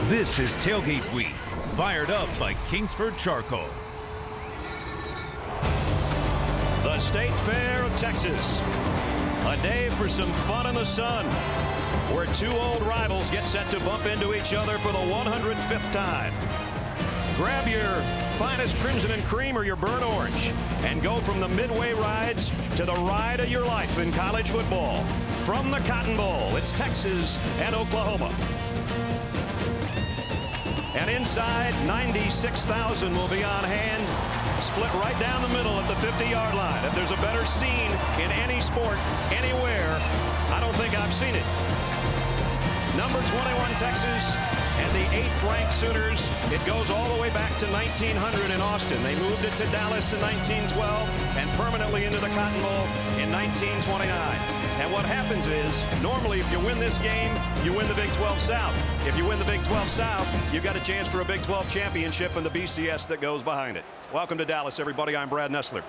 This is Tailgate Week, fired up by Kingsford Charcoal. The State Fair of Texas. A day for some fun in the sun, where two old rivals get set to bump into each other for the 105th time. Grab your finest crimson and cream or your burnt orange and go from the midway rides to the ride of your life in college football. From the Cotton Bowl, it's Texas and Oklahoma. And inside, 96,000 will be on hand, split right down the middle at the 50-yard line. If there's a better scene in any sport, anywhere, I don't think I've seen it. Number 21 Texas and the 8th-ranked Sooners. It goes all the way back to 1900 in Austin. They moved it to Dallas in 1912 and permanently into the Cotton Bowl in 1929. And what happens is, normally if you win this game, you win the Big 12 South. If you win the Big 12 South, you've got a chance for a Big 12 championship and the BCS that goes behind it. Welcome to Dallas, everybody. I'm Brad Nessler.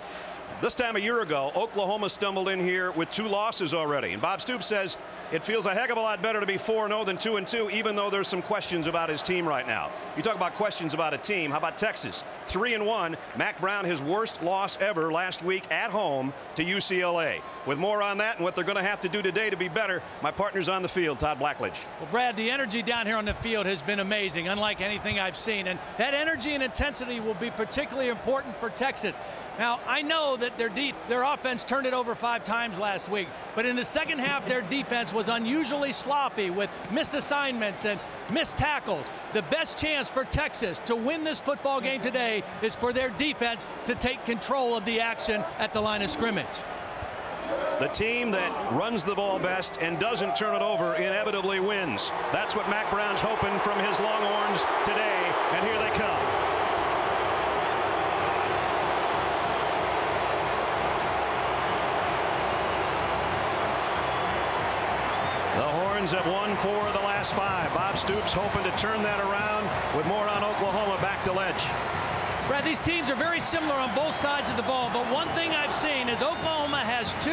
This time a year ago, Oklahoma stumbled in here with 2 losses already. And Bob Stoops says it feels a heck of a lot better to be 4-0 than 2-2, even though there's some questions about his team right now. You talk about questions about a team. How about Texas? 3-1. Mack Brown, his worst loss ever last week at home to UCLA. With more on that and what they're going to have to do today to be better, my partner's on the field, Todd Blackledge. Well, Brad, the energy down here on the field has been amazing, unlike anything I've seen. And that energy and intensity will be particularly important for Texas. Now, I know that their offense turned it over 5 times last week, but in the second half, their defense was unusually sloppy with missed assignments and missed tackles. The best chance for Texas to win this football game today is for their defense to take control of the action at the line of scrimmage. The team that runs the ball best and doesn't turn it over inevitably wins. That's what Mack Brown's hoping from his Longhorns today, and here they come. Have won 4 of the last 5. Bob Stoops hoping to turn that around with more on Oklahoma back to ledge. Brad, these teams are very similar on both sides of the ball, but one thing I've seen is Oklahoma has 2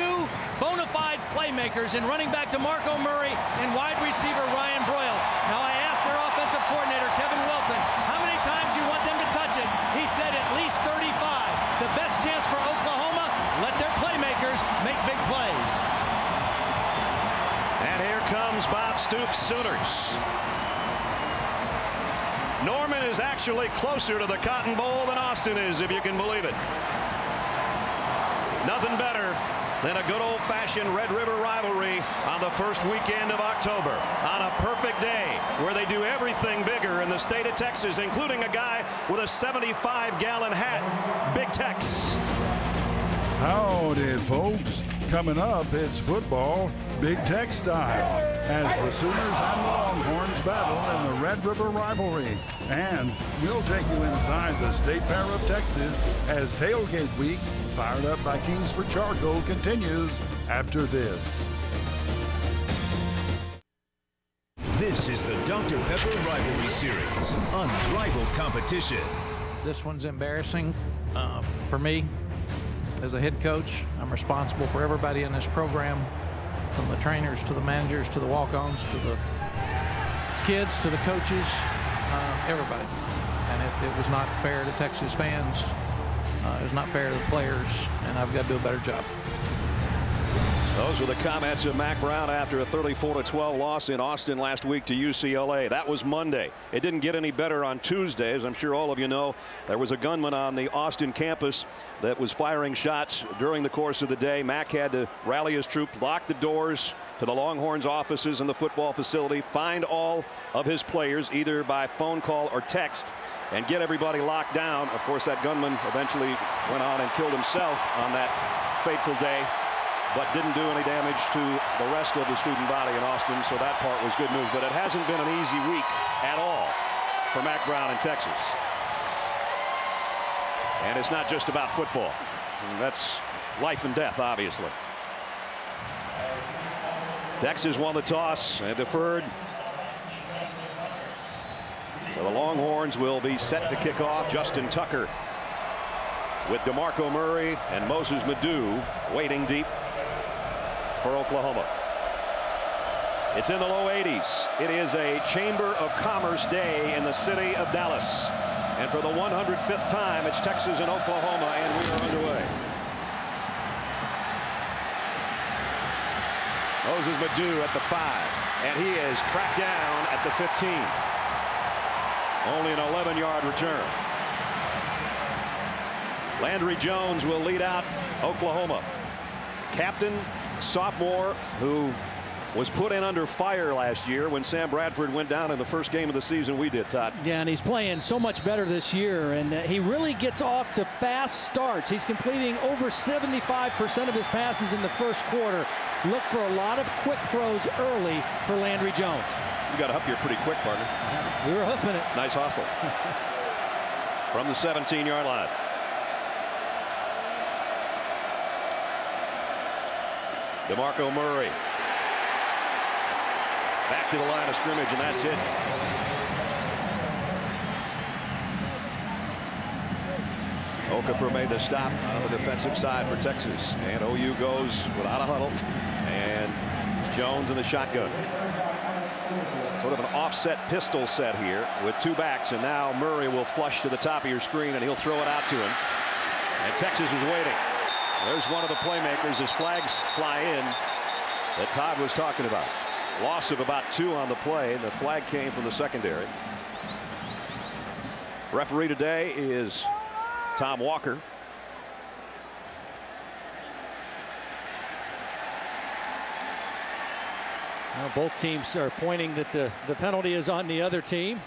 bona fide playmakers in running back DeMarco Murray and wide receiver Ryan Broyles. Now I asked their offensive coordinator Kevin Wilson how many times you want them to touch it. He said at least 35. The best chance for Oklahoma, let their playmakers make big plays. And here comes Bob Stoops' Sooners. Norman is actually closer to the Cotton Bowl than Austin is, if you can believe it. Nothing better than a good old-fashioned Red River rivalry on the first weekend of October, on a perfect day where they do everything bigger in the state of Texas, including a guy with a 75-gallon hat, Big Tex. Howdy, folks. Coming up, it's football, Big Tech style, as the Sooners and the Longhorns battle in the Red River rivalry. And we'll take you inside the State Fair of Texas as Tailgate Week, fired up by Kingsford Charcoal, continues after this. This is the Dr. Pepper Rivalry Series, unrivaled competition. This one's embarrassing for me. As a head coach, I'm responsible for everybody in this program, from the trainers to the managers to the walk-ons to the kids to the coaches, everybody. And it was not fair to Texas fans. It was not fair to the players, and I've got to do a better job. Those were the comments of Mack Brown after a 34-12 loss in Austin last week to UCLA. That was Monday. It didn't get any better on Tuesday. As I'm sure all of you know, there was a gunman on the Austin campus that was firing shots during the course of the day. Mack had to rally his troops, lock the doors to the Longhorns offices and the football facility, find all of his players either by phone call or text, and get everybody locked down. Of course, that gunman eventually went on and killed himself on that fateful day, but didn't do any damage to the rest of the student body in Austin, so that part was good news. But it hasn't been an easy week at all for Mack Brown in Texas. And it's not just about football. That's life and death, obviously. Texas won the toss and deferred. So the Longhorns will be set to kick off. Justin Tucker with DeMarco Murray and Moses Madu waiting deep for Oklahoma. It's in the low 80s. It is a Chamber of Commerce day in the city of Dallas. And for the 105th time, it's Texas and Oklahoma, and we are underway. Moses Madu at the 5, and he is tracked down at the 15. Only an 11-yard return. Landry Jones will lead out Oklahoma. Captain, sophomore, who was put in under fire last year when Sam Bradford went down in the first game of the season we did, Todd. Yeah, and he's playing so much better this year, and he really gets off to fast starts. He's completing over 75% of his passes in the first quarter. Look for a lot of quick throws early for Landry Jones. You got to up here pretty quick, partner. We were hoofing it. Nice hustle. From the 17-yard line. DeMarco Murray. Back to the line of scrimmage, and that's it. Okafor made the stop on the defensive side for Texas, and OU goes without a huddle, and Jones in the shotgun. Sort of an offset pistol set here with two backs, and now Murray will flush to the top of your screen, and he'll throw it out to him. And Texas is waiting. There's one of the playmakers as flags fly in that Todd was talking about. Loss of about 2 on the play, and the flag came from the secondary. Referee today is Tom Walker. Well, both teams are pointing that the penalty is on the other team.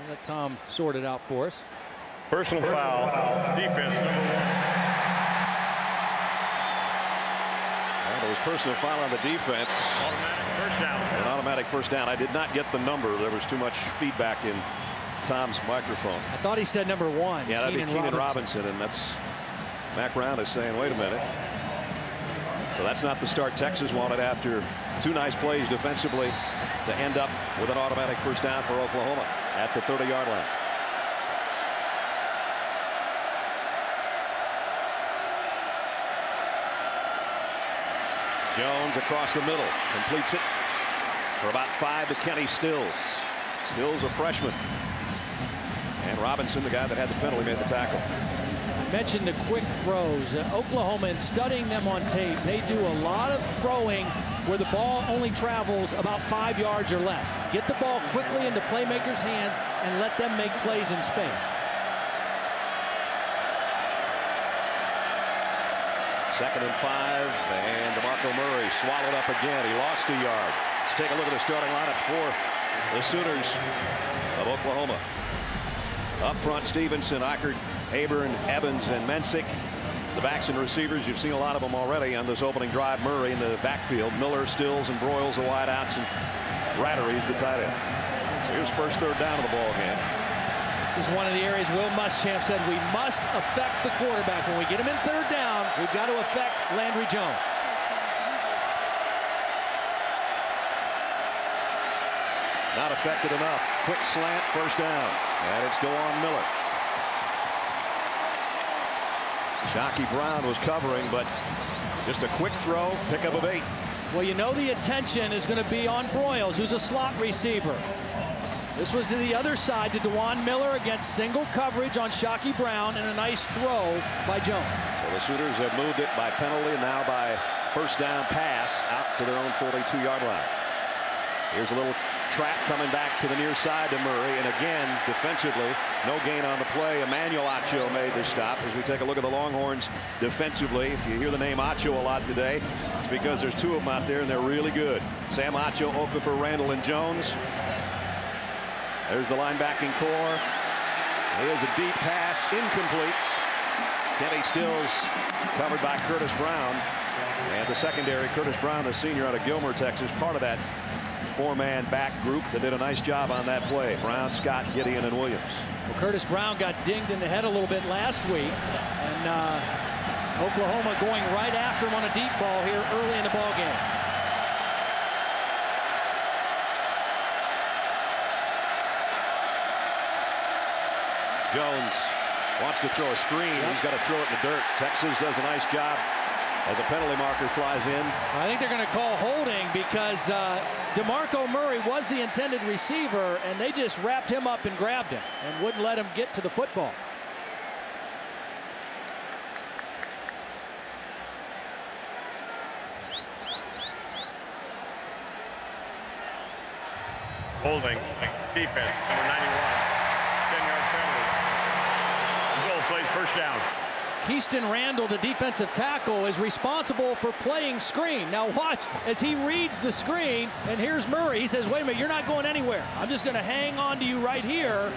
I'll let Tom sort it out for us. Personal foul, defense number 1. There was personal foul on the defense. Automatic first down. An automatic first down. I did not get the number. There was too much feedback in Tom's microphone. I thought he said number 1. Yeah, that'd be Keenan Robinson, and that's Mac Brown is saying, wait a minute. So that's not the start Texas wanted after 2 nice plays defensively to end up with an automatic first down for Oklahoma at the 30-yard line. Jones across the middle, completes it for about 5 to Kenny Stills. Stills a freshman. And Robinson, the guy that had the penalty, made the tackle. I mentioned the quick throws. Oklahoma, in studying them on tape, they do a lot of throwing where the ball only travels about 5 yards or less. Get the ball quickly into playmakers' hands and let them make plays in space. Second and 5, and DeMarco Murray swallowed up again. He lost a yard. Let's take a look at the starting lineup for the Sooners of Oklahoma. Up front, Stevenson, Eckert, Aburn, Evans, and Mensick. The backs and receivers, you've seen a lot of them already on this opening drive. Murray in the backfield. Miller, Stills, and Broyles, the wideouts, and Rattery's the tight end. So here's first third down of the ball game. This is one of the areas Will Muschamp said we must affect the quarterback. When we get him in third down, we've got to affect Landry Jones. Not affected enough. Quick slant, first down. And it's DeJuan Miller. Shockey Brown was covering, but just a quick throw, pickup of 8. Well, you know the attention is going to be on Broyles, who's a slot receiver. This was to the other side to DeJuan Miller against single coverage on Shockey Brown, and a nice throw by Jones. Well, the Sooners have moved it by penalty and now by first down pass out to their own 42-yard line. Here's a little trap coming back to the near side to Murray, and again defensively no gain on the play. Emmanuel Acho made the stop. As we take a look at the Longhorns defensively, if you hear the name Acho a lot today, it's because there's 2 of them out there and they're really good. Sam Acho, Okafor, Randall, and Jones. There's the linebacking core. Here's a deep pass, incomplete. Kenny Stills covered by Curtis Brown, and the secondary, Curtis Brown, the senior out of Gilmer, Texas, part of that 4-man back group that did a nice job on that play. Brown, Scott, Gideon, and Williams. Well, Curtis Brown got dinged in the head a little bit last week, and Oklahoma going right after him on a deep ball here early in the ball game. Jones wants to throw a screen. He's got to throw it in the dirt. Texas does a nice job as a penalty marker flies in. I think they're going to call holding because DeMarco Murray was the intended receiver, and they just wrapped him up and grabbed him and wouldn't let him get to the football. Holding. Defense, number 91. 10-yard penalty. Goal plays first down. Keyston Randall, the defensive tackle, is responsible for playing screen. Now watch as he reads the screen, and here's Murray. He says, wait a minute, you're not going anywhere. I'm just going to hang on to you right here.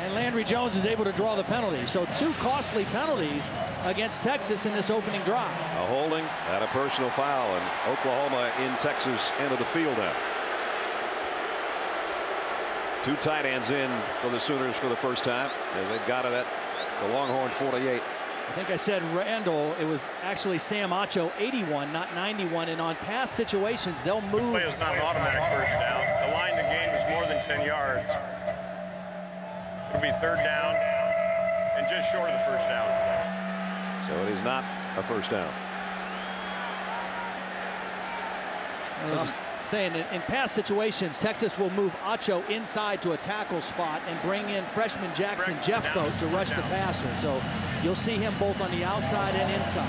And Landry Jones is able to draw the penalty. So 2 costly penalties against Texas in this opening drive. A holding and a personal foul, and Oklahoma in Texas end of the field now. 2 tight ends in for the Sooners for the first time as they've got it at the Longhorn 48. I think I said Randall. It was actually Sam Acho 81, not 91. And on pass situations, they'll move. The play is not an automatic first down. The line to gain was more than 10 yards. It'll be third down and just short of the first down. So it is not a first down. I was saying in pass situations, Texas will move Acho inside to a tackle spot and bring in freshman Jackson Jeffcoat to rush the passer. So you'll see him both on the outside and inside.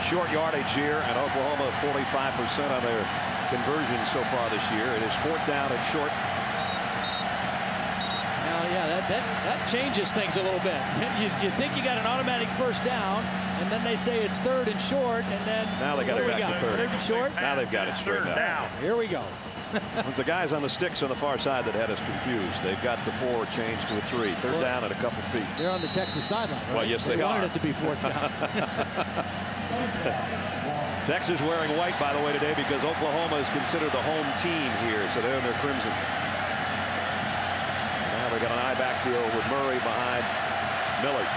Short yardage here, and Oklahoma 45% on their conversion so far this year. It is 4th down and short. Now, yeah, that changes things a little bit. You think you got an automatic first down, and then they say it's 3rd and short, and then Now they got it back to 3rd. 3rd and short. Now they've got it straight down. Here we go. It was the guys on the sticks on the far side that had us confused. They've got the 4 changed to a 3. 3rd down and a couple feet. They're on the Texas sideline, right? Well, yes, they are. wanted it to be 4th down. Texas wearing white, by the way, today because Oklahoma is considered the home team here, so they're in their crimson. Now they got an eye backfield with Murray behind Millard.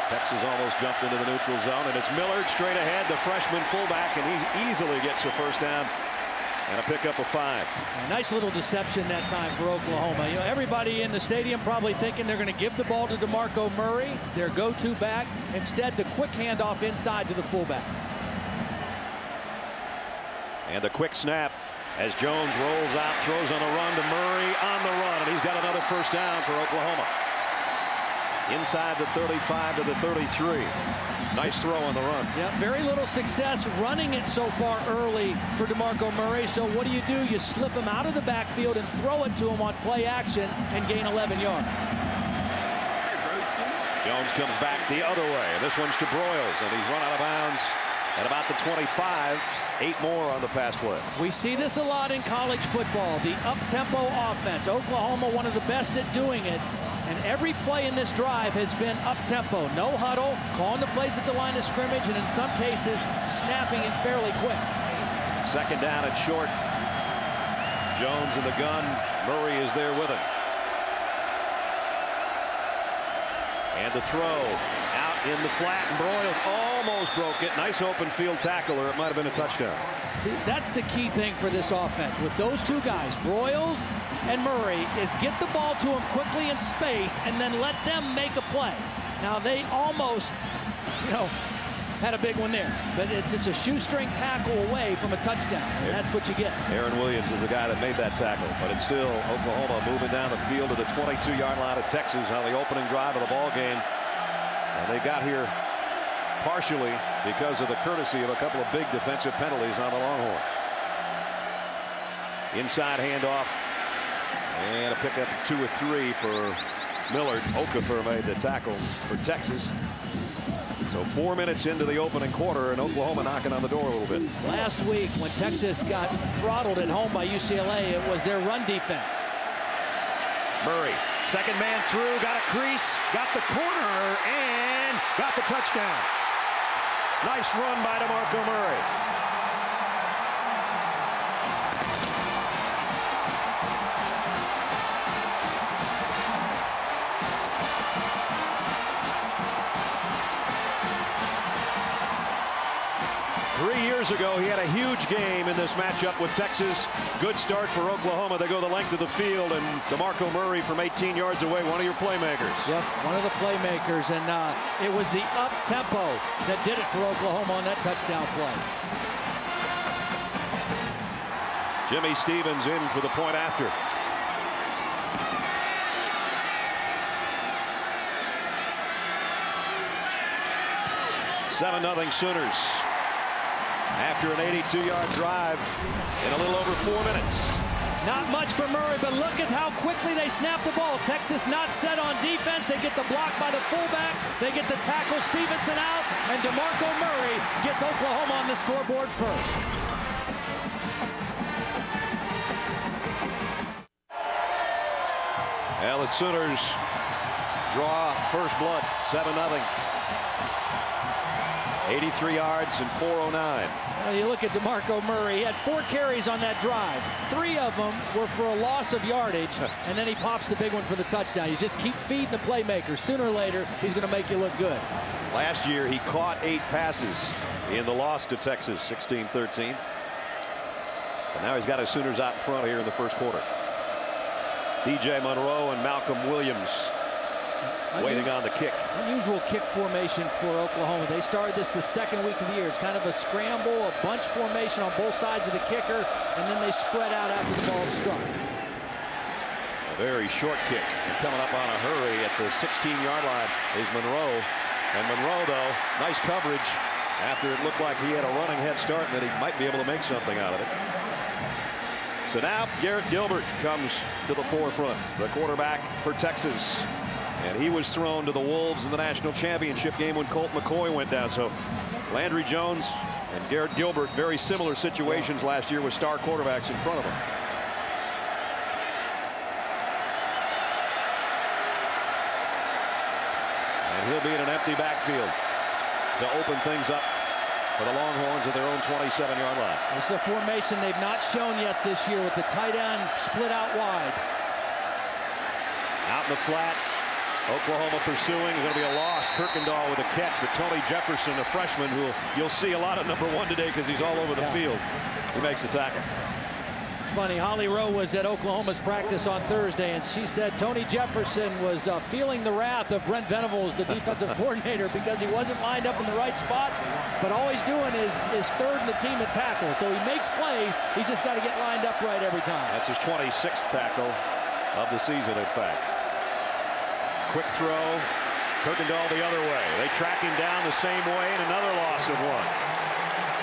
Texas almost jumped into the neutral zone, and it's Millard straight ahead, the freshman fullback, and he easily gets a first down and a pickup of 5. A nice little deception that time for Oklahoma. You know, everybody in the stadium probably thinking they're going to give the ball to DeMarco Murray, their go-to back. Instead, the quick handoff inside to the fullback. And the quick snap as Jones rolls out, throws on the run to Murray on the run, and he's got another first down for Oklahoma. Inside the 35 to the 33. Nice throw on the run. Yeah, very little success running it so far early for DeMarco Murray. So what do? You slip him out of the backfield and throw it to him on play action and gain 11 yards. Jones comes back the other way. This one's to Broyles, and he's run out of bounds at about the 25. 8 more on the pass play. We see this a lot in college football. The up-tempo offense. Oklahoma, one of the best at doing it. And every play in this drive has been up-tempo. No huddle, calling the plays at the line of scrimmage, and in some cases, snapping it fairly quick. 2nd down and short. Jones in the gun. Murray is there with him. And the throw out in the flat, and Broyles almost broke it. Nice open field tackle, or it might have been a touchdown. See, that's the key thing for this offense. With those 2 guys, Broyles and Murray, is get the ball to them quickly in space and then let them make a play. Now, they almost, had a big one there, but it's just a shoestring tackle away from a touchdown. And that's what you get. Aaron Williams is the guy that made that tackle, but it's still Oklahoma moving down the field to the 22-yard line of Texas on the opening drive of the ball game. And they got here partially because of the courtesy of a couple of big defensive penalties on the Longhorns. Inside handoff and a pickup 2 or 3 for Millard. Okafor made the tackle for Texas. So 4 minutes into the opening quarter, and Oklahoma knocking on the door a little bit. Last week when Texas got throttled at home by UCLA, it was their run defense. Murray, 2nd man through, got a crease, got the corner, and got the touchdown. Nice run by DeMarco Murray. 3 years ago, he had a huge game in this matchup with Texas. Good start for Oklahoma. They go the length of the field, and DeMarco Murray from 18 yards away, one of your playmakers. Yep, one of the playmakers, and it was the up-tempo that did it for Oklahoma on that touchdown play. Jimmy Stevens in for the point after. $7-0 Sooners after an 82-yard drive in a little over 4 minutes. Not much for Murray, but look at how quickly they snap the ball. Texas not set on defense. They get the block by the fullback. They get the tackle Stevenson out, and DeMarco Murray gets Oklahoma on the scoreboard first. Well, the Sooners draw first blood, 7-0. 83 yards and 409. Well, you look at DeMarco Murray. He had 4 carries on that drive. 3 of them were for a loss of yardage, and then he pops the big one for the touchdown. You just keep feeding the playmakers. Sooner or later, he's going to make you look good. Last year, he caught 8 passes in the loss to Texas, 16-13. And now he's got his Sooners out in front here in the first quarter. DJ Monroe and Malcolm Williams waiting on the kick. Unusual kick formation for Oklahoma. They started this the second week of the year. It's kind of a scramble, a bunch formation on both sides of the kicker, and then they spread out after the ball struck. A very short kick, and coming up on a hurry at the 16-yard line is Monroe. And Monroe, though, nice coverage after it looked like he had a running head start and that he might be able to make something out of it. So now Garrett Gilbert comes to the forefront, the quarterback for Texas. And he was thrown to the Wolves in the national championship game when Colt McCoy went down. So Landry Jones and Garrett Gilbert, very similar situations last year with star quarterbacks in front of them. And he'll be in an empty backfield to open things up for the Longhorns at their own 27-yard line. It's a formation they've not shown yet this year with the tight end split out wide. Out in the flat. Oklahoma pursuing. Going to be a loss. Kirkendall with a catch, but Tony Jefferson, a freshman who you'll see a lot of #1 today because he's all over the field. He makes the tackle. It's funny, Holly Rowe was at Oklahoma's practice on Thursday, and she said Tony Jefferson was feeling the wrath of Brent Venables, the defensive coordinator, because he wasn't lined up in the right spot, but all he's doing is third in the team at tackle. So he makes plays. He's just got to get lined up right every time. That's his 26th tackle of the season, in fact. Quick throw. Kirkendall the other way. They track him down the same way, and another loss of 1.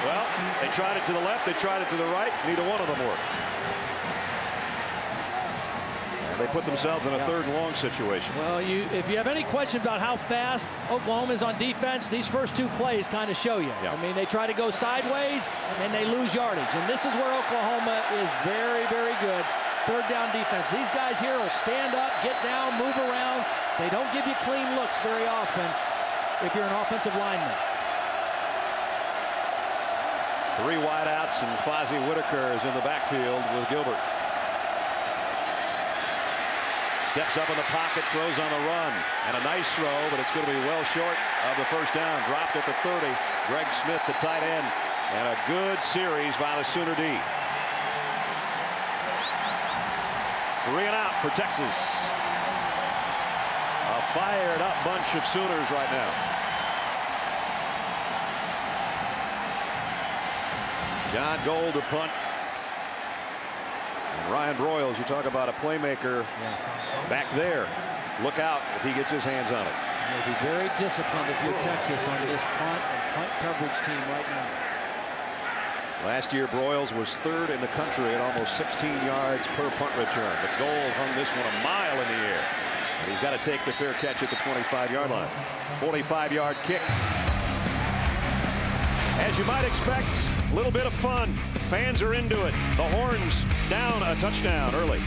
Well, they tried it to the left, they tried it to the right. Neither one of them worked. And they put themselves in a 3rd and long situation. Well, if you have any question about how fast Oklahoma is on defense, these first 2 plays kind of show you. Yeah. I mean, they try to go sideways, and they lose yardage. And this is where Oklahoma is very, very good. 3rd down defense. These guys here will stand up, get down, move around. They don't give you clean looks very often if you're an offensive lineman. 3 wideouts, and Fozzie Whitaker is in the backfield with Gilbert. Steps up in the pocket, throws on the run, and a nice throw, but it's going to be well short of the first down. Dropped at the 30. Greg Smith, the tight end, and a good series by the Sooner D. 3 and out for Texas. A fired up bunch of Sooners right now. John Gold to punt. And Ryan Broyles, you talk about a playmaker back there. Look out if he gets his hands on it. You'll be very disciplined if you're Texas on this punt and punt coverage team right now. Last year, Broyles was 3rd in the country at almost 16 yards per punt return. But Gold hung this one a mile in the air. And he's got to take the fair catch at the 25-yard line. 45-yard kick. As you might expect, a little bit of fun. Fans are into it. The Horns down a touchdown early.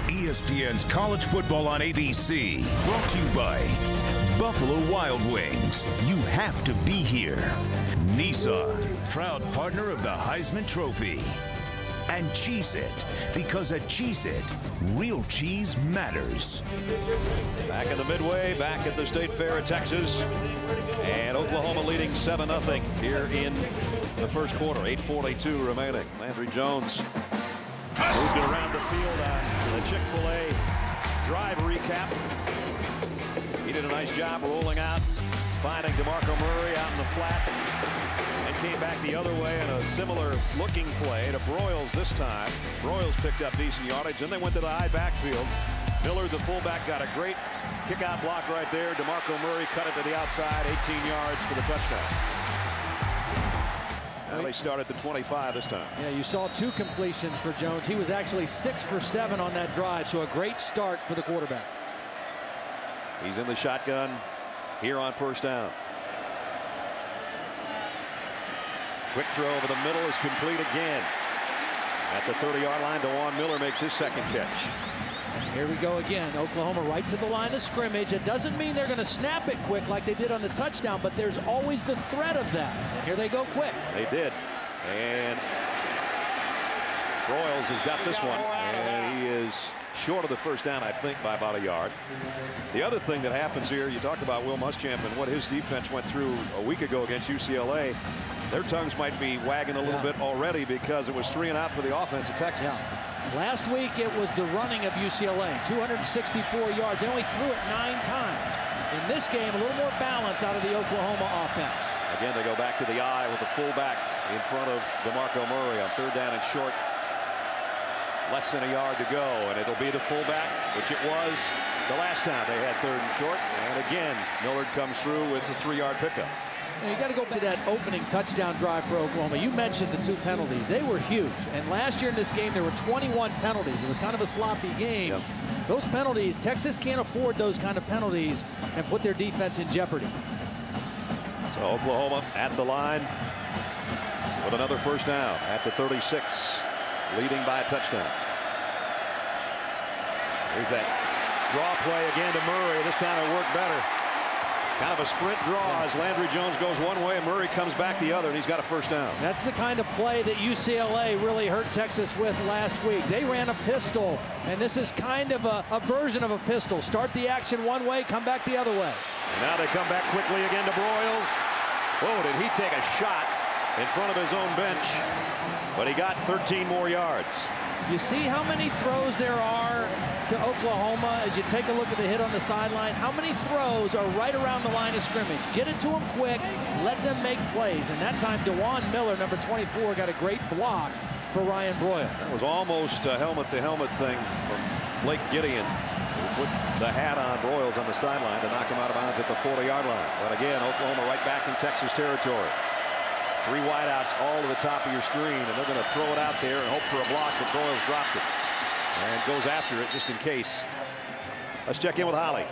ESPN's College Football on ABC, brought to you by Buffalo Wild Wings. You have to be here. Nissan, proud partner of the Heisman Trophy. And Cheez-It, because at Cheez-It, real cheese matters. Back in the Midway, back at the State Fair at Texas. And Oklahoma leading 7-0 here in the first quarter. 8:42 remaining. Landry Jones moved it around the field on the Chick-fil-A drive recap. He did a nice job rolling out, finding DeMarco Murray out in the flat, and came back the other way in a similar looking play to Broyles this time. Broyles picked up decent yardage, and they went to the high backfield. Miller, the fullback, got a great kick-out block right there. DeMarco Murray cut it to the outside, 18 yards for the touchdown. Now they start at the 25 this time. Yeah, you saw 2 completions for Jones. He was actually 6 for 7 on that drive, so a great start for the quarterback. He's in the shotgun here on first down. Quick throw over the middle is complete again. At the 30-yard line, DeJuan Miller makes his second catch. Here we go again. Oklahoma right to the line of scrimmage. It doesn't mean they're going to snap it quick like they did on the touchdown, but there's always the threat of that. And here they go quick. They did. And Broyles has got this one. And he is short of the first down, I think, by about a yard. The other thing that happens here, you talked about Will Muschamp and what his defense went through a week ago against UCLA. Their tongues might be wagging a little bit already because it was 3 and out for the offense at Texas. Last week it was the running of UCLA, 264 yards. They only threw it 9 times. In this game, a little more balance out of the Oklahoma offense. Again, they go back to the eye with the fullback in front of DeMarco Murray on 3rd down and short. Less than a yard to go, and it'll be the fullback, which it was the last time they had 3rd and short. And again, Millard comes through with the 3-yard pickup. You got to go back to that opening touchdown drive for Oklahoma. You mentioned the 2 penalties. They were huge. And last year in this game, there were 21 penalties. It was kind of a sloppy game. Yep. Those penalties, Texas can't afford those kind of penalties and put their defense in jeopardy. So Oklahoma at the line with another first down at the 36, leading by a touchdown. Here's that draw play again to Murray. This time it worked better. Kind of a sprint draw as Landry Jones goes one way and Murray comes back the other, and he's got a first down. That's the kind of play that UCLA really hurt Texas with last week. They ran a pistol, and this is kind of a version of a pistol. Start the action one way, come back the other way. And now they come back quickly again to Broyles. Whoa, did he take a shot in front of his own bench? But he got 13 more yards. You see how many throws there are to Oklahoma as you take a look at the hit on the sideline. How many throws are right around the line of scrimmage? Get it to them quick, let them make plays. And that time, DeJuan Miller, number 24, got a great block for Ryan Broyles. That was almost a helmet-to-helmet thing from Blake Gideon, who put the hat on Broyles on the sideline to knock him out of bounds at the 40-yard line. But again, Oklahoma right back in Texas territory. 3 wideouts all to the top of your screen, and they're going to throw it out there and hope for a block, but Broyles dropped it and goes after it just in case. Let's check in with Holly.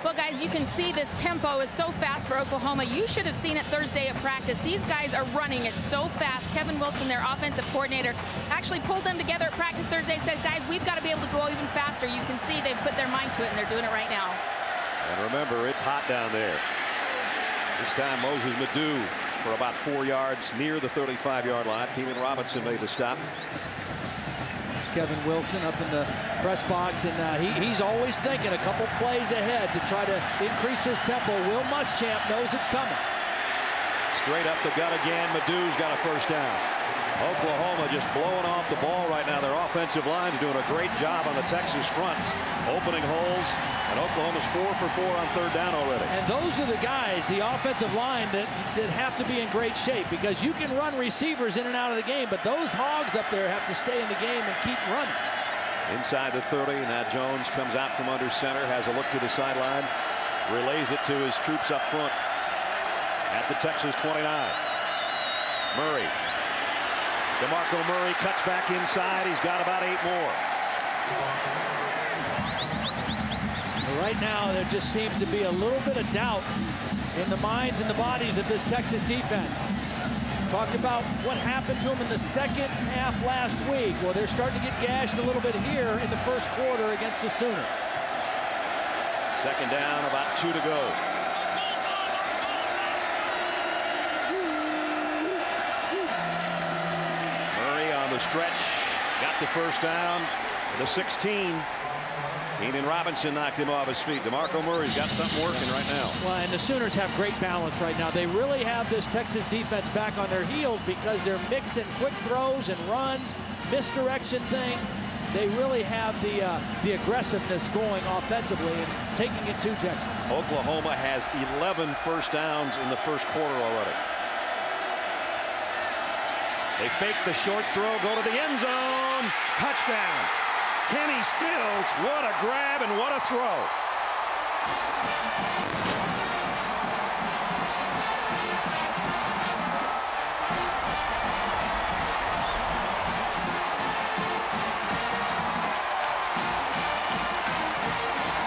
Well, guys, you can see this tempo is so fast for Oklahoma. You should have seen it Thursday at practice. These guys are running it so fast. Kevin Wilson, their offensive coordinator, actually pulled them together at practice Thursday, said, guys, we've got to be able to go even faster. You can see they've put their mind to it, and they're doing it right now. And remember, it's hot down there. This time, Moses Madu for about 4 yards near the 35-yard line. Keenan Robinson made the stop. Kevin Wilson up in the press box, and he's always thinking a couple plays ahead to try to increase his tempo. Will Muschamp knows it's coming. Straight up the gut again. Madu's got a first down. Oklahoma just blowing off the ball right now. Their offensive line's doing a great job on the Texas front, opening holes, and Oklahoma's 4 for 4 on 3rd down already. And those are the guys, the offensive line, that have to be in great shape, because you can run receivers in and out of the game, but those hogs up there have to stay in the game and keep running. Inside the 30, now Jones comes out from under center, has a look to the sideline, relays it to his troops up front at the Texas 29. Murray. DeMarco Murray cuts back inside. He's got about 8 more. Right now, there just seems to be a little bit of doubt in the minds and the bodies of this Texas defense. Talked about what happened to them in the second half last week. Well, they're starting to get gashed a little bit here in the first quarter against the Sooners. 2nd down, about 2 to go. Murray on the stretch, got the first down, the 16. Keenan Robinson knocked him off his feet. DeMarco Murray's got something working right now. Well, and the Sooners have great balance right now. They really have this Texas defense back on their heels because they're mixing quick throws and runs, misdirection things. They really have the aggressiveness going offensively and taking it to Texas. Oklahoma has 11 first downs in the first quarter already. They fake the short throw, go to the end zone. Touchdown. Kenny Stills, what a grab and what a throw.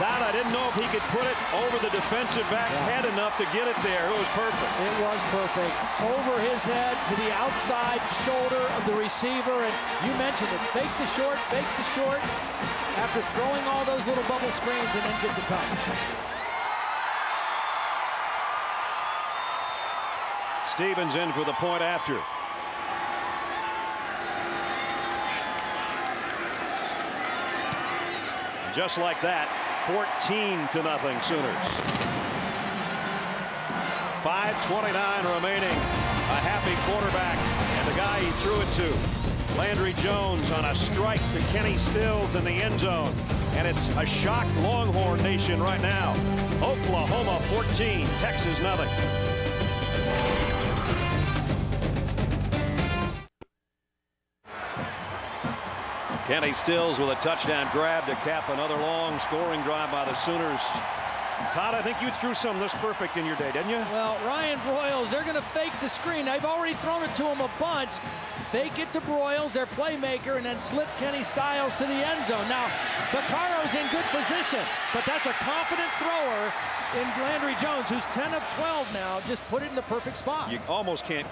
Todd, I didn't know if he could put it over the defensive back's head enough to get it there. It was perfect. It was perfect. Over his head to the outside shoulder of the receiver. And you mentioned it. Fake the short after throwing all those little bubble screens and then get the touch. Stevens in for the point after. Just like that, 14-0 Sooners. 5:29 remaining. A happy quarterback and the guy he threw it to. Landry Jones on a strike to Kenny Stills in the end zone. And it's a shocked Longhorn nation right now. Oklahoma 14, Texas nothing. Kenny Stills with a touchdown grab to cap another long scoring drive by the Sooners. Todd, I think you threw some this perfect in your day, didn't you? Well, Ryan Broyles, they're going to fake the screen. They've already thrown it to him a bunch. Fake it to Broyles, their playmaker, and then slip Kenny Stills to the end zone. Now, Vaccaro's in good position, but that's a confident thrower in Landry Jones, who's 10 of 12 now. Just put it in the perfect spot. You almost can't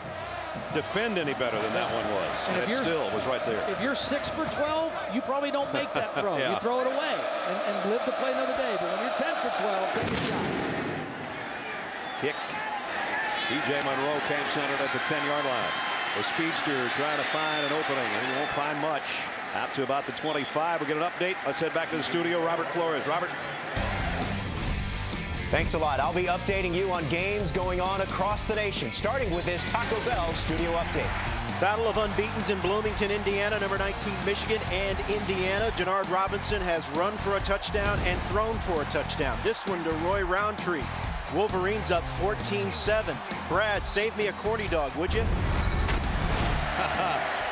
defend any better than that one was. And it still was right there. If you're 6 for 12, you probably don't make that throw. You throw it away and live to play another day. But when you're 10 for 12, take a shot. Kick. DJ Monroe came centered at the 10-yard line. The speedster trying to find an opening, and he won't find much. Out to about the 25. We'll get an update. Let's head back to the studio. Robert Flores. Robert. Thanks a lot. I'll be updating you on games going on across the nation, starting with this Taco Bell studio update. Battle of unbeatens in Bloomington, Indiana. Number 19, Michigan and Indiana. Denard Robinson has run for a touchdown and thrown for a touchdown. This one to Roy Roundtree. Wolverines up 14-7. Brad, save me a corny dog, would you?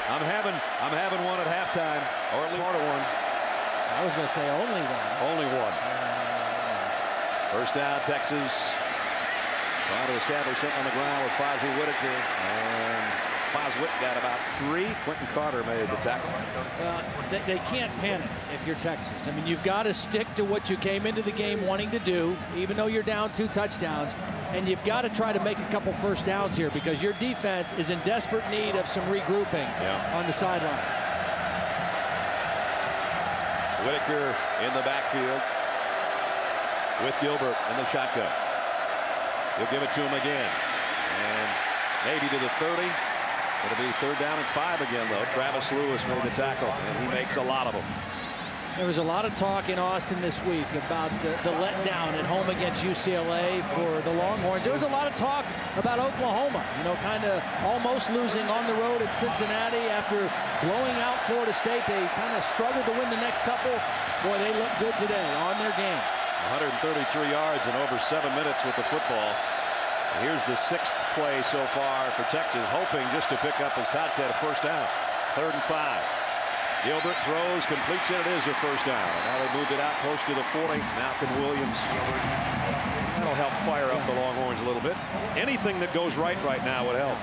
I'm having one at halftime, or at least part of one. I was going to say only one. Only one. First down, Texas. Trying to establish something on the ground with Fozzie Whitaker. And Foswit got about 3. Quentin Carter made the tackle. They can't panic if you're Texas. I mean, you've got to stick to what you came into the game wanting to do, even though you're down 2 touchdowns. And you've got to try to make a couple first downs here because your defense is in desperate need of some regrouping on the sideline. Whitaker in the backfield with Gilbert in the shotgun. He'll give it to him again. And maybe to the 30. It'll be 3rd down and 5 again, though. Travis Lewis made the tackle, and he makes a lot of them. There was a lot of talk in Austin this week about the letdown at home against UCLA for the Longhorns. There was a lot of talk about Oklahoma, you know, kind of almost losing on the road at Cincinnati after blowing out Florida State. They kind of struggled to win the next couple. Boy, they look good today on their game. 133 yards in over 7 minutes with the football. Here's the 6th play so far for Texas, hoping just to pick up, as Todd said, a first down. 3rd and 5. Gilbert throws, completes it. It is a first down. Now they moved it out close to the 40. Malcolm Williams. That'll help fire up the Longhorns a little bit. Anything that goes right now would help.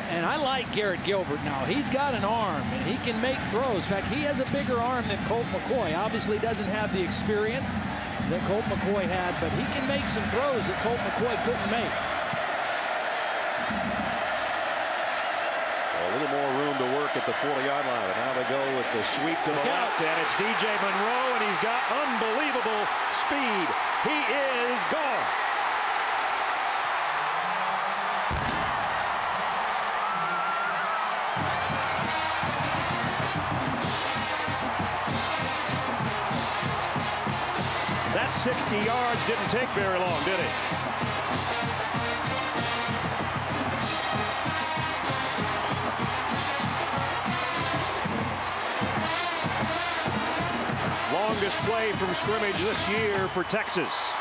And I like Garrett Gilbert now. He's got an arm, and he can make throws. In fact, he has a bigger arm than Colt McCoy. Obviously doesn't have the experience that Colt McCoy had, but he can make some throws that Colt McCoy couldn't make. A little more room to work at the 40-yard line. And now they go with the sweep to the left, and it's DJ Monroe, and he's got unbelievable speed. He is gone. 60 yards. Didn't take very long, did it? Longest play from scrimmage this year for Texas.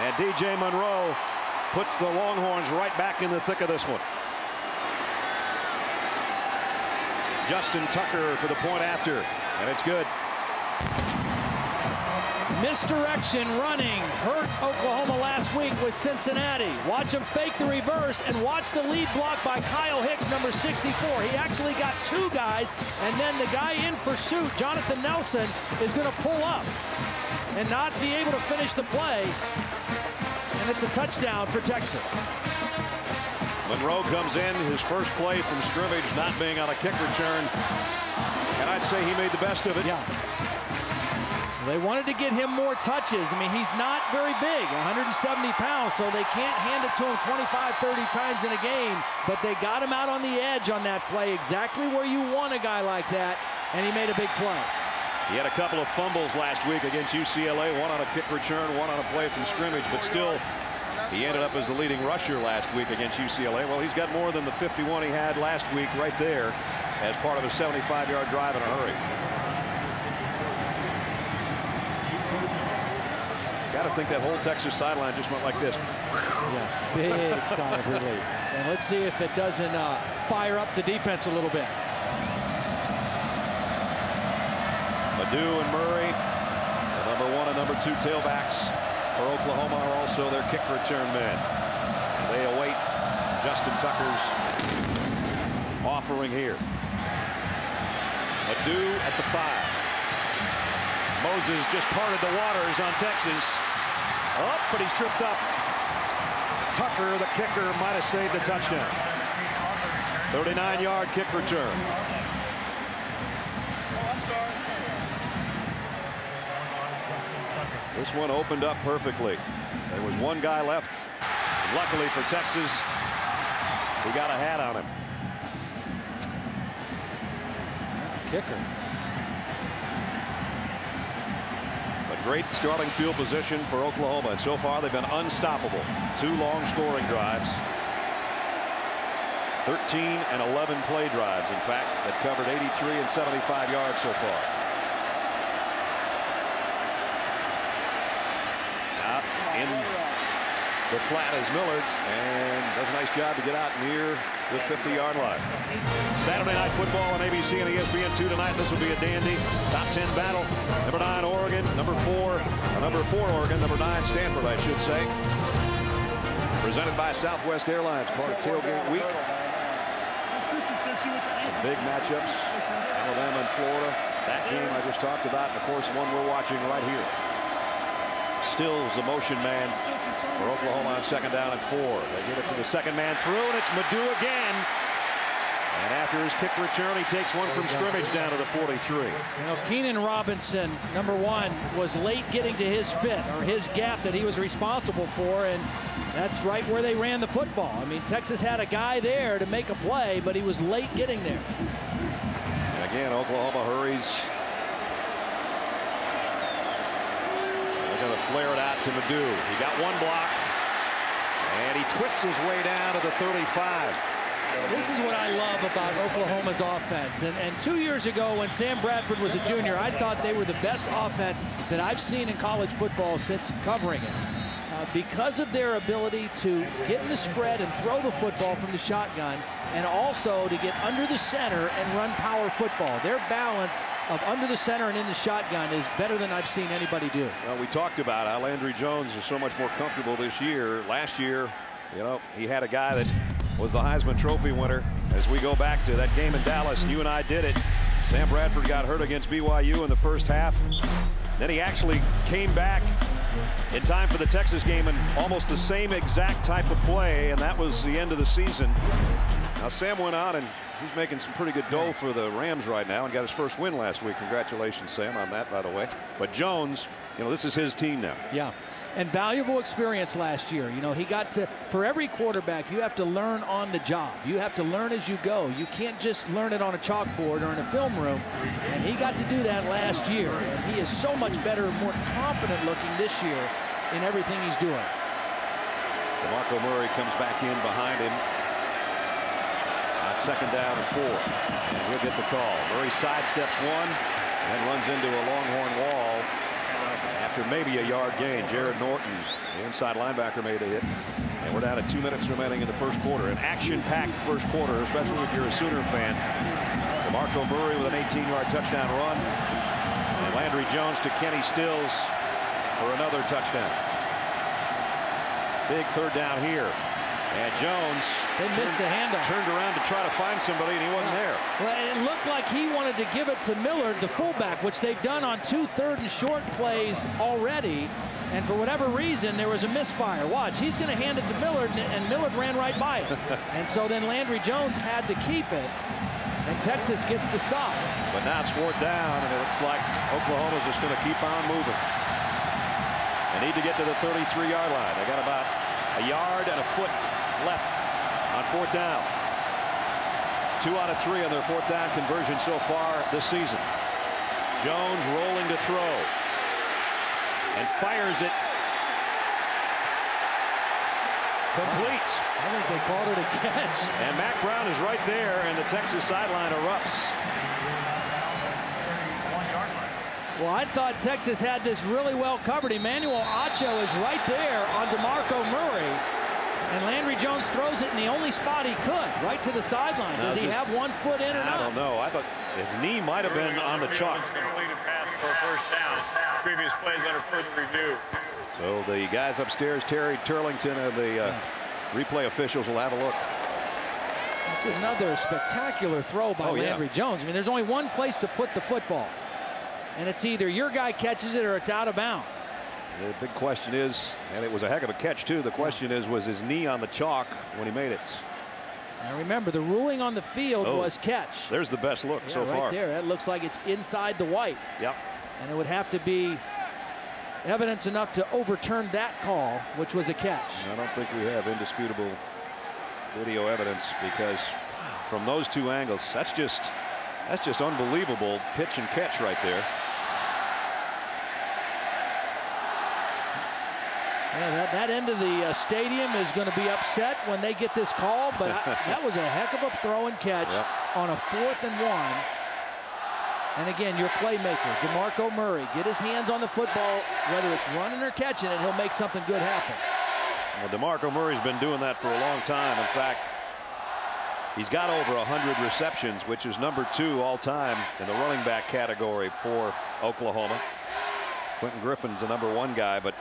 And DJ Monroe puts the Longhorns right back in the thick of this one. Justin Tucker for the point after, and it's good. Misdirection running hurt Oklahoma last week with Cincinnati. Watch him fake the reverse and watch the lead block by Kyle Hicks, number 64. He actually got two guys, and then the guy in pursuit, Jonathan Nelson, is going to pull up and not be able to finish the play. And it's a touchdown for Texas. Monroe comes in, his first play from scrimmage not being on a kick return. And I'd say he made the best of it. Yeah. They wanted to get him more touches. I mean, he's not very big, 170 pounds, so they can't hand it to him 25, 30 times in a game. But they got him out on the edge on that play, exactly where you want a guy like that, and he made a big play. He had a couple of fumbles last week against UCLA, one on a kick return, one on a play from scrimmage, but still he ended up as the leading rusher last week against UCLA. Well, he's got more than the 51 he had last week right there as part of a 75-yard drive in a hurry. Got to think that whole Texas sideline just went like this. Yeah, big sigh of relief. And let's see if it doesn't fire up the defense a little bit. Adu and Murray, the number 1 and number 2 tailbacks for Oklahoma, are also their kick return men. They await Justin Tucker's offering here. Adu at the 5. Moses just parted the waters on Texas. Oh, but he's tripped up. Tucker, the kicker, might have saved the touchdown. 39-yard kick return. This one opened up perfectly. There was one guy left. Luckily for Texas, he got a hat on him. Kicker. A great starting field position for Oklahoma, and so far they've been unstoppable. 2 long scoring drives. 13 and 11 play drives, in fact, that covered 83 and 75 yards so far. Out in the flat is Millard, and does a nice job to get out near the 50-yard line. Saturday Night Football on ABC and ESPN2 tonight. This will be a dandy. Top 10 battle. Number 9 Oregon, number 4 Oregon, number 9 Stanford, I should say. Presented by Southwest Airlines, part of Tailgate Week. Some big matchups, Alabama and Florida. That game I just talked about, and of course one we're watching right here. Stills the motion man for Oklahoma on 2nd down and 4. They get it to the second man through, and it's Adu again. And after his kick return, he takes one from scrimmage down to the 43. You know, Keenan Robinson, number 1, was late getting to his fit, or his gap that he was responsible for, and that's right where they ran the football. I mean, Texas had a guy there to make a play, but he was late getting there. And again, Oklahoma hurries. They're going to flare it out to Adu. He got one block, and he twists his way down to the 35. This is what I love about Oklahoma's offense. And 2 years ago, when Sam Bradford was a junior, I thought they were the best offense that I've seen in college football since covering it. Because of their ability to get in the spread and throw the football from the shotgun, and also to get under the center and run power football. Their balance of under the center and in the shotgun is better than I've seen anybody do. Well, we talked about how Landry Jones is so much more comfortable this year. Last year, you know, he had a guy that was the Heisman Trophy winner. As we go back to that game in Dallas, you and I did it. Sam Bradford got hurt against BYU in the first half. Then he actually came back in time for the Texas game in almost the same exact type of play, and that was the end of the season. Now Sam went on, and he's making some pretty good dough for the Rams right now, and got his first win last week. Congratulations, Sam, on that, by the way. But Jones, you know, this is his team now. Yeah. and valuable experience last year. You know, he got to, for every quarterback, you have to learn on the job. You have to learn as you go. You can't just learn it on a chalkboard or in a film room. And he got to do that last year. And he is so much better and more confident looking this year in everything he's doing. DeMarco Murray comes back in behind him. Second down and 4. And he'll get the call. Murray sidesteps one and runs into a Longhorn wall after maybe a yard gain. Jared Norton, the inside linebacker, made a hit. And we're down to 2 minutes remaining in the first quarter. An action-packed first quarter, especially if you're a Sooner fan. DeMarco Murray with an 18-yard touchdown run. And Landry Jones to Kenny Stills for another touchdown. Big third down here. And Jones missed the handoff. Turned around to try to find somebody, and he wasn't there. Well, it looked like he wanted to give it to Millard, the fullback, which they've done on 2 third and short plays already. And for whatever reason, there was a misfire. Watch, he's going to hand it to Millard, and Millard ran right by it. And so then Landry Jones had to keep it, and Texas gets the stop. But now it's 4th down, and it looks like Oklahoma's just going to keep on moving. They need to get to the 33-yard line. They got about a yard and a foot left on 4th down. 2 out of 3 on their 4th down conversion so far this season. Jones rolling to throw and fires it. Complete. I think they called it a catch. And Mack Brown is right there, and the Texas sideline erupts. Well, I thought Texas had this really well covered. Emmanuel Acho is right there on DeMarco Murray. And Landry Jones throws it in the only spot he could, right to the sideline. Does he have 1 foot in or not? I don't know. I thought his knee might have been on the chalk. Completed pass for a first down. Previous plays under further review. So the guys upstairs, Terry Turlington and the replay officials will have a look. That's another spectacular throw by Landry Jones. I mean, there's only one place to put the football. And it's either your guy catches it or it's out of bounds. The big question is, and it was a heck of a catch too, the question is, was his knee on the chalk when he made it? Now remember, the ruling on the field was catch. There's the best look so far. Right there. That looks like it's inside the white. Yep. And it would have to be evidence enough to overturn that call, which was a catch. I don't think we have indisputable video evidence, because from those 2 angles, that's just unbelievable pitch and catch right there. Yeah, that end of the stadium is going to be upset when they get this call, but that was a heck of a throw and catch on a 4th and 1. And again, your playmaker, DeMarco Murray, get his hands on the football, whether it's running or catching it, he'll make something good happen. Well, DeMarco Murray's been doing that for a long time. In fact, he's got over 100 receptions, which is number 2 all time in the running back category for Oklahoma. Quentin Griffin's the number 1 guy, but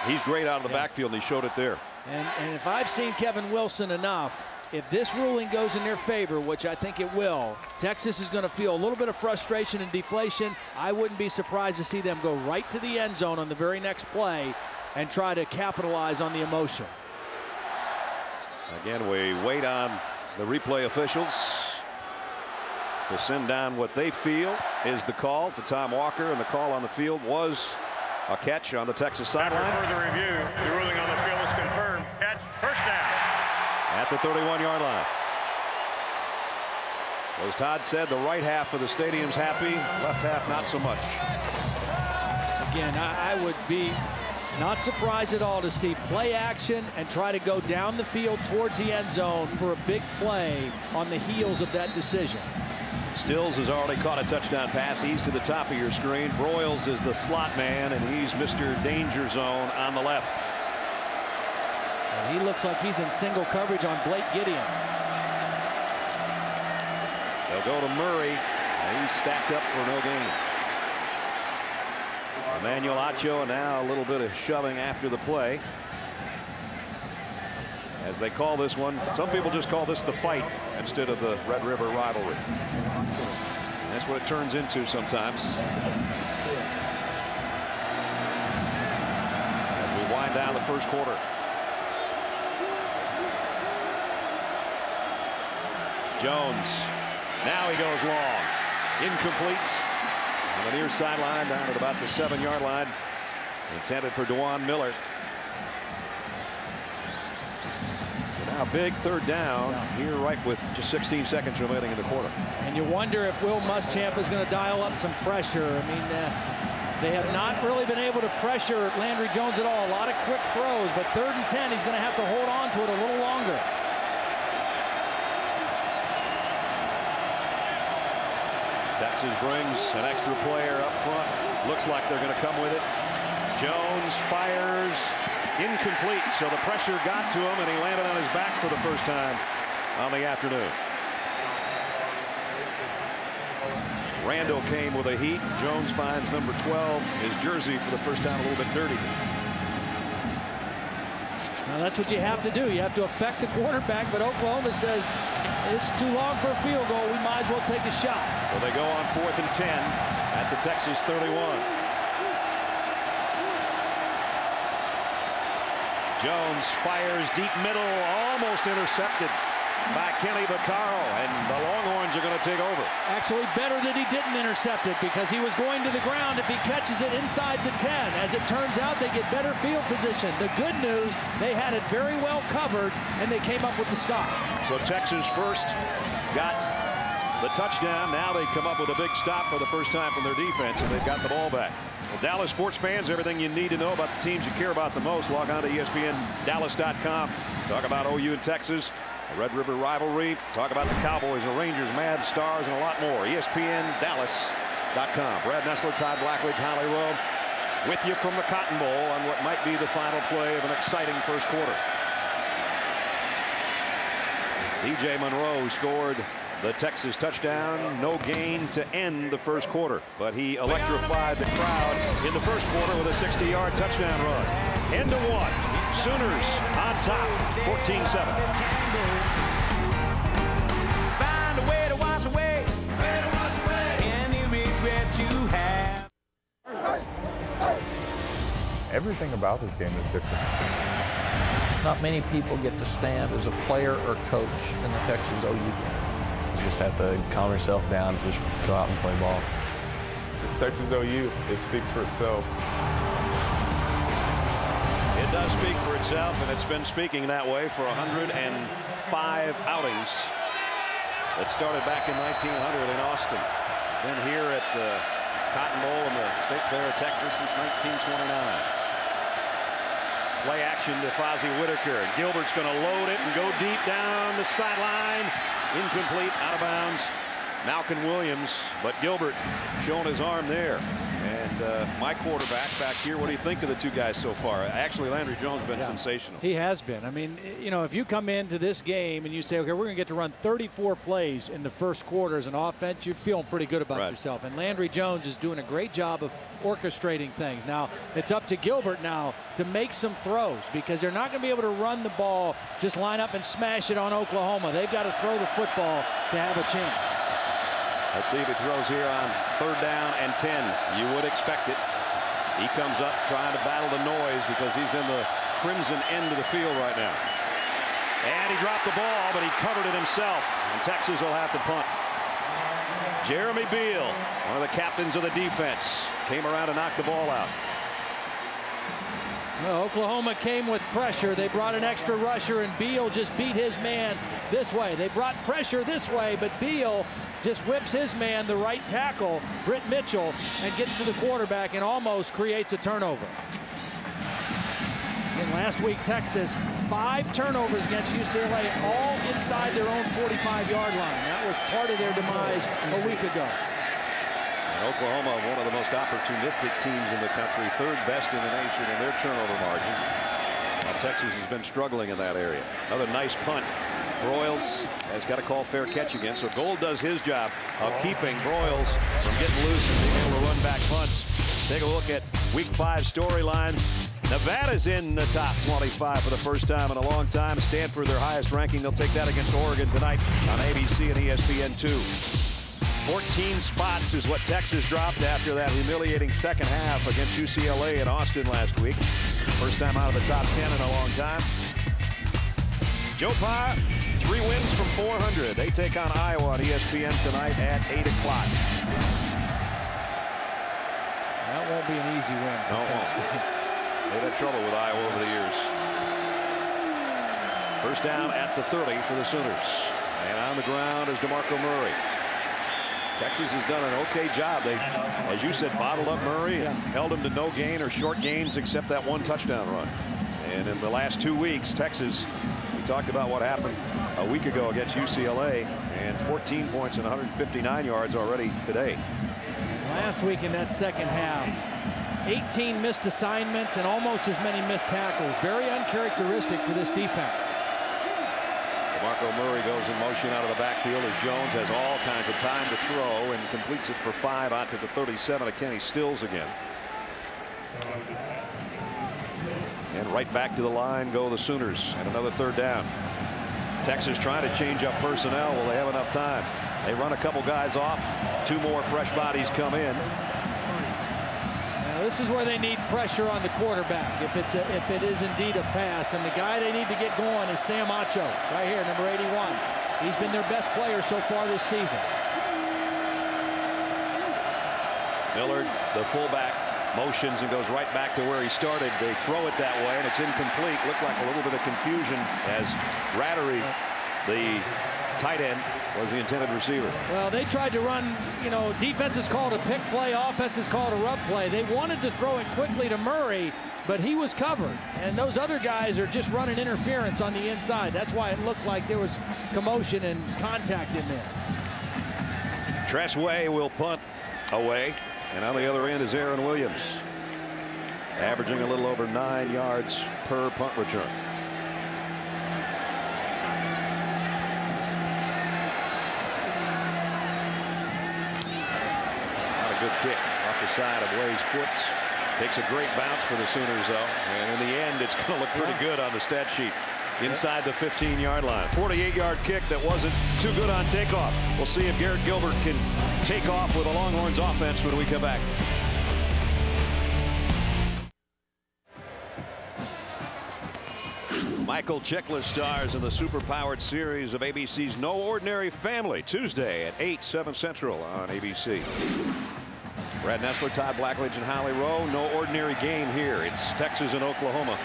he's great out of the backfield, and he showed it there. And if I've seen Kevin Wilson enough, if this ruling goes in their favor, which I think it will, Texas is going to feel a little bit of frustration and deflation. I wouldn't be surprised to see them go right to the end zone on the very next play and try to capitalize on the emotion. Again, we wait on the replay officials to send down what they feel is the call to Tom Walker, and the call on the field was a catch on the Texas sideline. After further review, the ruling on the field is confirmed. Catch, first down. At the 31-yard line. So as Todd said, the right half of the stadium's happy, left half not so much. Again, I would be not surprised at all to see play action and try to go down the field towards the end zone for a big play on the heels of that decision. Stills has already caught a touchdown pass. He's to the top of your screen. Broyles is the slot man, and he's Mr. Danger Zone on the left. And he looks like he's in single coverage on Blake Gideon. They'll go to Murray, and he's stacked up for no gain. Emmanuel Acho, and now a little bit of shoving after the play. As they call this one, some people just call this the fight instead of the Red River rivalry. And that's what it turns into sometimes. As we wind down the first quarter. Jones, now he goes long. Incomplete. On the near sideline, down at about the 7-yard line. Intended for Dewan Miller. So now big third down here, right with just 16 seconds remaining in the quarter. And you wonder if Will Muschamp is going to dial up some pressure. I mean, they have not really been able to pressure Landry Jones at all. A lot of quick throws, but 3rd and 10, he's going to have to hold on to it a little longer. Texas brings an extra player up front. Looks like they're going to come with it. Jones fires incomplete, so the pressure got to him and he landed on his back for the first time on the afternoon. Randall came with a heat. Jones finds number 12, his jersey for the first time a little bit dirty. Now that's what you have to do. You have to affect the quarterback, but Oklahoma says it's too long for a field goal. We might as well take a shot. So they go on 4th and 10 at the Texas 31. Jones fires deep middle, almost intercepted by Kenny Vaccaro, and the Longhorns are going to take over. Actually, better that he didn't intercept it, because he was going to the ground if he catches it inside the 10. As it turns out, they get better field position. The good news, they had it very well covered, and they came up with the stop. So Texas first got the touchdown. Now they come up with a big stop for the first time from their defense, and they've got the ball back. Well, Dallas sports fans, everything you need to know about the teams you care about the most, log on to ESPNDallas.com. Talk about OU and Texas, the Red River rivalry, talk about the Cowboys, the Rangers, Mad Stars, and a lot more. ESPNDallas.com. Brad Nessler, Todd Blackledge, Holly Rowe, with you from the Cotton Bowl on what might be the final play of an exciting first quarter. DJ Monroe scored the Texas touchdown. No gain to end the first quarter, but he electrified the crowd in the first quarter with a 60-yard touchdown run. End of one. Sooners on top, 14-7. Find a way to wash away any regret you have. Everything about this game is different. Not many people get to stand as a player or coach in the Texas OU game. You just have to calm yourself down, just go out and play ball. It's Texas OU. It speaks for itself. It does speak for itself, and it's been speaking that way for 105 outings. It started back in 1900 in Austin. Been here at the Cotton Bowl and the State Fair of Texas since 1929. Play action to Fozzie Whitaker. Gilbert's going to load it and go deep down the sideline. Incomplete, out of bounds. Malcolm Williams, but Gilbert showing his arm there. And my quarterback back here, what do you think of the two guys so far? Actually, Landry Jones has been sensational. He has been. I mean, you know, if you come into this game and you say, okay, we're going to get to run 34 plays in the first quarter as an offense, you're feeling pretty good about yourself. And Landry Jones is doing a great job of orchestrating things. Now, it's up to Gilbert now to make some throws, because they're not going to be able to run the ball, just line up and smash it on Oklahoma. They've got to throw the football to have a chance. Let's see if he throws here on 3rd down and 10. You would expect it. He comes up trying to battle the noise because he's in the crimson end of the field right now. And he dropped the ball, but he covered it himself. And Texas will have to punt. Jeremy Beal, one of the captains of the defense, came around and knocked the ball out. Well, Oklahoma came with pressure. They brought an extra rusher, and Beal just beat his man this way. They brought pressure this way, but Beal just whips his man, the right tackle, Britt Mitchell, and gets to the quarterback and almost creates a turnover. And last week, Texas, 5 turnovers against UCLA, all inside their own 45-yard line. That was part of their demise a week ago. And Oklahoma, one of the most opportunistic teams in the country, 3rd best in the nation in their turnover margin. Texas has been struggling in that area. Another nice punt. Broyles has got a call fair catch again, so Gold does his job of keeping Broyles from getting loose and being able to run back punts. Take a look at Week 5 storylines. Nevada's in the top 25 for the first time in a long time. Stanford, their highest ranking. They'll take that against Oregon tonight on ABC and ESPN2. 14 spots is what Texas dropped after that humiliating second half against UCLA in Austin last week. First time out of the top 10 in a long time. Joe Pa, 3 wins from 400. They take on Iowa on ESPN tonight at 8 o'clock. That won't be an easy win. No, it won't. They've had trouble with Iowa over the years. First down at the 30 for the Sooners. And on the ground is DeMarco Murray. Texas has done an okay job. They, as you said, bottled up Murray and held him to no gain or short gains except that one touchdown run. And in the last 2 weeks, Texas, we talked about what happened a week ago against UCLA, and 14 points and 159 yards already today. Last week in that second half, 18 missed assignments and almost as many missed tackles. Very uncharacteristic for this defense. DeMarco Murray goes in motion out of the backfield as Jones has all kinds of time to throw and completes it for 5 out to the 37 of Kenny Stills again. And right back to the line go the Sooners, and another third down. Texas trying to change up personnel. Will they have enough time? They run a couple guys off. 2 more fresh bodies come in. Now this is where they need pressure on the quarterback. If it is indeed a pass, and the guy they need to get going is Sam Acho, right here, number 81. He's been their best player so far this season. Millard, the fullback, motions and goes right back to where he started. They throw it that way, and it's incomplete. Looked like a little bit of confusion as Rattery, the tight end, was the intended receiver. Well, they tried to run, you know, defense is called a pick play, offense is called a rub play. They wanted to throw it quickly to Murray, but he was covered, and those other guys are just running interference on the inside. That's why it looked like there was commotion and contact in there. Tressway will punt away, and on the other end is Aaron Williams, averaging a little over 9 yards per punt return. Not a good kick off the side of Way's foot. Takes a great bounce for the Sooners, though, and in the end it's going to look pretty good on the stat sheet. Inside the 15-yard line. 48-yard kick that wasn't too good on takeoff. We'll see if Garrett Gilbert can take off with the Longhorns offense when we come back. Michael Chiklis stars in the super-powered series of ABC's No Ordinary Family, Tuesday at 8, 7 Central on ABC. Brad Nessler, Todd Blackledge, and Holly Rowe. No ordinary game here. It's Texas and Oklahoma.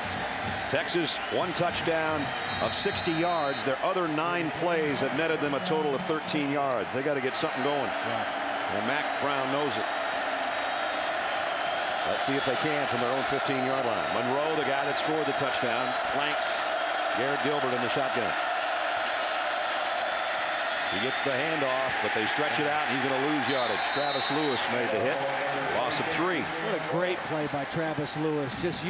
Texas, 1 touchdown of 60 yards. Their other 9 plays have netted them a total of 13 yards. They got to get something going. And Mac Brown knows it. Let's see if they can from their own 15-yard line. Monroe, the guy that scored the touchdown, flanks Garrett Gilbert in the shotgun. He gets the handoff, but they stretch it out, and he's going to lose yardage. Travis Lewis made the hit. Loss of 3. What a great play by Travis Lewis. Just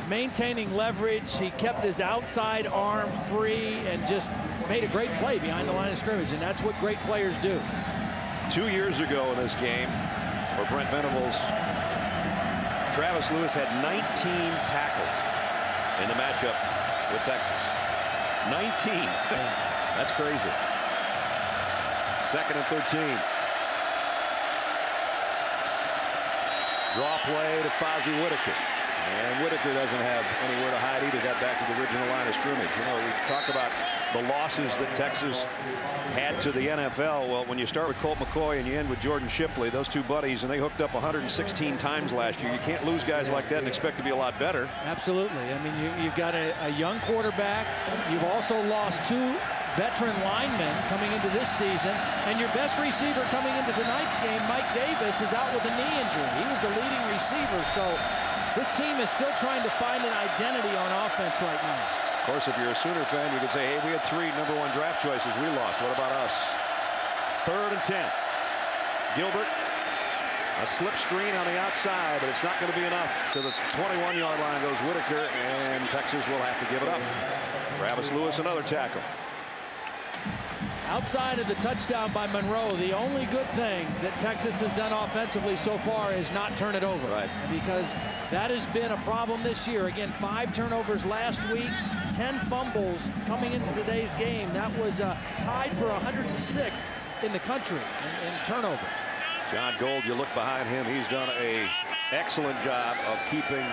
maintaining leverage. He kept his outside arm free and just made a great play behind the line of scrimmage, and that's what great players do. 2 years ago in this game for Brent Venables, Travis Lewis had 19 tackles in the matchup with Texas. 19. That's crazy. 2nd and 13. Draw play to Fozzie Whitaker. And Whitaker doesn't have anywhere to hide either. Got back to the original line of scrimmage. You know, we talk about the losses that Texas had to the NFL. Well, when you start with Colt McCoy and you end with Jordan Shipley, those 2 buddies, and they hooked up 116 times last year. You can't lose guys like that and expect to be a lot better. Absolutely. I mean, you've got a young quarterback. You've also lost 2 veteran linemen coming into this season, and your best receiver coming into tonight's game, Mike Davis, is out with a knee injury. He was the leading receiver, so this team is still trying to find an identity on offense right now. Of course, if you're a Sooner fan, you could say, hey, we had 3 #1 draft choices. We lost. What about us? 3rd and 10. Gilbert, a slip screen on the outside, but it's not going to be enough. To the 21-yard line goes Whitaker, and Texas will have to give it up. Travis Lewis, another tackle. Outside of the touchdown by Monroe, the only good thing that Texas has done offensively so far is not turn it over. Right. Because that has been a problem this year. Again, 5 turnovers last week, 10 fumbles coming into today's game. That was tied for 106th in the country in turnovers. John Gold, you look behind him, he's done an excellent job of keeping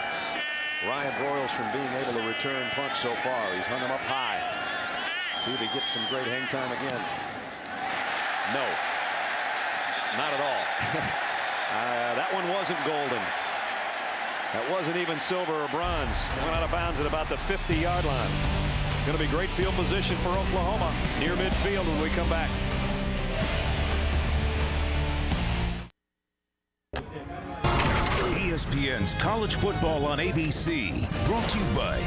Ryan Broyles from being able to return punts so far. He's hung him up high. See if he gets some great hang time again. No, not at all. That one wasn't golden. That wasn't even silver or bronze. Went out of bounds at about the 50-yard line. Going to be great field position for Oklahoma near midfield when we come back. ESPN's College Football on ABC, brought to you by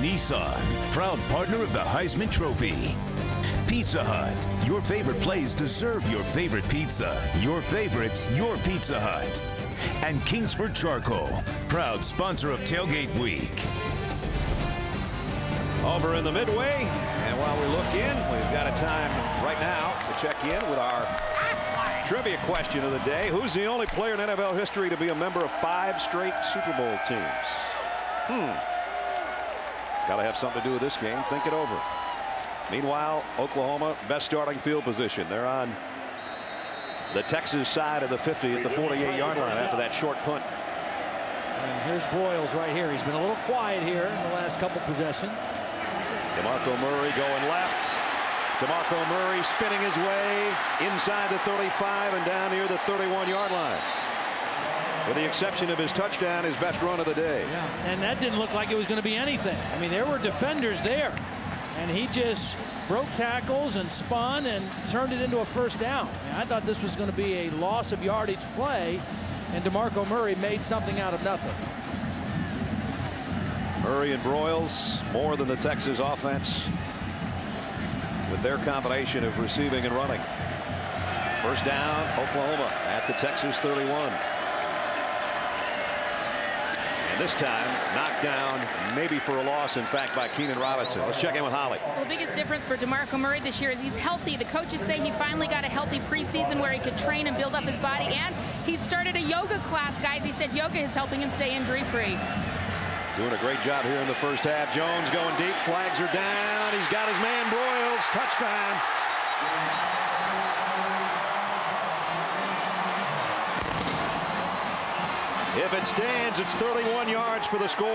Nissan, proud partner of the Heisman Trophy. Pizza Hut, your favorite plays deserve your favorite pizza. Your favorites, your Pizza Hut. And Kingsford Charcoal, proud sponsor of Tailgate Week. Over in the midway, and while we look in, we've got a time right now to check in with our trivia question of the day. Who's the only player in NFL history to be a member of 5 straight Super Bowl teams? It's got to have something to do with this game. Think it over. Meanwhile, Oklahoma, best starting field position. They're on the Texas side of the 50 at the 48-yard line after that short punt. And here's Broyles right here. He's been a little quiet here in the last couple possessions. DeMarco Murray going left. DeMarco Murray spinning his way inside the 35 and down near the 31-yard line. With the exception of his touchdown, his best run of the day. Yeah, and that didn't look like it was going to be anything. I mean, there were defenders there, and he just broke tackles and spun and turned it into a first down. I thought this was going to be a loss of yardage play, and DeMarco Murray made something out of nothing. Murray and Broyles more than the Texas offense with their combination of receiving and running. First down, Oklahoma at the Texas 31. And this time knocked down, maybe for a loss, in fact, by Keenan Robinson. Let's check in with Holly. Well, the biggest difference for DeMarco Murray this year is he's healthy. The coaches say he finally got a healthy preseason where he could train and build up his body, and he started a yoga class, guys. He said yoga is helping him stay injury-free. Doing a great job here in the first half. Jones going deep. Flags are down. He's got his man Broyles. Touchdown. If it stands, it's 31 yards for the score.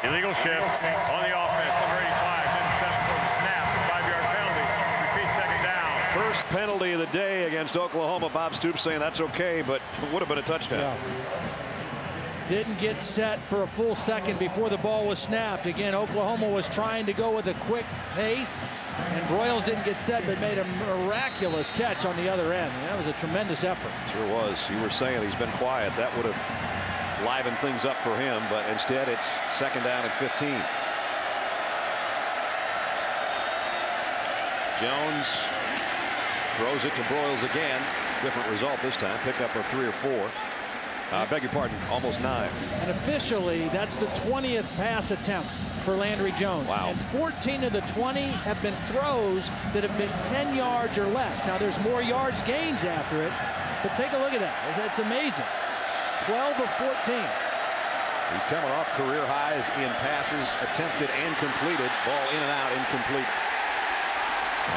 Illegal shift on the offense. Number 85 didn't set before the snap. 5-yard penalty. Repeat second down. First penalty of the day against Oklahoma. Bob Stoops saying that's okay, but it would have been a touchdown. Yeah. Didn't get set for a full second before the ball was snapped. Again, Oklahoma was trying to go with a quick pace, and Broyles didn't get set but made a miraculous catch on the other end. That was a tremendous effort. Sure was. You were saying he's been quiet. That would have livened things up for him, but instead it's second down at 15. Jones throws it to Broyles again. Different result this time. Pickup of 3 or 4. Beg your pardon, almost 9. And officially, that's the 20th pass attempt for Landry Jones. Wow. And 14 of the 20 have been throws that have been 10 yards or less. Now, there's more yards gains after it, but take a look at that. That's amazing. 12 of 14. He's coming off career highs in passes attempted and completed. Ball in and out, incomplete.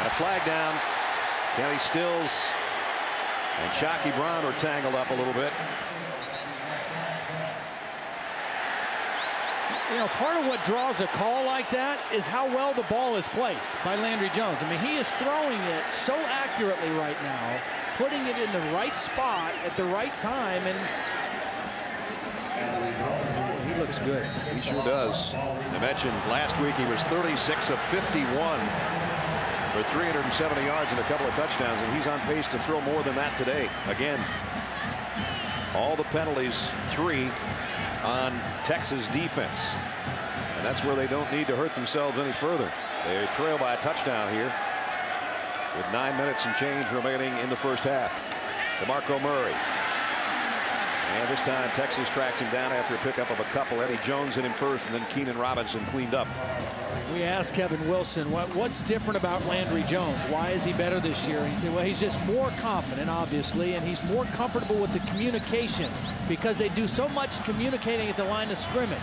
And a flag down. Kenny Stills and Shockey Brown are tangled up a little bit. You know, part of what draws a call like that is how well the ball is placed by Landry Jones. I mean, he is throwing it so accurately right now, putting it in the right spot at the right time, and he looks good. He sure does. I mentioned last week he was 36 of 51 for 370 yards and a couple of touchdowns, and he's on pace to throw more than that today. Again, all the penalties, 3 on Texas defense, and that's where they don't need to hurt themselves any further. They trail by a touchdown here with 9 minutes and change remaining in the first half. DeMarco Murray, and this time Texas tracks him down after a pickup of a couple. Eddie Jones hit him first, and then Keenan Robinson cleaned up. We asked Kevin Wilson what's different about Landry Jones. Why is he better this year? He said, well, he's just more confident, obviously, and he's more comfortable with the communication because they do so much communicating at the line of scrimmage.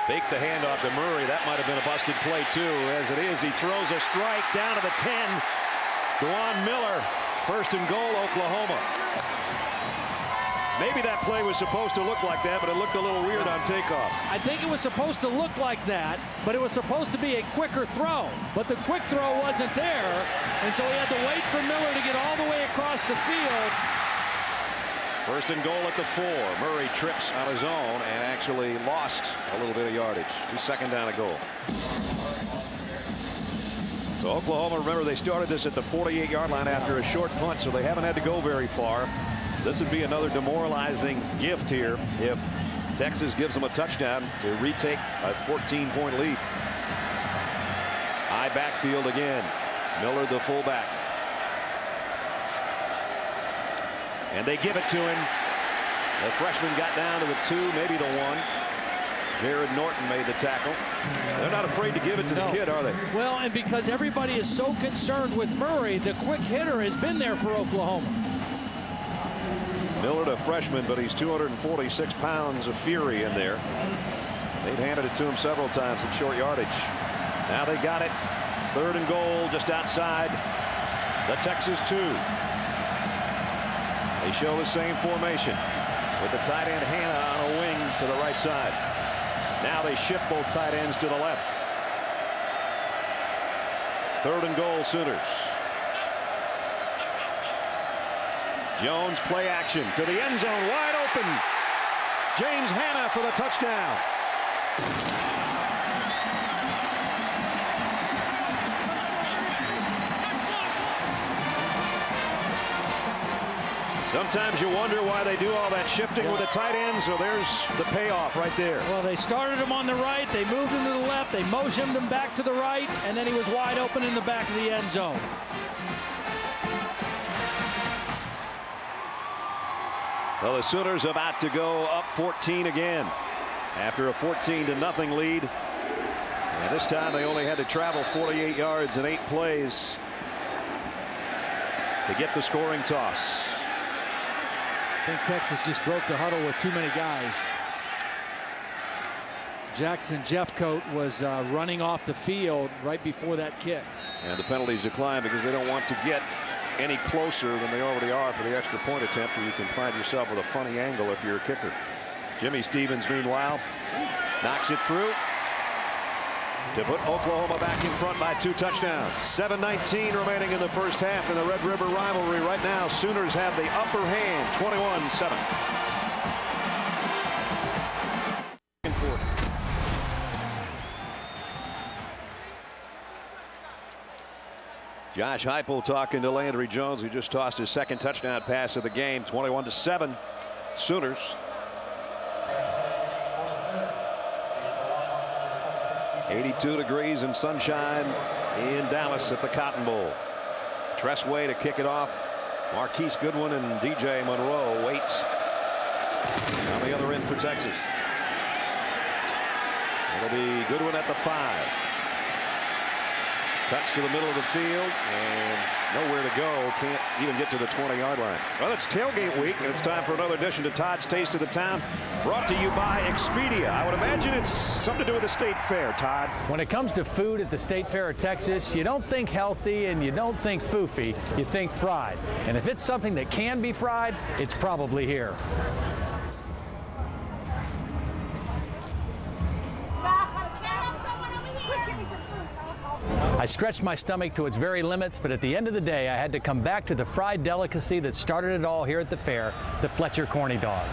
Fake the handoff to Murray. That might have been a busted play too. As it is, he throws a strike down to the 10. DeJuan Miller, first and goal, Oklahoma. Maybe that play was supposed to look like that, but it looked a little weird on takeoff. I think it was supposed to look like that, but it was supposed to be a quicker throw. But the quick throw wasn't there, and so he had to wait for Miller to get all the way across the field. First and goal at the 4. Murray trips on his own and actually lost a little bit of yardage. 2nd down and goal. So Oklahoma, remember, they started this at the 48-yard line after a short punt, so they haven't had to go very far. This would be another demoralizing gift here if Texas gives them a touchdown to retake a 14-point lead. High backfield again. Miller, the fullback. And they give it to him. The freshman got down to the 2, maybe the 1. Jared Norton made the tackle. They're not afraid to give it to the kid, are they? Well, and because everybody is so concerned with Murray, the quick hitter has been there for Oklahoma. Miller, a freshman, but he's 246 pounds of fury in there. They've handed it to him several times at short yardage. Now they got it. 3rd and goal just outside the Texas 2. They show the same formation with the tight end Hannah on a wing to the right side. Now they shift both tight ends to the left. 3rd and goal, Sooners. Jones play action to the end zone, wide open. James Hannah for the touchdown. Sometimes you wonder why they do all that shifting with the tight ends, so there's the payoff right there. Well, they started him on the right, they moved him to the left, they motioned him back to the right, and then he was wide open in the back of the end zone. Well, the Sooners about to go up 14 again after a 14-0 lead. And this time they only had to travel 48 yards in 8 plays to get the scoring toss. I think Texas just broke the huddle with too many guys. Jackson Jeffcoat was running off the field right before that kick. And the penalties decline because they don't want to get any closer than they already are for the extra point attempt, or you can find yourself with a funny angle if you're a kicker. Jimmy Stevens, meanwhile, knocks it through to put Oklahoma back in front by 2 touchdowns. 7:19 remaining in the first half in the Red River rivalry. Right now, Sooners have the upper hand, 21-7. Josh Heupel talking to Landry Jones, who just tossed his 2nd touchdown pass of the game. 21-7 Sooners. 82 degrees and sunshine in Dallas at the Cotton Bowl. Tressway to kick it off. Marquise Goodwin and DJ Monroe wait on the other end for Texas. It'll be Goodwin at the 5. Cuts to the middle of the field and nowhere to go. Can't even get to the 20-yard line. Well, it's tailgate week, and it's time for another edition of Todd's Taste of the Town, brought to you by Expedia. I would imagine it's something to do with the state fair, Todd. When it comes to food at the State Fair of Texas, you don't think healthy and you don't think foofy, you think fried. And if it's something that can be fried, it's probably here. I stretched my stomach to its very limits, but at the end of the day, I had to come back to the fried delicacy that started it all here at the fair, the Fletcher Corny Dog.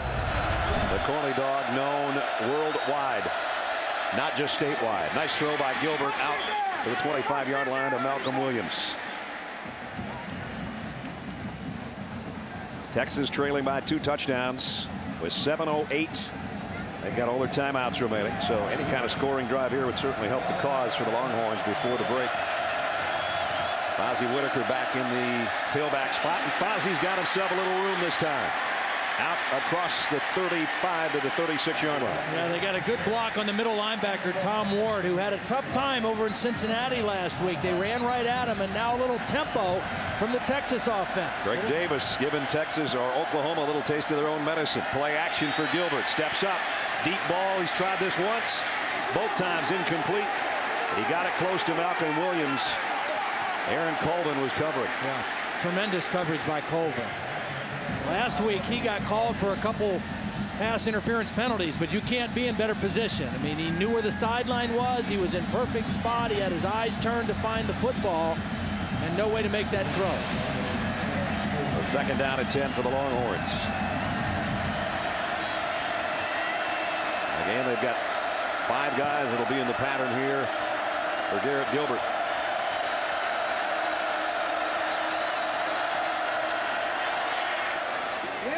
The Corny Dog known worldwide, not just statewide. Nice throw by Gilbert out to the 25-yard line of Malcolm Williams. Texas trailing by 2 touchdowns with 7:08. They've got all their timeouts remaining, so any kind of scoring drive here would certainly help the cause for the Longhorns before the break. Fozzie Whitaker back in the tailback spot, and Fozzie's got himself a little room this time. Out across the 35 to the 36-yard line. Yeah, they got a good block on the middle linebacker, Tom Ward, who had a tough time over in Cincinnati last week. They ran right at him, and now a little tempo from the Texas offense. Greg Davis giving Texas or Oklahoma a little taste of their own medicine. Play action for Gilbert. Steps up. Deep ball. He's tried this once. Both times incomplete. He got it close to Malcolm Williams. Aaron Colvin was covering. Yeah, tremendous coverage by Colvin. Last week he got called for a couple pass interference penalties, but you can't be in better position. I mean, he knew where the sideline was. He was in perfect spot. He had his eyes turned to find the football and no way to make that throw. A second down and 10 for the Longhorns. Again, they've got 5 guys that'll be in the pattern here for Garrett Gilbert.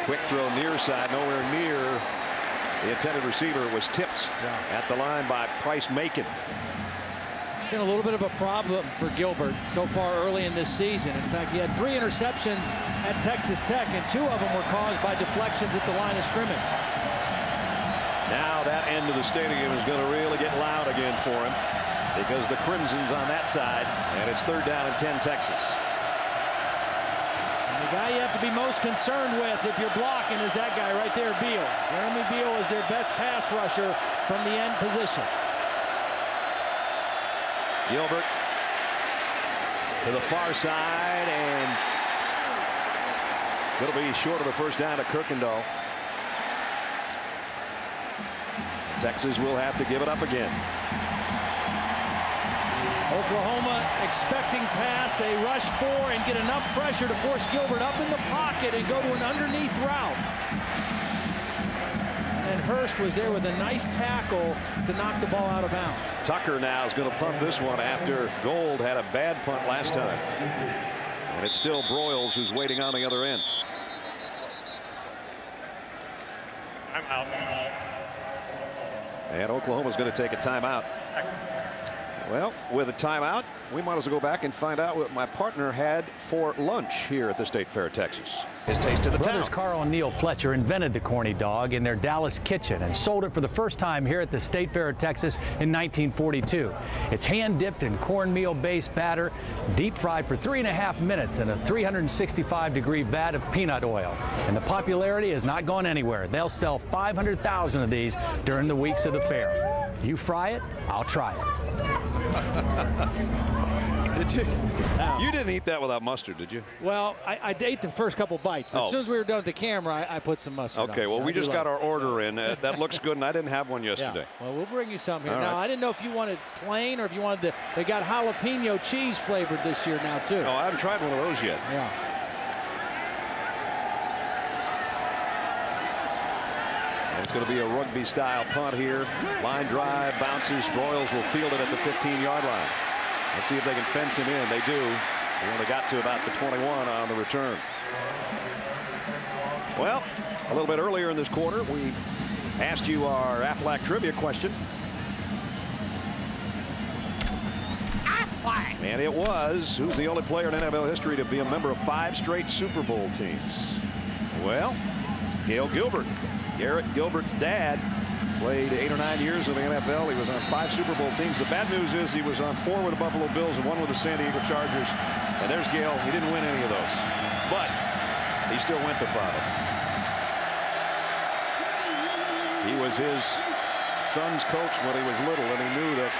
Quick throw near side, nowhere near the intended receiver. Was tipped at the line by Price Macon. It's been a little bit of a problem for Gilbert so far early in this season. In fact, he had 3 interceptions at Texas Tech, and 2 of them were caused by deflections at the line of scrimmage. Now that end of the stadium is going to really get loud again for him, because the Crimson's on that side, and it's 3rd down and 10 Texas. The guy you have to be most concerned with if you're blocking is that guy right there, Beal. Jeremy Beal is their best pass rusher from the end position. Gilbert to the far side, and it'll be short of the 1st down to Kirkendall. Texas will have to give it up again. Oklahoma expecting pass. They rush 4 and get enough pressure to force Gilbert up in the pocket and go to an underneath route. And Hurst was there with a nice tackle to knock the ball out of bounds. Tucker now is going to punt this one after Gold had a bad punt last time. And it's still Broyles who's waiting on the other end. I'm out. And Oklahoma's going to take a timeout. Well, with a timeout, we might as well go back and find out what my partner had for lunch here at the State Fair of Texas. His taste of the Brothers town. Carl and Neil Fletcher invented the corny dog in their Dallas kitchen and sold it for the first time here at the State Fair of Texas in 1942. It's hand-dipped in cornmeal-based batter, deep-fried for 3.5 minutes in a 365-degree vat of peanut oil. And the popularity has not gone anywhere. They'll sell 500,000 of these during the weeks of the fair. You fry it, I'll try it. Did you? You didn't eat that without mustard, did you? Well, I ate the first couple bites, but as soon as we were done with the camera, I put some mustard Okay, on. well, we just got our order in. That looks good, and I didn't have one yesterday. Yeah. Well, we'll bring you some here. All Now, right. I didn't know if you wanted plain or if you wanted they got jalapeno cheese flavored this year now, too. No, I haven't tried one of those yet. Yeah. And it's going to be a rugby-style punt here. Line drive, bounces. Broyles will field it at the 15-yard line. Let's see if they can fence him in. They do. They only got to about the 21 on the return. Well, a little bit earlier in this quarter, we asked you our Aflac trivia question. Aflac! And it was, who's the only player in NFL history to be a member of 5 straight Super Bowl teams? Well, Gail Gilbert. Garrett Gilbert's dad played 8 or 9 years in the NFL. He was on 5 Super Bowl teams. The bad news is he was on 4 with the Buffalo Bills and 1 with the San Diego Chargers. And there's Gail. He didn't win any of those, but he still went to 5. He was his son's coach when he was little, and he knew that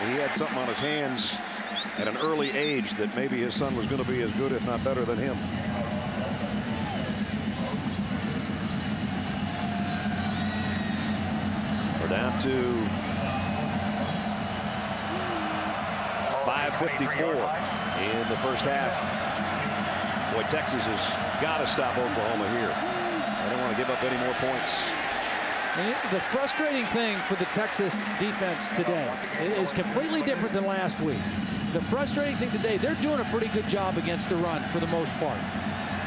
he had something on his hands at an early age that maybe his son was going to be as good, if not better, than him. We're down to 5:54 in the first half. Boy, Texas has got to stop Oklahoma here. They don't want to give up any more points. The frustrating thing for the Texas defense today is completely different than last week. The frustrating thing today, they're doing a pretty good job against the run for the most part.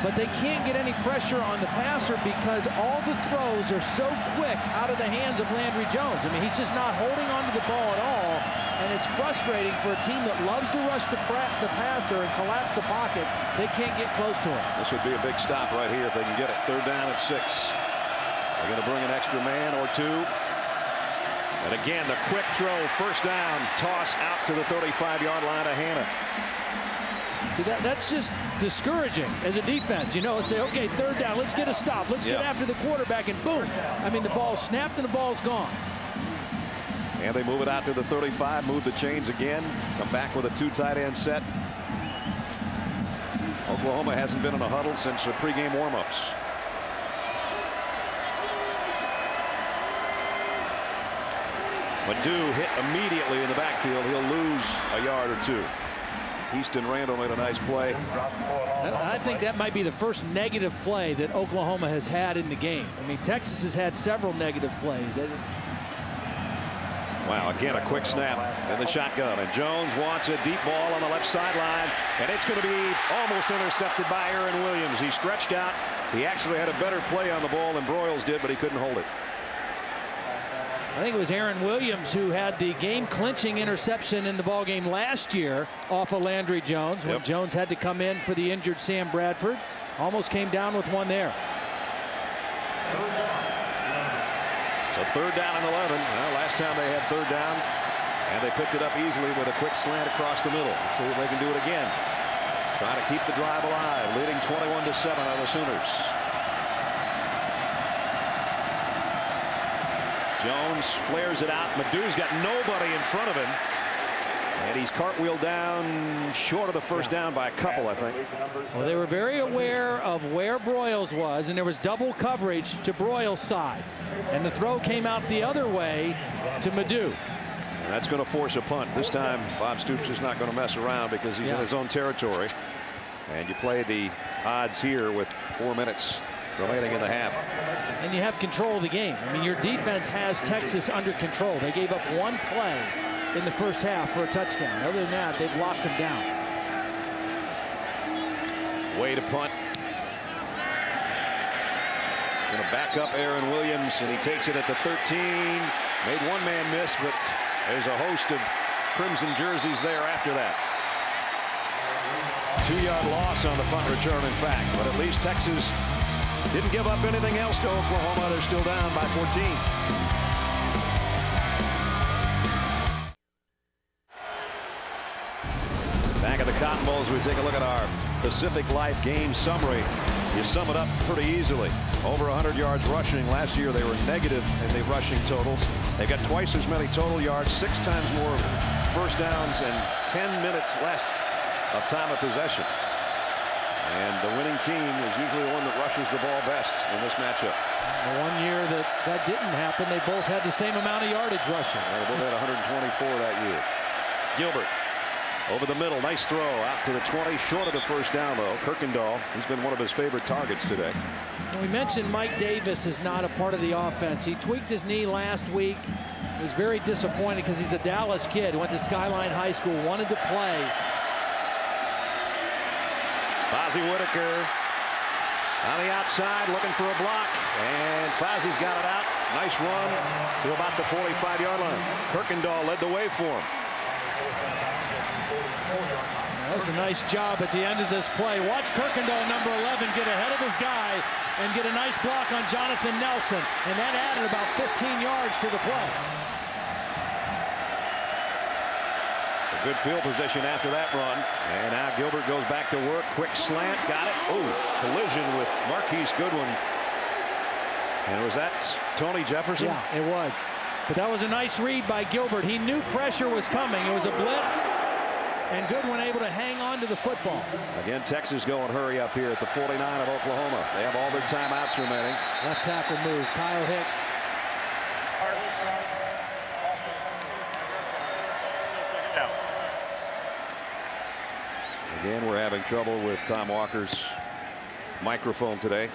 But they can't get any pressure on the passer because all the throws are so quick out of the hands of Landry Jones. I mean, he's just not holding onto the ball at all. And it's frustrating for a team that loves to rush the passer and collapse the pocket. They can't get close to him. This would be a big stop right here if they can get it. 3rd down and 6. They're going to bring an extra man or 2. And again, the quick throw, 1st down, toss out to the 35-yard line of Hannah. See, that's just discouraging as a defense. You know, let's say, okay, 3rd down, let's get a stop. Let's get after the quarterback, and boom. I mean, the ball's snapped and the ball's gone. And they move it out to the 35, move the chains again, come back with a 2 tight end set. Oklahoma hasn't been in a huddle since the pregame warmups. Madu hit immediately in the backfield. He'll lose a yard or two. Easton Randall made a nice play. I think that might be the first negative play that Oklahoma has had in the game. I mean, Texas has had several negative plays. Wow, again, a quick snap in the shotgun. And Jones wants a deep ball on the left sideline. And it's going to be almost intercepted by Aaron Williams. He stretched out. He actually had a better play on the ball than Broyles did, but he couldn't hold it. I think it was Aaron Williams who had the game-clinching interception in the ballgame last year off of Landry Jones when Jones had to come in for the injured Sam Bradford. Almost came down with one there. So 3rd down and 11. Well, last time they had 3rd down, and they picked it up easily with a quick slant across the middle. Let's see if they can do it again. Trying to keep the drive alive, leading 21-7 on the Sooners. Jones flares it out. Madu's got nobody in front of him. And he's cartwheeled down short of the first down by a couple, I think. Well, they were very aware of where Broyles was, and there was double coverage to Broyles' side. And the throw came out the other way to Madu. And that's going to force a punt. This time, Bob Stoops is not going to mess around because he's in his own territory. And you play the odds here with 4 minutes remaining in the half. And you have control of the game. I mean, your defense has Texas under control. They gave up one play in the first half for a touchdown. Other than that, they've locked them down. Way to punt. Going to back up Aaron Williams, and he takes it at the 13. Made one man miss, but there's a host of crimson jerseys there after that. 2-yard loss on the punt return, in fact, but at least Texas didn't give up anything else to Oklahoma. They're still down by 14. Back at the Cotton Bowl as we take a look at our Pacific Life game summary. You sum it up pretty easily. Over 100 yards rushing. Last year they were negative in the rushing totals. They got twice as many total yards, 6 times more first downs, and 10 minutes less of time of possession. And the winning team is usually the one that rushes the ball best in this matchup. The one year that didn't happen, they both had the same amount of yardage rushing. They both had 124 that year. Gilbert over the middle, nice throw out to the 20, short of the first down though. Kirkendall, he's been one of his favorite targets today. And we mentioned Mike Davis is not a part of the offense. He tweaked his knee last week. He was very disappointed because he's a Dallas kid, went to Skyline High School, wanted to play. Fozzie Whitaker on the outside looking for a block, and Fozzie's got it out. Nice run to about the 45-yard line. Kirkendall led the way for him. That was a nice job at the end of this play. Watch Kirkendall, number 11, get ahead of his guy and get a nice block on Jonathan Nelson, and that added about 15 yards to the play. Good field position after that run. And now Gilbert goes back to work. Quick slant. Got it. Oh, collision with Marquise Goodwin. And was that Tony Jefferson? Yeah, it was. But that was a nice read by Gilbert. He knew pressure was coming. It was a blitz. And Goodwin able to hang on to the football. Again, Texas going hurry up here at the 49 of Oklahoma. They have all their timeouts remaining. Left tackle move. Kyle Hicks. Again, we're having trouble with Tom Walker's microphone today.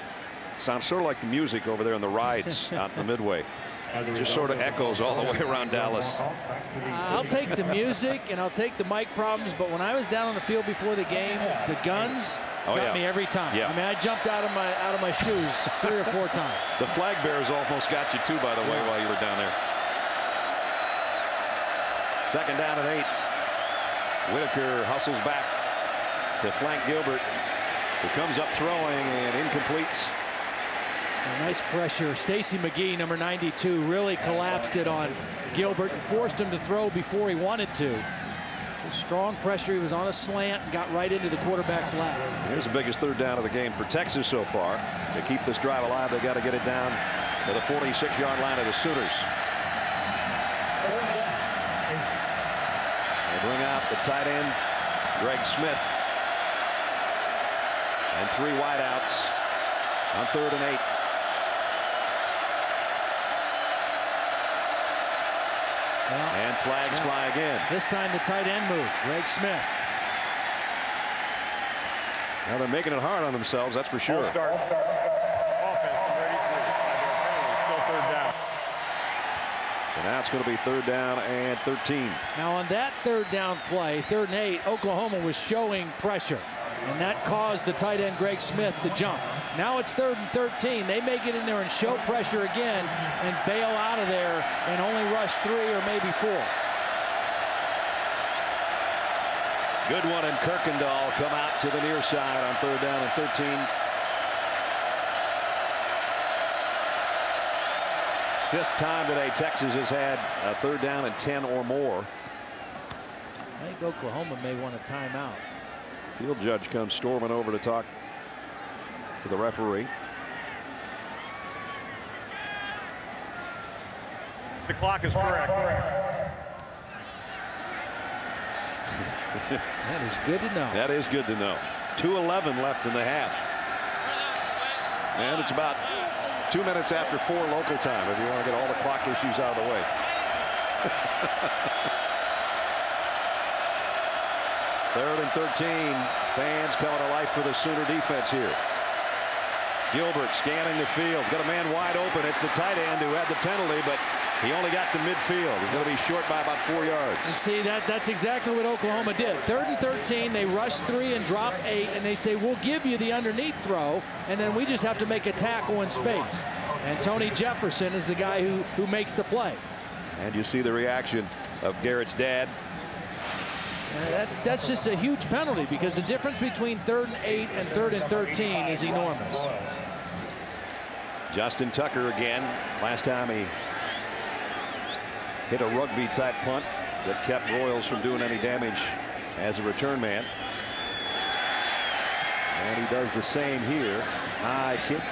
Sounds sort of like the music over there in the rides out in the Midway. Just sort of echoes all the way around Dallas. I'll take the music and I'll take the mic problems, but when I was down on the field before the game, the guns got me every time. I mean, I jumped out of my shoes 3 or 4 times. The flag bearers almost got you too, by the way, while you were down there. 2nd down and 8. Whitaker hustles back to flank Gilbert, who comes up throwing and incompletes. Nice pressure. Stacy McGee, number 92, really collapsed it on Gilbert and forced him to throw before he wanted to. Strong pressure. He was on a slant and got right into the quarterback's lap. Here's the biggest 3rd down of the game for Texas so far. To keep this drive alive, they got to get it down to the 46-yard line of the Sooners. They bring out the tight end, Greg Smith. And 3 wideouts on 3rd and 8. And flags fly again. This time the tight end move. Greg Smith. Now they're making it hard on themselves, that's for sure. Start. Offense, number 83. Still 3rd down. So now it's going to be 3rd down and 13. Now on that 3rd down play, 3rd and 8, Oklahoma was showing pressure. And that caused the tight end Greg Smith to jump. Now it's 3rd and 13. They may get in there and show pressure again and bail out of there and only rush 3 or maybe 4. Good one, and Kirkendall come out to the near side on 3rd down and 13. Fifth time today Texas has had a 3rd down and 10 or more. I think Oklahoma may want a timeout. Field judge comes storming over to talk to the referee. The clock is correct. That is good to know. That is good to know. 2:11 left in the half. And it's about 2 minutes after 4 local time if you want to get all the clock issues out of the way. 3rd and 13. Fans coming to life for the Sooner defense here. Gilbert scanning the field. Got a man wide open. It's the tight end who had the penalty, but he only got to midfield. He's going to be short by about 4 yards. And see, that's exactly what Oklahoma did. 3rd and 13, they rush 3 and drop 8, and they say, we'll give you the underneath throw, and then we just have to make a tackle in space. And Tony Jefferson is the guy who makes the play. And you see the reaction of Garrett's dad. That's just a huge penalty because the difference between 3rd and 8 and 3rd and 13 is enormous. Justin Tucker again. Last time he hit a rugby type punt that kept Royals from doing any damage as a return man. And he does the same here. High kick.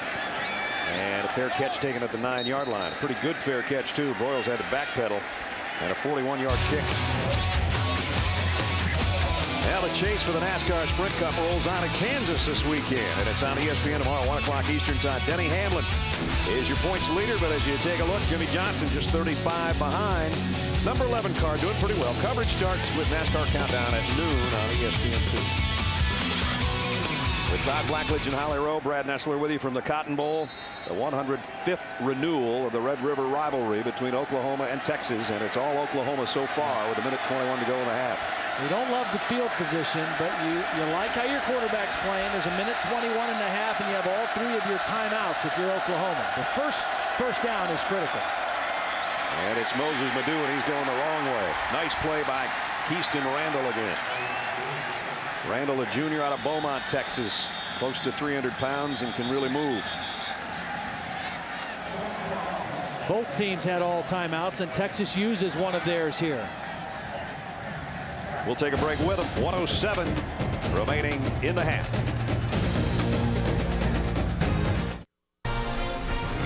And a fair catch taken at the 9-yard line. Pretty good fair catch too. Royals had to backpedal. And a 41-yard kick. Now the chase for the NASCAR Sprint Cup rolls on in Kansas this weekend, and it's on ESPN tomorrow, 1 o'clock Eastern time. Denny Hamlin is your points leader, but as you take a look, Jimmy Johnson just 35 behind. Number 11 car doing pretty well. Coverage starts with NASCAR Countdown at noon on ESPN2. With Todd Blackledge and Holly Rowe, Brad Nessler with you from the Cotton Bowl, the 105th renewal of the Red River rivalry between Oklahoma and Texas, and it's all Oklahoma so far with 1:21 to go in the half. You don't love the field position, but you like how your quarterback's playing. There's 1:21 and a half, and you have all 3 of your timeouts if you're Oklahoma. The first down is critical. And it's Moses Madu, and he's going the wrong way. Nice play by Keyston Randall again. Randall, a junior out of Beaumont, Texas, close to 300 pounds and can really move. Both teams had all timeouts, and Texas uses one of theirs here. We'll take a break with them. 1:07 remaining in the half.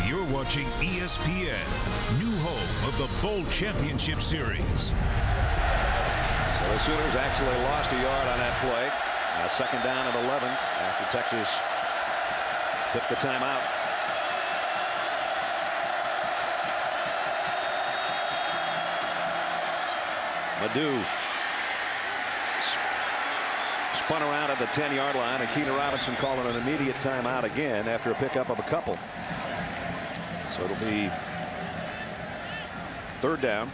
You're watching ESPN, new home of the Bowl Championship Series. So the Sooners actually lost a yard on that play. Now 2nd down and 11 after Texas took the timeout. Madu spun around at the 10-yard line, and Keenan Robinson calling an immediate timeout again after a pickup of a couple. So it'll be 3rd down.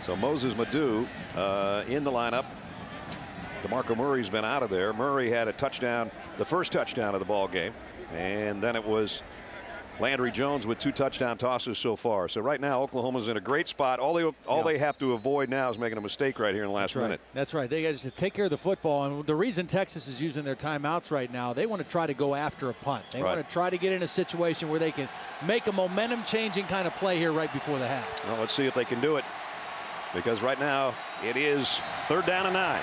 So Moses Madu in the lineup. DeMarco Murray's been out of there. Murray had a touchdown, the first touchdown of the ball game, and then it was Landry Jones with 2 touchdown tosses so far. So right now Oklahoma's in a great spot. All they have to avoid now is making a mistake right here in the last minute. That's right. They got to take care of the football. And the reason Texas is using their timeouts right now, they want to try to go after a punt. They want to try to get in a situation where they can make a momentum-changing kind of play here right before the half. Well, let's see if they can do it, because right now it is 3rd down and 9.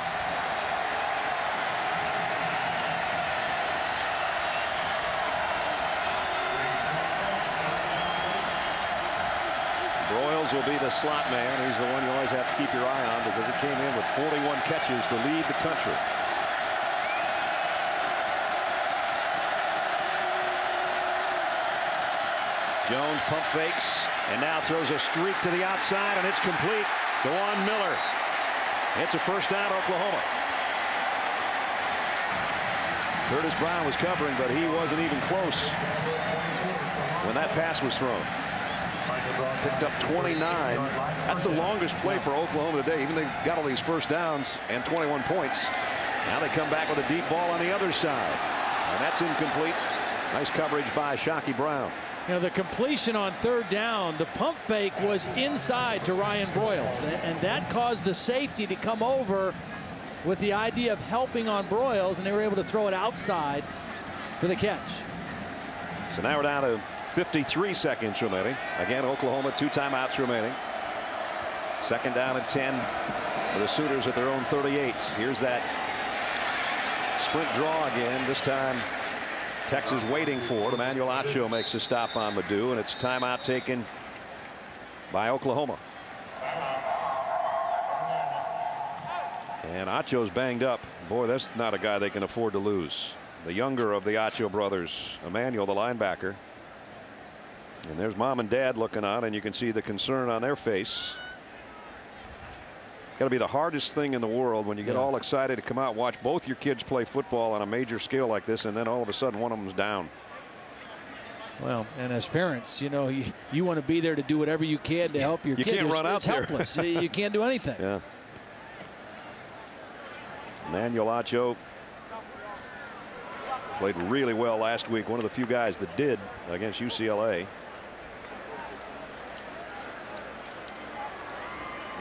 Broyles will be the slot man. He's the one you always have to keep your eye on because he came in with 41 catches to lead the country. Jones pump fakes and now throws a streak to the outside, and it's complete. DeJuan Miller. It's a first down, Oklahoma. Curtis Brown was covering, but he wasn't even close when that pass was thrown. Picked up 29. That's the longest play for Oklahoma today. Even they got all these first downs and 21 points. Now they come back with a deep ball on the other side, and that's incomplete. Nice coverage by Shockey Brown. You know, the completion on third down, the pump fake was inside to Ryan Broyles, and that caused the safety to come over with the idea of helping on Broyles, and they were able to throw it outside for the catch. So now we're down to 53 seconds remaining. Again, Oklahoma 2 timeouts remaining. Second down and 10 for the Sooners at their own 38. Here's that sprint draw again. This time Texas waiting for it. Emmanuel Acho makes a stop on Madu, and it's timeout taken by Oklahoma. And Acho's banged up. Boy, that's not a guy they can afford to lose. The younger of the Acho brothers, Emmanuel, the linebacker. And there's mom and dad looking on, and you can see the concern on their face. Got to be the hardest thing in the world when you get all excited to come out and watch both your kids play football on a major scale like this, and then all of a sudden one of them's down. Well, and as parents, you know, you want to be there to do whatever you can to help your kid. You can't run out there. It's helpless. You can't do anything. Yeah. Emmanuel Acho played really well last week. One of the few guys that did against UCLA.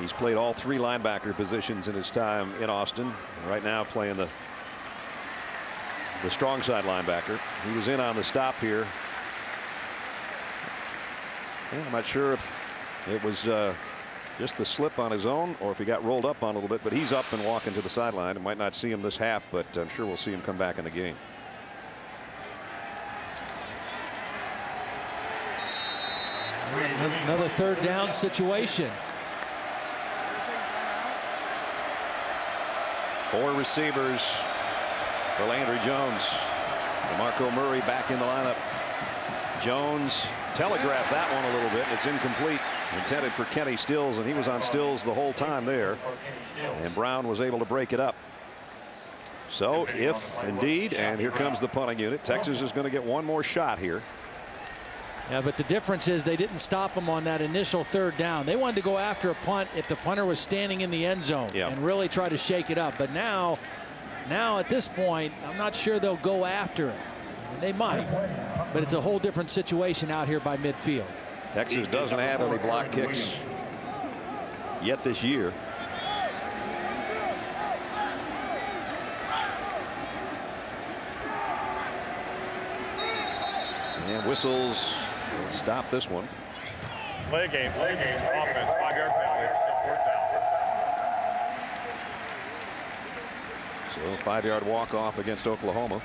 He's played all 3 linebacker positions in his time in Austin. And right now playing the strong side linebacker. He was in on the stop here. Yeah, I'm not sure if it was just the slip on his own or if he got rolled up on a little bit, but he's up and walking to the sideline. I might not see him this half, but I'm sure we'll see him come back in the game. Another third down situation. 4 receivers for Landry Jones. DeMarco Murray back in the lineup. Jones telegraphed that one a little bit. It's incomplete. Intended for Kenny Stills, and he was on Stills the whole time there. And Brown was able to break it up. So if indeed, and here comes the punting unit, Texas is going to get one more shot here. Yeah, but the difference is they didn't stop him on that initial third down. They wanted to go after a punt if the punter was standing in the end zone and really try to shake it up. But now at this point, I'm not sure they'll go after it. They might, but it's a whole different situation out here by midfield. Texas doesn't have any block kicks yet this year. And whistles will stop this one. Play game, offense, 5-yard penalty, fourth down. So 5-yard walk-off against Oklahoma.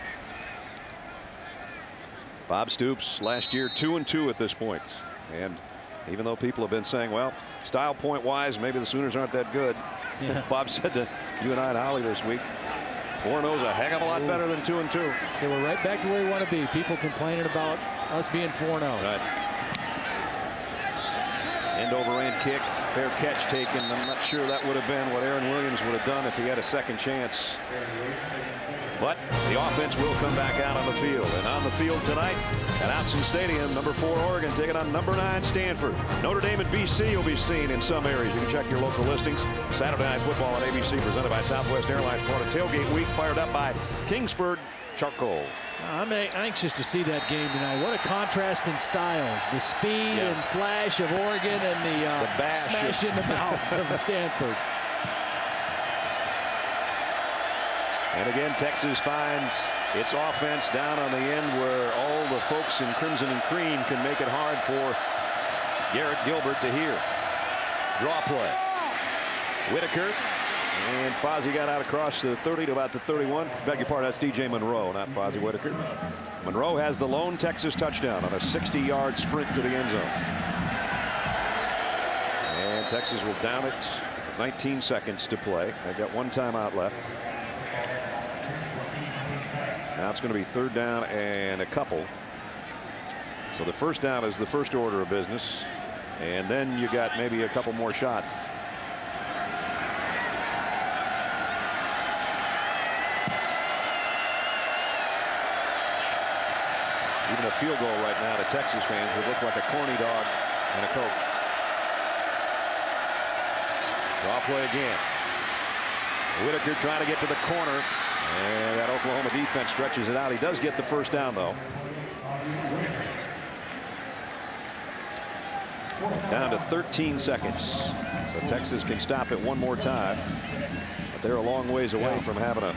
Bob Stoops last year 2-2 at this point. And even though people have been saying, well, style point wise, maybe the Sooners aren't that good. Yeah. Bob said to you and I and Holly this week, 4-0 is a heck of a lot better than 2-2. They were right back to where we want to be. People complaining about us being 4-0. Right. End over end kick, fair catch taken. I'm not sure that would have been what Aaron Williams would have done if he had a second chance. But the offense will come back out on the field. And on the field tonight at Outson Stadium, number 4 Oregon taking on number 9 Stanford. Notre Dame and BC will be seen in some areas. You can check your local listings. Saturday Night Football on ABC, presented by Southwest Airlines, part of Tailgate Week, fired up by Kingsford Charcoal. I'm anxious to see that game tonight. What a contrast in styles. The speed and flash of Oregon and the smash in the mouth of Stanford. And again, Texas finds its offense down on the end where all the folks in crimson and cream can make it hard for Garrett Gilbert to hear. Draw play. Whitaker. And Fozzie got out across the 30 to about the 31. Beg your pardon, that's DJ Monroe, not Fozzie Whitaker. Monroe has the lone Texas touchdown on a 60-yard sprint to the end zone. Texas will down it. 19 seconds to play. They've got one timeout left. Now it's going to be third down and a couple. So the first down is the first order of business. And then you got maybe a couple more shots. Even a field goal right now to Texas fans would look like a corny dog and a Coke. Draw play again. Whitaker trying to get to the corner. And that Oklahoma defense stretches it out. He does get the first down, though. Down to 13 seconds. So Texas can stop it one more time. But they're a long ways away from having an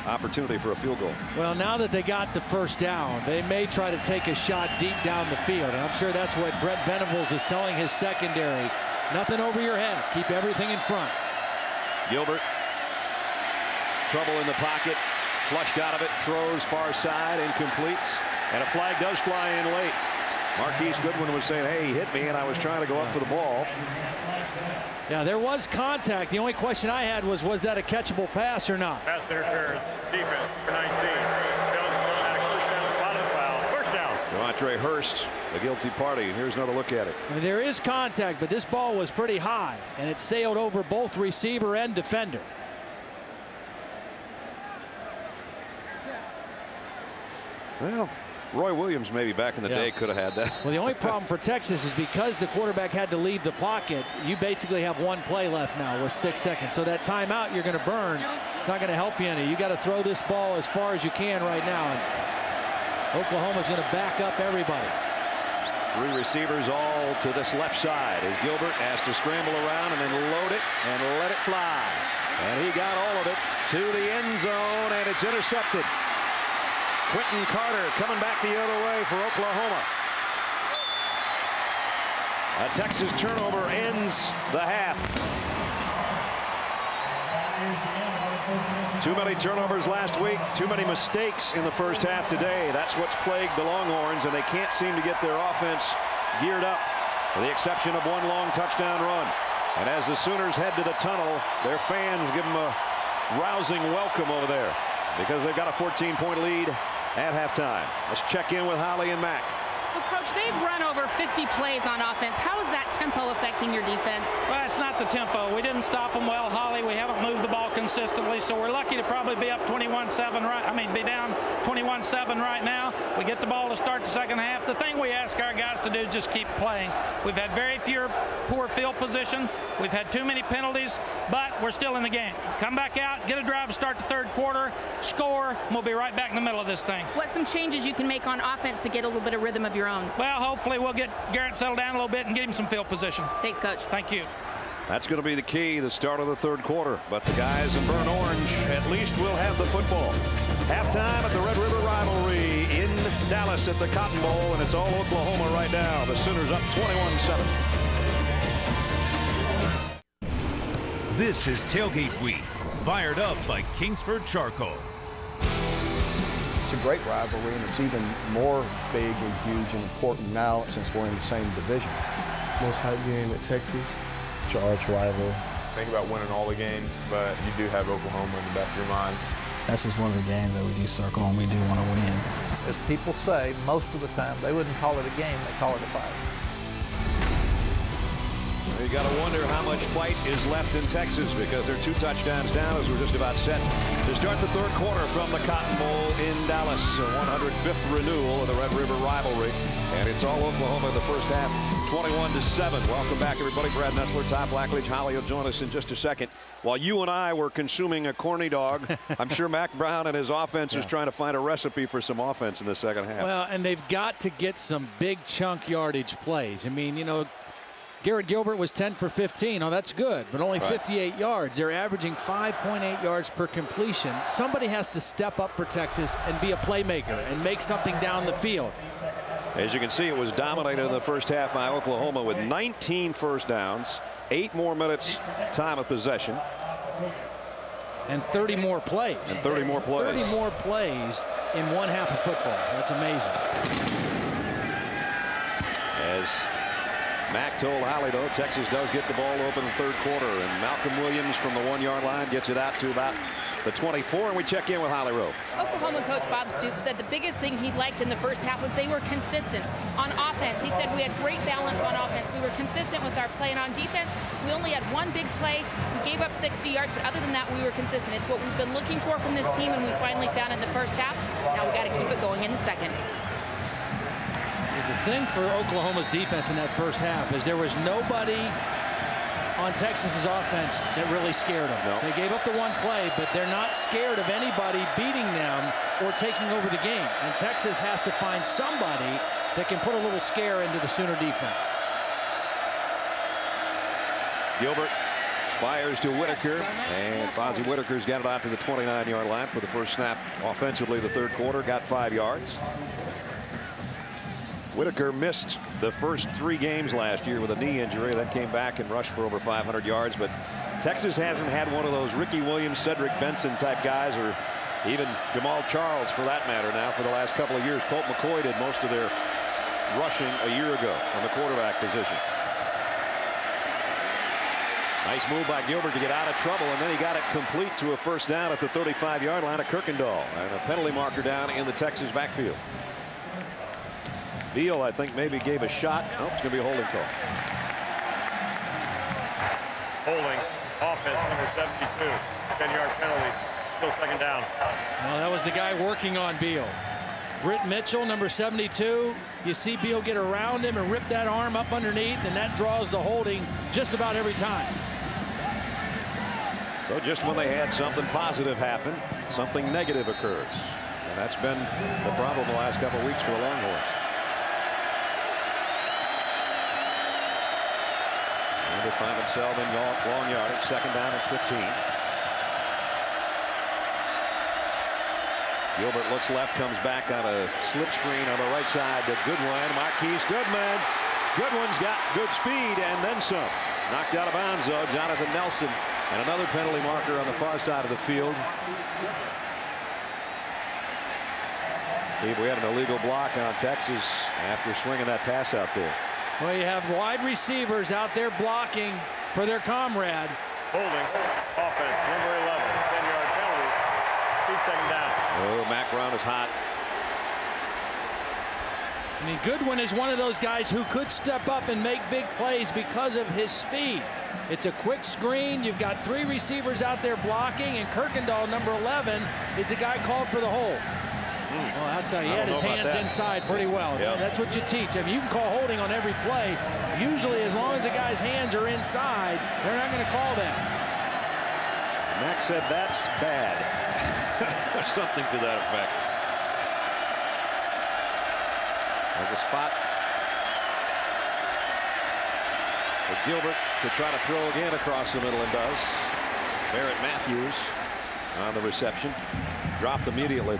opportunity for a field goal. Well, now that they got the first down, they may try to take a shot deep down the field. And I'm sure that's what Brett Venables is telling his secondary. Nothing over your head. Keep everything in front. Gilbert. Trouble in the pocket. Flushed out of it. Throws far side. Incompletes. And a flag does fly in late. Marquise Goodwin was saying, hey, he hit me and I was trying to go up for the ball. Yeah, there was contact. The only question I had was that a catchable pass or not? Pass interference. Defense for 19. First down, spotted foul. First down. Demontre Hurst, the guilty party. And here's another look at it. I mean, there is contact, but this ball was pretty high, and it sailed over both receiver and defender. Well, Roy Williams maybe back in the day could have had that. Well, the only problem for Texas is because the quarterback had to leave the pocket, you basically have one play left now with 6 seconds. So that timeout you're going to burn, it's not going to help you any. You got to throw this ball as far as you can right now. And Oklahoma's going to back up everybody. Three receivers all to this left side as Gilbert has to scramble around and then load it and let it fly. And he got all of it to the end zone, and it's intercepted. Quentin Carter coming back the other way for Oklahoma. A Texas turnover ends the half. Too many turnovers last week, too many mistakes in the first half today. That's what's plagued the Longhorns, and they can't seem to get their offense geared up, with the exception of one long touchdown run. And as the Sooners head to the tunnel, their fans give them a rousing welcome over there because they've got a 14-point lead at halftime. Let's check in with Holly and Mac. Well, Coach, they've run over 50 plays on offense. How is that tempo affecting your defense? Well, it's not the tempo. We didn't stop them well, Holly. We haven't moved the ball consistently, so we're lucky to probably be up 21-7 be down 21-7 right now. We get the ball to start the second half. The thing we ask our guys to do is just keep playing. We've had very few poor field position. We've had too many penalties, but we're still in the game. Come back out, get a drive to start the third quarter, score, and we'll be right back in the middle of this thing. What's some changes you can make on offense to get a little bit of rhythm of your own? Well, hopefully we'll get Garrett settled down a little bit and get him some field position. Thanks, Coach. Thank you. That's going to be the key, the start of the third quarter. But the guys in burnt orange at least will have the football. Halftime at the Red River Rivalry in Dallas at the Cotton Bowl, and it's all Oklahoma right now. The Sooners up 21-7. This is Tailgate Week, fired up by Kingsford Charcoal. It's a great rivalry, and it's even more big and huge and important now since we're in the same division. Most hype game at Texas. It's your arch rival. Think about winning all the games, but you do have Oklahoma in the back of your mind. That's just one of the games that we do circle and we do want to win. As people say, most of the time, they wouldn't call it a game, they call it a fight. You got to wonder how much fight is left in Texas because they're 2 touchdowns down as we're just about set to start the third quarter from the Cotton Bowl in Dallas. A 105th renewal of the Red River Rivalry, and it's all Oklahoma in the first half, 21-7. Welcome back, everybody. Brad Nessler, Todd Blackledge. Holly will join us in just a second. While you and I were consuming a corny dog, I'm sure Mac Brown and his offense is trying to find a recipe for some offense in the second half. Well, and they've got to get some big chunk yardage plays. I mean, you know, Garrett Gilbert was 10 for 15. Oh, that's good, but only 58 yards. They're averaging 5.8 yards per completion. Somebody has to step up for Texas and be a playmaker and make something down the field. As you can see, it was dominated in the first half by Oklahoma with 19 first downs, 8 more minutes time of possession. And 30 more plays. And 30 more plays. 30 more plays in one half of football. That's amazing. As Mack told Holly, though, Texas does get the ball open in the third quarter, and Malcolm Williams from the 1-yard line gets it out to about the 24, and we check in with Holly Rowe. Oklahoma coach Bob Stoops said the biggest thing he liked in the first half was they were consistent on offense. He said we had great balance on offense. We were consistent with our play, and on defense, we only had one big play. We gave up 60 yards, but other than that, we were consistent. It's what we've been looking for from this team, and we finally found it in the first half. Now we got to keep it going in the second. The thing for Oklahoma's defense in that first half is there was nobody on Texas's offense that really scared them. No. They gave up the one play, but they're not scared of anybody beating them or taking over the game. And Texas has to find somebody that can put a little scare into the Sooner defense. Gilbert fires to Whitaker, and Fozzie Whitaker's got it out to the 29-yard line for the first snap offensively. The third quarter, got 5 yards. Whitaker missed the first 3 games last year with a knee injury, then came back and rushed for over 500 yards. But Texas hasn't had one of those Ricky Williams, Cedric Benson type guys, or even Jamal Charles for that matter now for the last couple of years. Colt McCoy did most of their rushing a year ago from the quarterback position. Nice move by Gilbert to get out of trouble, and then he got it complete to a first down at the 35-yard line of Kirkendall, and a penalty marker down in the Texas backfield. Beal, I think, maybe gave a shot. Oh, it's going to be a holding call. Holding. Offense, number 72. 10-yard penalty. Still second down. Well, that was the guy working on Beal. Britt Mitchell, number 72. You see Beal get around him and rip that arm up underneath, and that draws the holding just about every time. So just when they had something positive happen, something negative occurs. And that's been the problem the last couple of weeks for the Longhorns. They find themselves in long yardage, second down and 15. Gilbert looks left, comes back on a slip screen on the right side to Goodwin. Marquise Goodman. Goodwin's got good speed and then some. Knocked out of bounds, though, Jonathan Nelson. And another penalty marker on the far side of the field. See if we had an illegal block on Texas after swinging that pass out there. Well, you have wide receivers out there blocking for their comrade. Holding. Offense, number 11. 10-yard penalty. Speed second down. Oh, Mack Brown is hot. I mean, Goodwin is one of those guys who could step up and make big plays because of his speed. It's a quick screen. You've got 3 receivers out there blocking, and Kirkendall, number 11, is the guy called for the hold. Well, I'll tell you, he had his hands inside pretty well. Yep. That's what you teach. I mean, you can call holding on every play. Usually, as long as the guy's hands are inside, they're not going to call that. Mack said that's bad. Or something to that effect. There's a spot for Gilbert to try to throw again across the middle, and does. Barrett Matthews on the reception. Dropped immediately.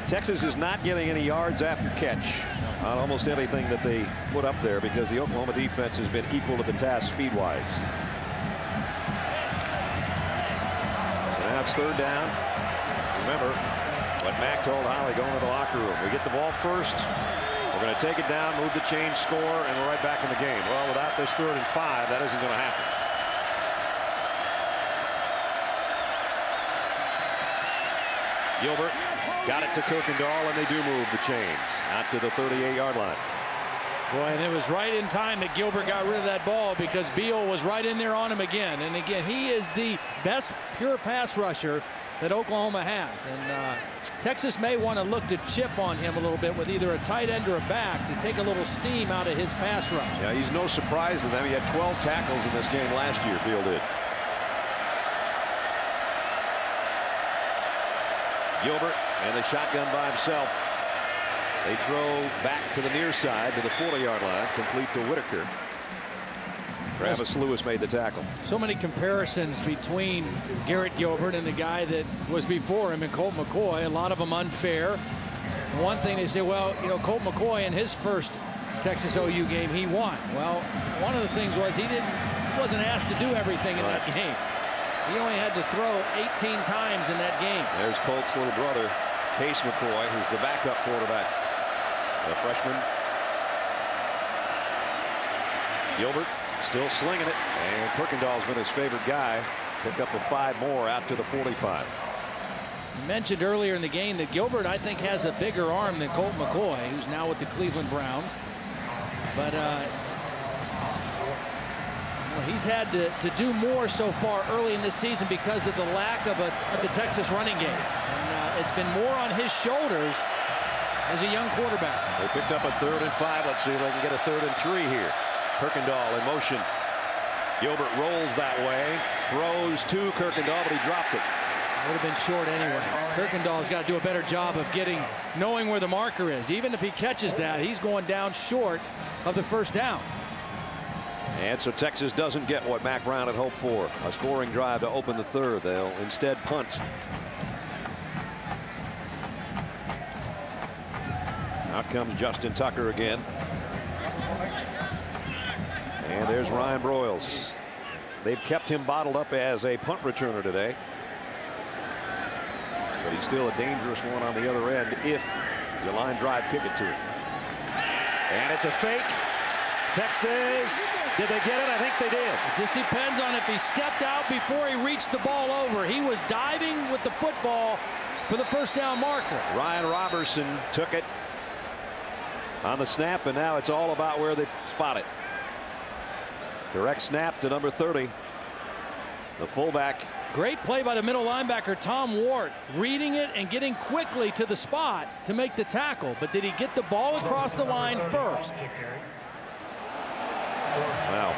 Texas is not getting any yards after catch on almost anything that they put up there because the Oklahoma defense has been equal to the task speed-wise. So now it's third down. Remember what Mack told Holly going to the locker room. We get the ball first. We're going to take it down, move the chain, score, and we're right back in the game. Well, without this 3rd and 5, that isn't going to happen. Gilbert got it to Kirkendall, and they do move the chains out to the 38-yard line. Boy, and it was right in time that Gilbert got rid of that ball because Beal was right in there on him again. And again, he is the best pure pass rusher that Oklahoma has. And Texas may want to look to chip on him a little bit with either a tight end or a back to take a little steam out of his pass rush. Yeah, he's no surprise to them. He had 12 tackles in this game last year, Beal did. Gilbert and the shotgun by himself. They throw back to the near side to the 40-yard line, complete to Whitaker. Travis Lewis made the tackle. So many comparisons between Garrett Gilbert and the guy that was before him, and Colt McCoy, a lot of them unfair. One thing they say, well, you know, Colt McCoy in his first Texas OU game, he won. Well, one of the things was he wasn't asked to do everything in that game. He only had to throw 18 times in that game. There's Colt's little brother, Case McCoy, who's the backup quarterback, a freshman. Gilbert still slinging it, and Kirkendall's been his favorite guy. Pick up a 5 more out to the 45. You mentioned earlier in the game that Gilbert, I think, has a bigger arm than Colt McCoy, who's now with the Cleveland Browns. But he's had to do more so far early in this season because of the lack of the Texas running game. And it's been more on his shoulders as a young quarterback. They picked up a 3rd and 5. Let's see if they can get a 3rd and 3 here. Kirkendall in motion. Gilbert rolls that way, throws to Kirkendall, but he dropped it. Would have been short anyway. Kirkendall's got to do a better job of knowing where the marker is. Even if he catches that, he's going down short of the first down. And so Texas doesn't get what Mack Brown had hoped for, a scoring drive to open the 3rd. They'll instead punt. Out comes Justin Tucker again. And there's Ryan Broyles. They've kept him bottled up as a punt returner today. But he's still a dangerous one on the other end if you line drive kick it to him. And it's a fake. Texas, did they get it? I think they did. It just depends on if he stepped out before he reached the ball over. He was diving with the football for the first down marker. Ryan Robertson took it on the snap, and now it's all about where they spot it. Direct snap to number 30. The fullback. Great play by the middle linebacker, Tom Ward, reading it and getting quickly to the spot to make the tackle. But did he get the ball across the line first? Wow.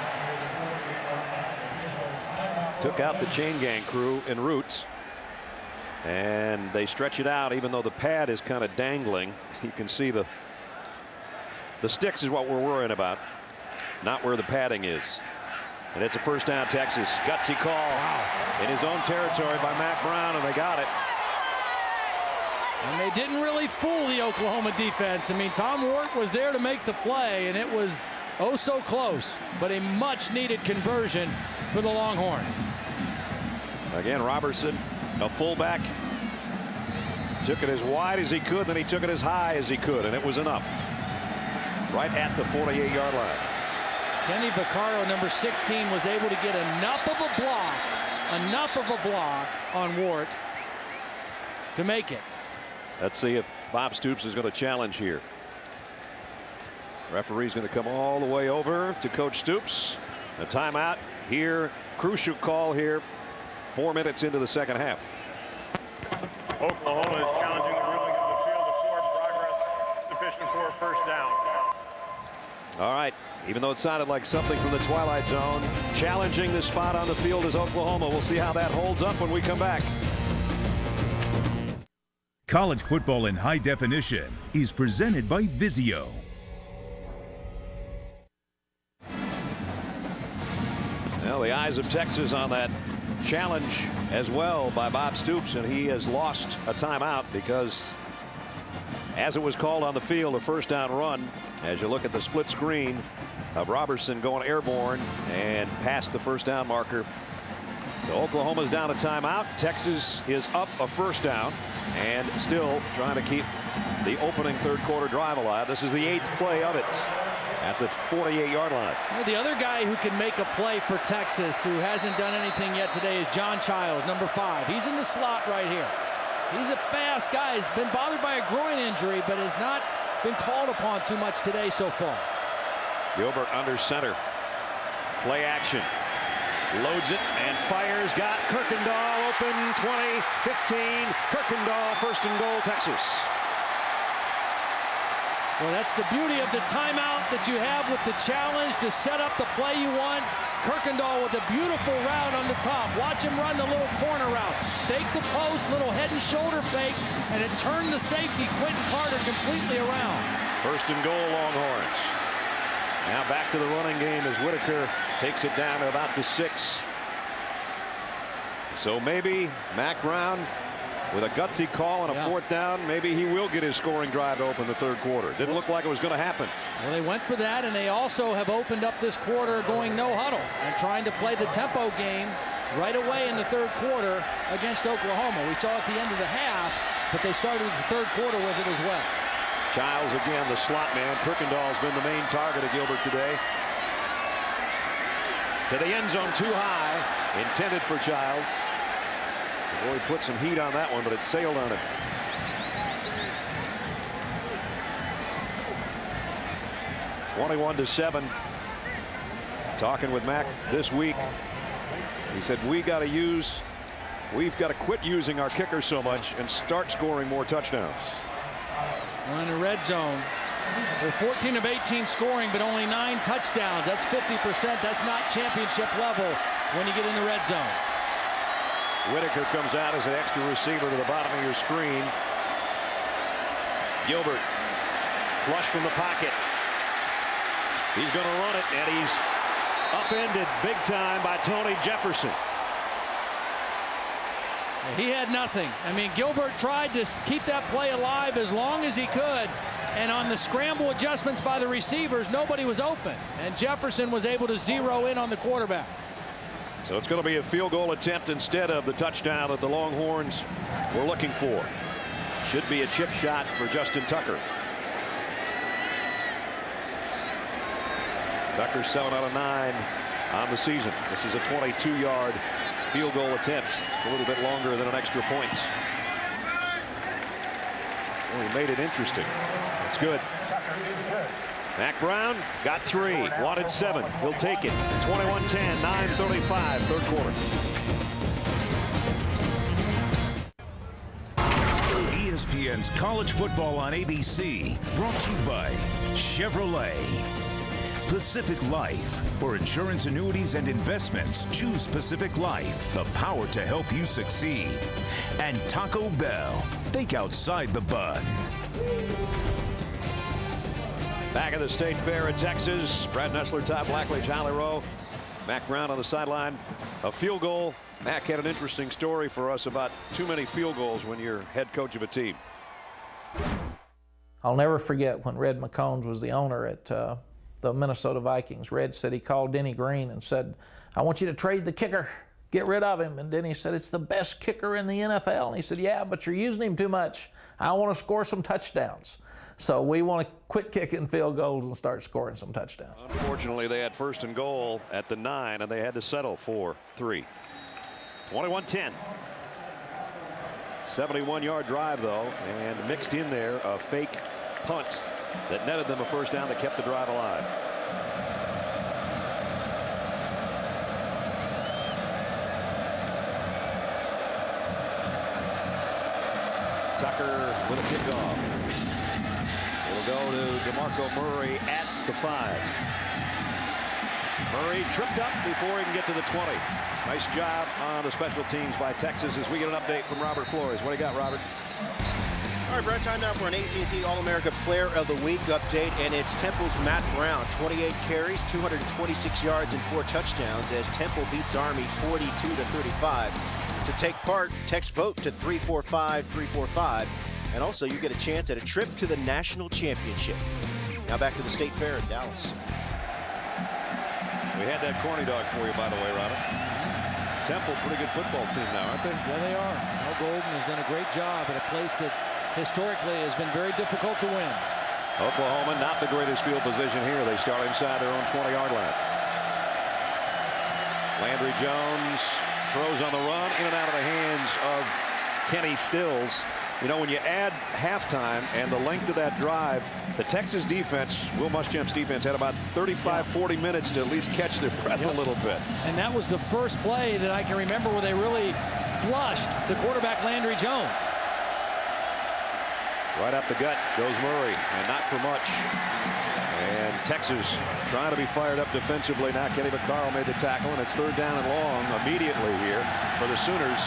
Took out the chain gang crew en route. And they stretch it out, even though the pad is kind of dangling. You can see the sticks is what we're worrying about, not where the padding is. And it's a first down, Texas. Gutsy call in his own territory by Mack Brown, and they got it. And they didn't really fool the Oklahoma defense. I mean, Tom Ward was there to make the play, and it was oh so close, but a much needed conversion for the Longhorns. Again, Robertson, a fullback, took it as wide as he could, then he took it as high as he could, and it was enough. Right at the 48-yard line. Kenny Vaccaro, number 16, was able to get enough of a block on Ward to make it. Let's see if Bob Stoops is going to challenge here. Referee's going to come all the way over to Coach Stoops. A timeout here. Crucial call here. 4 minutes into the second half. Oklahoma is challenging the ruling of the field of forward progress sufficient for a first down. All right. Even though it sounded like something from the Twilight Zone, challenging the spot on the field is Oklahoma. We'll see how that holds up when we come back. College football in high definition is presented by Vizio. Well, the eyes of Texas on that challenge as well by Bob Stoops, and he has lost a timeout because, as it was called on the field, a first down run. As you look at the split screen of Robertson going airborne and past the first down marker. So Oklahoma's down a timeout. Texas is up a first down and still trying to keep the opening third quarter drive alive. This is the 8th play of it at the 48-yard line. Well, the other guy who can make a play for Texas who hasn't done anything yet today is John Childs, number 5. He's in the slot right here. He's a fast guy. He's been bothered by a groin injury, but has not been called upon too much today so far. Gilbert under center. Play action. Loads it and fires. Got Kirkendall open. 20, 15. Kirkendall first and goal, Texas. Well, that's the beauty of the timeout that you have with the challenge to set up the play you want. Kirkendall with a beautiful route on the top. Watch him run the little corner route. Fake the post, little head and shoulder fake, and it turned the safety, Quentin Carter, completely around. First and goal, Longhorns. Now back to the running game as Whitaker takes it down to about the 6. So maybe Mack Brown with a gutsy call on a fourth down, maybe he will get his scoring drive to open the third quarter. Didn't look like it was going to happen. Well, they went for that, and they also have opened up this quarter going no huddle and trying to play the tempo game right away in the third quarter against Oklahoma. We saw at the end of the half, but they started the third quarter with it as well. Childs again, the slot man. Kirkendall's been the main target of Gilbert today. to the end zone, too high, intended for Childs. The boy put some heat on that one, but it sailed on him. (21-7). Talking with Mac this week, he said we've got to quit using our kicker so much and start scoring more touchdowns. Well, in the red zone, they're 14 of 18 scoring, but only 9 touchdowns. That's 50%. That's not championship level when you get in the red zone. Whitaker comes out as an extra receiver to the bottom of your screen. Gilbert, flush from the pocket. He's going to run it, and he's upended big time by Tony Jefferson. He had nothing. I mean, Gilbert tried to keep that play alive as long as he could, and on the scramble adjustments by the receivers, nobody was open, and Jefferson was able to zero in on the quarterback. So it's going to be a field goal attempt instead of the touchdown that the Longhorns were looking for. Should be a chip shot for Justin Tucker. Tucker's 7 out of 9 on the season. This is a 22-yard field goal attempt. It's a little bit longer than an extra point. Well, he made it interesting. That's good. Mack Brown got 3, wanted 7. He'll take it. 21-10, 9:35, third quarter. ESPN's College Football on ABC, brought to you by Chevrolet. Pacific Life. For insurance, annuities, and investments, choose Pacific Life, the power to help you succeed. And Taco Bell. Think outside the bun. Back at the State Fair in Texas. Brad Nessler, Todd Blackledge, Holly Rowe. Mack Brown on the sideline. A field goal. Mack had an interesting story for us about too many field goals when you're head coach of a team. I'll never forget when Red McCombs was the owner at the Minnesota Vikings. Red said he called Denny Green and said, I want you to trade the kicker. Get rid of him. And Denny said, it's the best kicker in the NFL. And he said, yeah, but you're using him too much. I want to score some touchdowns. So we want to quit kicking field goals and start scoring some touchdowns. Unfortunately, they had 1st and goal at the 9, and they had to settle for 3. 21-10. 71-yard drive, though, and mixed in there a fake punt that netted them a 1st down that kept the drive alive. Tucker with a kickoff. It'll go to DeMarco Murray at the 5. Murray tripped up before he can get to the 20. Nice job on the special teams by Texas as we get an update from Robert Flores. What do you got, Robert? All right, Brad, time now for an AT&T All-America Player of the Week update, and it's Temple's Matt Brown. 28 carries, 226 yards, and 4 touchdowns as Temple beats Army 42-35. To take part, text VOTE to 345-345, and also you get a chance at a trip to the national championship. Now back to the State Fair in Dallas. We had that corny dog for you, by the way, Robert. Temple, pretty good football team now, aren't they? Yeah, they are. Al Golden has done a great job at a place that historically has been very difficult to win. Oklahoma, not the greatest field position here. They start inside their own 20-yard line. Landry Jones throws on the run, in and out of the hands of Kenny Stills. You know, when you add halftime and the length of that drive, the Texas defense, Will Muschamp's defense, had about 35-40 minutes to at least catch their breath a little bit. And that was the first play that I can remember where they really flushed the quarterback Landry Jones. Right up the gut goes Murray, and not for much. And Texas trying to be fired up defensively. Now Kenny Vaccaro made the tackle, and it's 3rd down and long immediately here for the Sooners.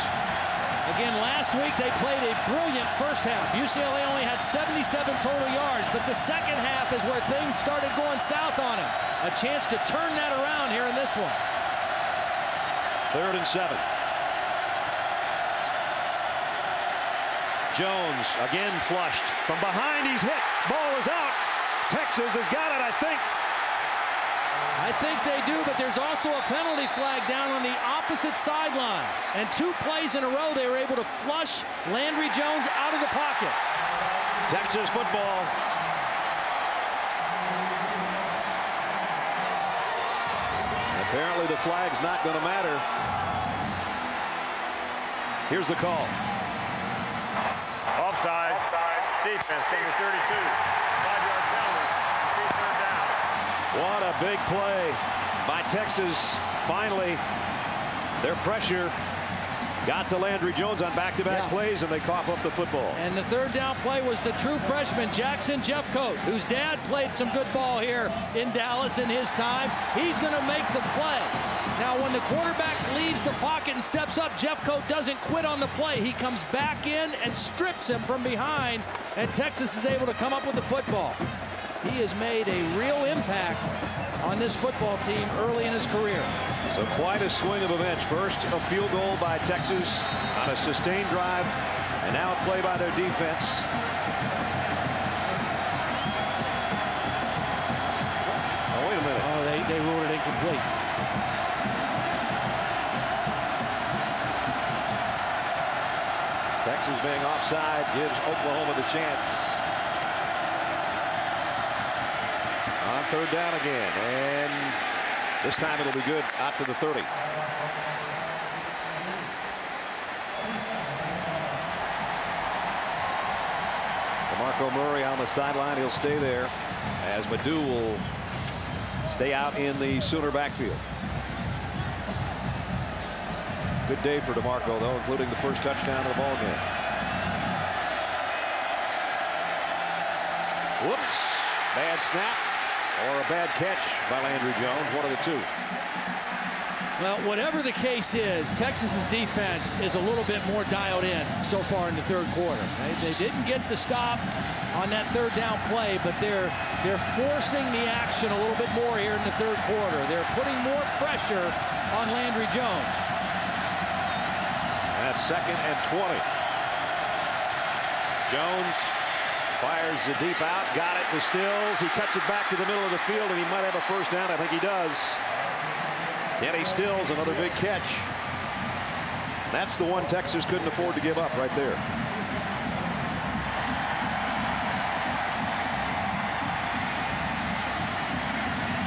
Again, last week they played a brilliant first half. UCLA only had 77 total yards, but the second half is where things started going south on them. A chance to turn that around here in this one. 3rd and 7. Jones again flushed from behind. He's hit. Ball is out. Texas has got it, I think. I think they do, but there's also a penalty flag down on the opposite sideline. And 2 plays in a row, they were able to flush Landry Jones out of the pocket. Texas football. Apparently the flag's not going to matter. Here's the call. Offside. Defense, number 32. 5-yard penalty. 3rd down. What a big play by Texas. Finally, their pressure got to Landry Jones on back-to-back plays, and they cough up the football. And the 3rd down play was the true freshman, Jackson Jeffcoat, whose dad played some good ball here in Dallas in his time. He's going to make the play. Now, when the quarterback leaves the pocket and steps up, Jeffcoat doesn't quit on the play. He comes back in and strips him from behind, and Texas is able to come up with the football. He has made a real impact on this football team early in his career. So quite a swing of events. First, a field goal by Texas on a sustained drive, and now a play by their defense. Oh, wait a minute. Oh, they ruled it incomplete. Texas being offside gives Oklahoma the chance. On 3rd down again, and this time it'll be good out to the 30. DeMarco Murray on the sideline. He'll stay there as Madu will stay out in the Sooner backfield. Good day for DeMarco, though, including the first touchdown of the ball game. Whoops. Bad snap. Or a bad catch by Landry Jones, one of the two. Well, whatever the case is, Texas's defense is a little bit more dialed in so far in the 3rd quarter. They didn't get the stop on that 3rd down play, but they're forcing the action a little bit more here in the 3rd quarter. They're putting more pressure on Landry Jones. That's 2nd and 20. Jones fires the deep out, got it to Stills. He cuts it back to the middle of the field, and he might have a first down. I think he does. Kenny Stills, another big catch. That's the one Texas couldn't afford to give up right there.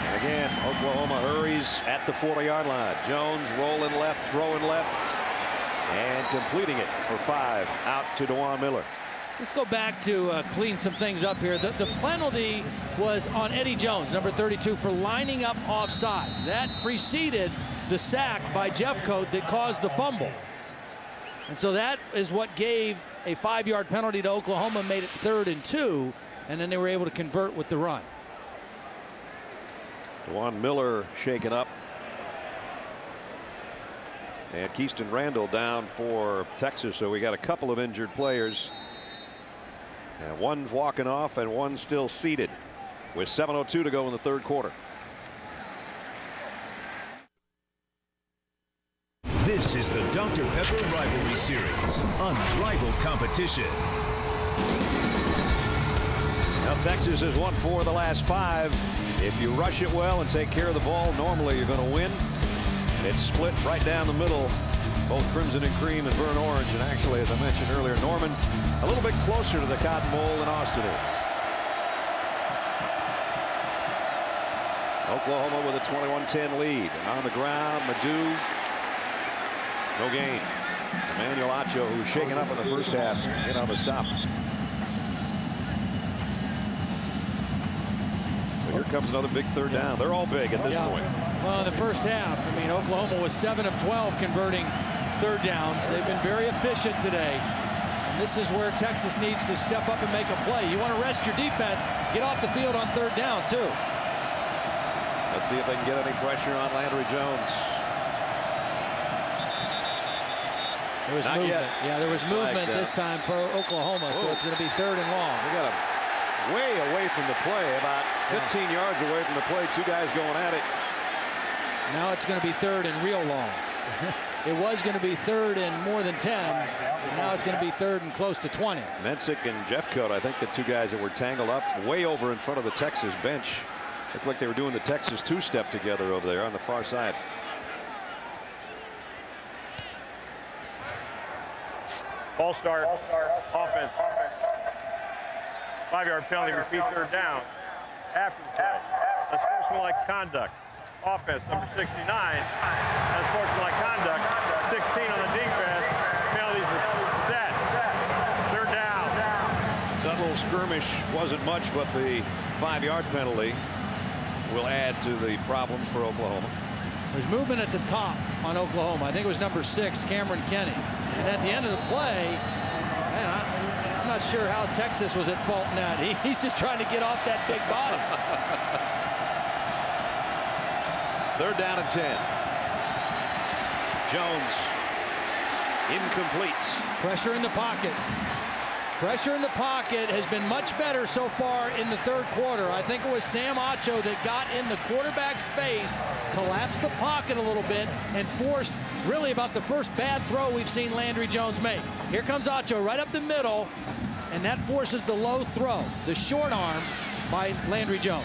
And again, Oklahoma hurries at the 40-yard line. Jones rolling left, throwing left, and completing it for 5 out to DeJuan Miller. Let's go back to clean some things up here. The penalty was on Eddie Jones, number 32, for lining up offside. That preceded the sack by Jeffcoat that caused the fumble. And so that is what gave a 5-yard penalty to Oklahoma, made it 3rd and 2, and then they were able to convert with the run. DeJuan Miller shaken up. And Keyston Randall down for Texas, so we got a couple of injured players. And one's walking off and one's still seated with 7:02 to go in the 3rd quarter. This is the Dr. Pepper Rivalry Series, unrivaled competition. Now Texas has won 4 of the last 5. If you rush it well and take care of the ball, normally you're going to win. It's split right down the middle, both Crimson and Cream and Burnt Orange. And actually, as I mentioned earlier, Norman a little bit closer to the Cotton Bowl than Austin is. Oklahoma with a 21-10 lead. And on the ground, Madu, no gain. Emmanuel Acho, who was shaken up in the first half, get on the stop. So here comes another big 3rd down. They're all big at this point. Well, in the first half, I mean, Oklahoma was 7 of 12 converting 3rd downs. They've been very efficient today. And this is where Texas needs to step up and make a play. You want to rest your defense, get off the field on 3rd down, too. Let's see if they can get any pressure on Landry Jones. There was movement. Yeah, there was movement this time for Oklahoma, so it's going to be 3rd and long. We got him way away from the play, about 15 yards away from the play. 2 guys going at it. Now it's going to be 3rd and real long. It was going to be 3rd and more than 10. And now it's going to be 3rd and close to 20. Mensick and Jeffcoat, I think the 2 guys that were tangled up way over in front of the Texas bench. Looked like they were doing the Texas 2-step together over there on the far side. Ball start. Offense. 5-yard penalty. Repeat 3rd down. After the play. Unsportsmanlike conduct. offense, number 69. Unsportsmanlike conduct, 16 on the defense. Penalties set. Third down. That little skirmish wasn't much, but the 5-yard penalty will add to the problems for Oklahoma. There's movement at the top on Oklahoma. I think it was number 6, Cameron Kenny. And at the end of the play, man, I'm not sure how Texas was at fault in that. He's just trying to get off that big body. Third down and 10. Jones incomplete. Pressure in the pocket. Pressure in the pocket has been much better so far in the third quarter. I think it was Sam Acho that got in the quarterback's face, collapsed the pocket a little bit, and forced really about the first bad throw we've seen Landry Jones make. Here comes Acho right up the middle, and that forces the low throw, the short arm by Landry Jones.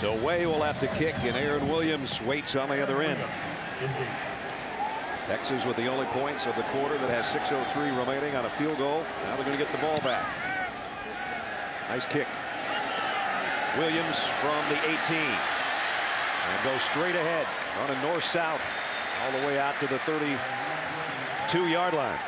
So Way will have to kick, and Aaron Williams waits on the other end. Texas with the only points of the quarter that has 6:03 remaining on a field goal. Now they're going to get the ball back. Nice kick. Williams from the 18. And goes straight ahead, running north-south all the way out to the 32-yard line.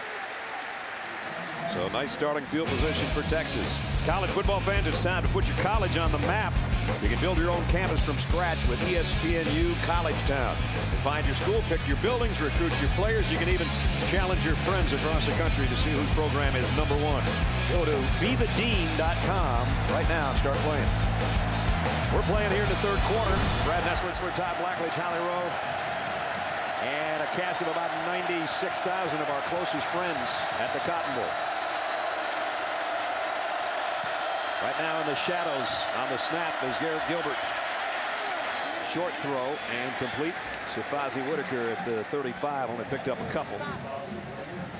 So nice starting field position for Texas. College football fans, it's time to put your college on the map. You can build your own campus from scratch with ESPNU College Town. Find your school, pick your buildings, recruit your players. You can even challenge your friends across the country to see whose program is #1. Go to bethedean.com right now and start playing. We're playing here in the third quarter. Brad Nessler, Todd Blackledge, Holly Rowe, and a cast of about 96,000 of our closest friends at the Cotton Bowl. Right now in the shadows on the snap is Garrett Gilbert. Short throw and complete. Safazi Whitaker at the 35 only picked up a couple.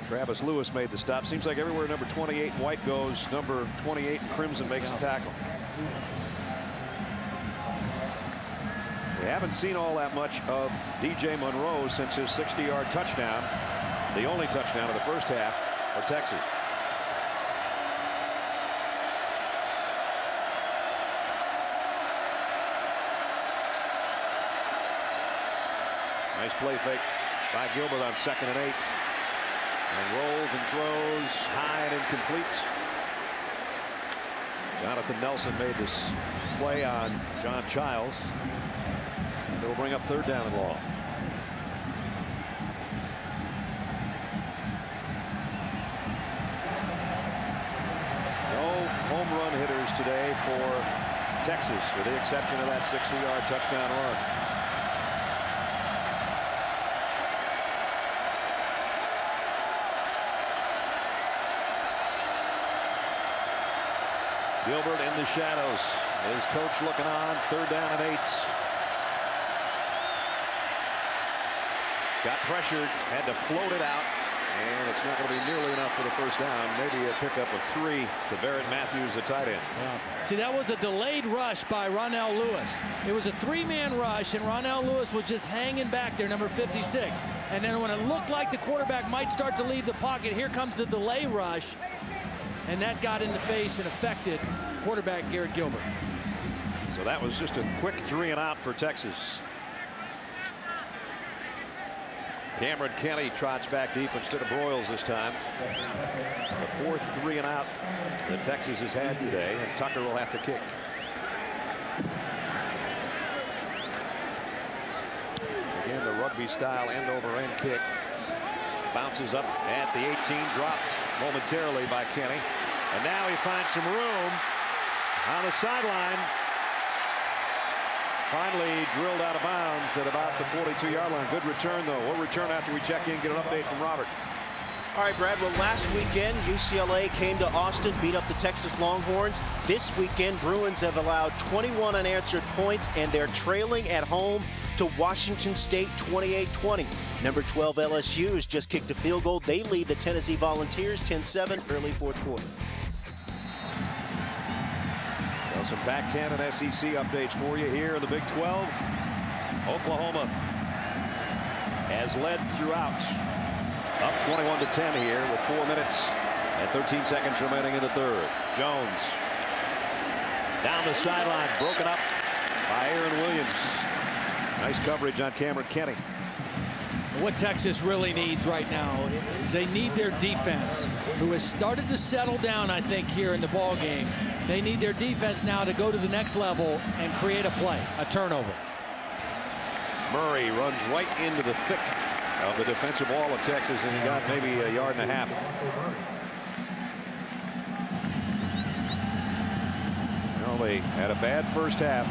Travis Lewis made the stop. Seems like everywhere number 28 in white goes, number 28 in crimson makes a tackle. We haven't seen all that much of DJ Monroe since his 60-yard touchdown. The only touchdown of the first half for Texas. Nice play fake by Gilbert on 2nd and 8. And rolls and throws high and incomplete. Jonathan Nelson made this play on John Childs. It will bring up third down and long. No home run hitters today for Texas, with the exception of that 60-yard touchdown run. Gilbert in the shadows. His coach looking on. Third down and 8. Got pressured, had to float it out, and it's not going to be nearly enough for the first down. Maybe a pickup of 3 to Barrett Matthews, the tight end. Yeah. See, that was a delayed rush by Ronell Lewis. It was a 3-man rush, and Ronell Lewis was just hanging back there, number 56. And then when it looked like the quarterback might start to leave the pocket, here comes the delay rush. And that got in the face and affected quarterback Garrett Gilbert. So that was just a quick 3 and out for Texas. Cameron Kenny trots back deep instead of Broyles this time. The 4th 3 and out that Texas has had today, and Tucker will have to kick. Again, the rugby style end over end kick. Bounces up at the 18, dropped momentarily by Kenny. And now he finds some room on the sideline. Finally drilled out of bounds at about the 42-yard line. Good return, though. We'll return after we check in, get an update from Robert. All right, Brad, well, last weekend, UCLA came to Austin, beat up the Texas Longhorns. This weekend, Bruins have allowed 21 unanswered points, and they're trailing at home to Washington State 28-20. Number 12 LSU has just kicked a field goal. They lead the Tennessee Volunteers 10-7 early fourth quarter. So some Pac-10 and SEC updates for you here in the Big 12. Oklahoma has led throughout. Up 21-10 here with 4 minutes and 13 seconds remaining in the third. Jones down the sideline, broken up by Aaron Williams. Nice coverage on Cameron Kenny. What Texas really needs right now, they need their defense, who has started to settle down, I think, here in the ball game. They need their defense now to go to the next level and create a play, a turnover. Murray runs right into the thick of the defensive wall of Texas, and he got maybe a yard and a half. Well, they had a bad first half,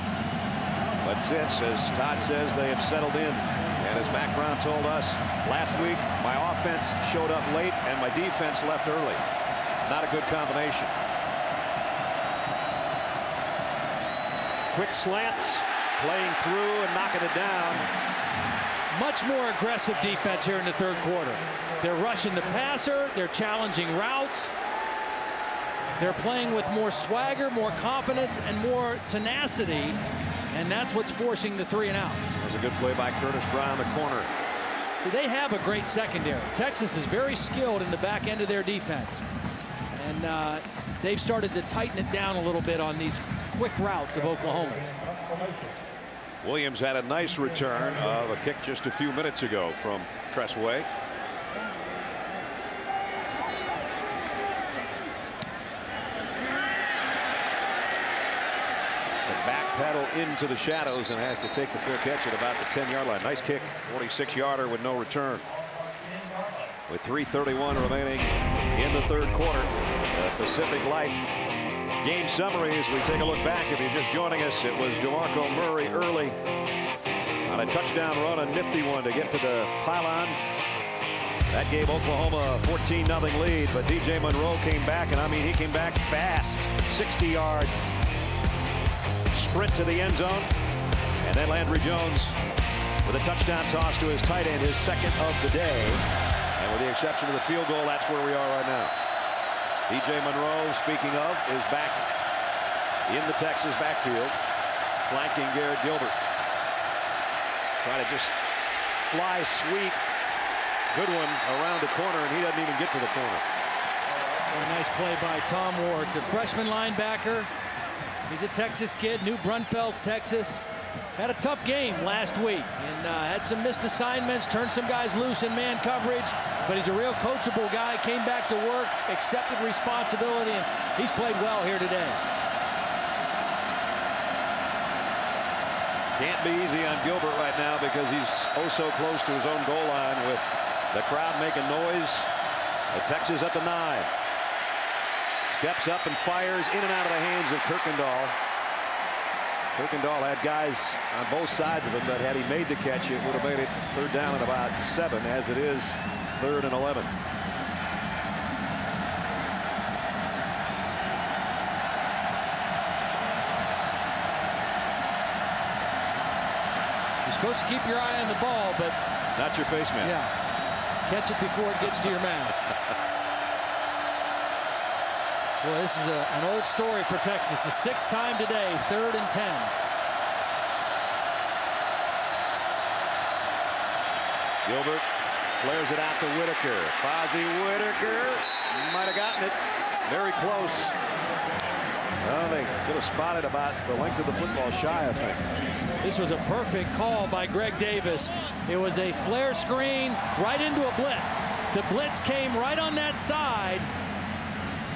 but since, as Todd says, they have settled in. And as Mac Brown told us last week, my offense showed up late and my defense left early. Not a good combination. Quick slants, playing through and knocking it down. Much more aggressive defense here in the third quarter. They're rushing the passer. They're challenging routes. They're playing with more swagger, more confidence, and more tenacity. And that's what's forcing the 3 and outs. That was a good play by Curtis Brown, the corner. So they have a great secondary. Texas is very skilled in the back end of their defense. And they've started to tighten it down a little bit on these quick routes of Oklahoma's. Williams had a nice return of a kick just a few minutes ago from Tressway. Backpedal into the shadows and has to take the full catch at about the 10-yard line. Nice kick, 46-yarder with no return. With 3:31 remaining in the third quarter, the Pacific Life game summary as we take a look back. If you're just joining us, it was DeMarco Murray early on a touchdown run, a nifty one to get to the pylon. That gave Oklahoma a 14-0 lead, but DJ Monroe came back, and I mean, he came back fast. 60-yard sprint to the end zone, and then Landry Jones with a touchdown toss to his tight end, his second of the day. And with the exception of the field goal, that's where we are right now. DJ Monroe, speaking of, is back in the Texas backfield, flanking Garrett Gilbert. Trying to just fly sweep. Good one around the corner, and he doesn't even get to the corner. A nice play by Tom Ward, the freshman linebacker. He's a Texas kid, New Braunfels, Texas. Had a tough game last week and had some missed assignments, turned some guys loose in man coverage, but he's a real coachable guy, came back to work, accepted responsibility, and he's played well here today. Can't be easy on Gilbert right now because he's oh so close to his own goal line with the crowd making noise. The Texas at the 9. Steps up and fires in and out of the hands of Kirkendall. Kirkendall had guys on both sides of him, but had he made the catch, it would have made it third down at about 7. As it is, 3rd and 11. You're supposed to keep your eye on the ball, but not your face man. Yeah, catch it before it gets to your mask. Boy, this is an old story for Texas. The 6th time today, 3rd and 10. Gilbert flares it out to Whitaker. Fozzie Whitaker might have gotten it. Very close. Well, they could have spotted about the length of the football shy, I think. This was a perfect call by Greg Davis. It was a flare screen right into a blitz. The blitz came right on that side,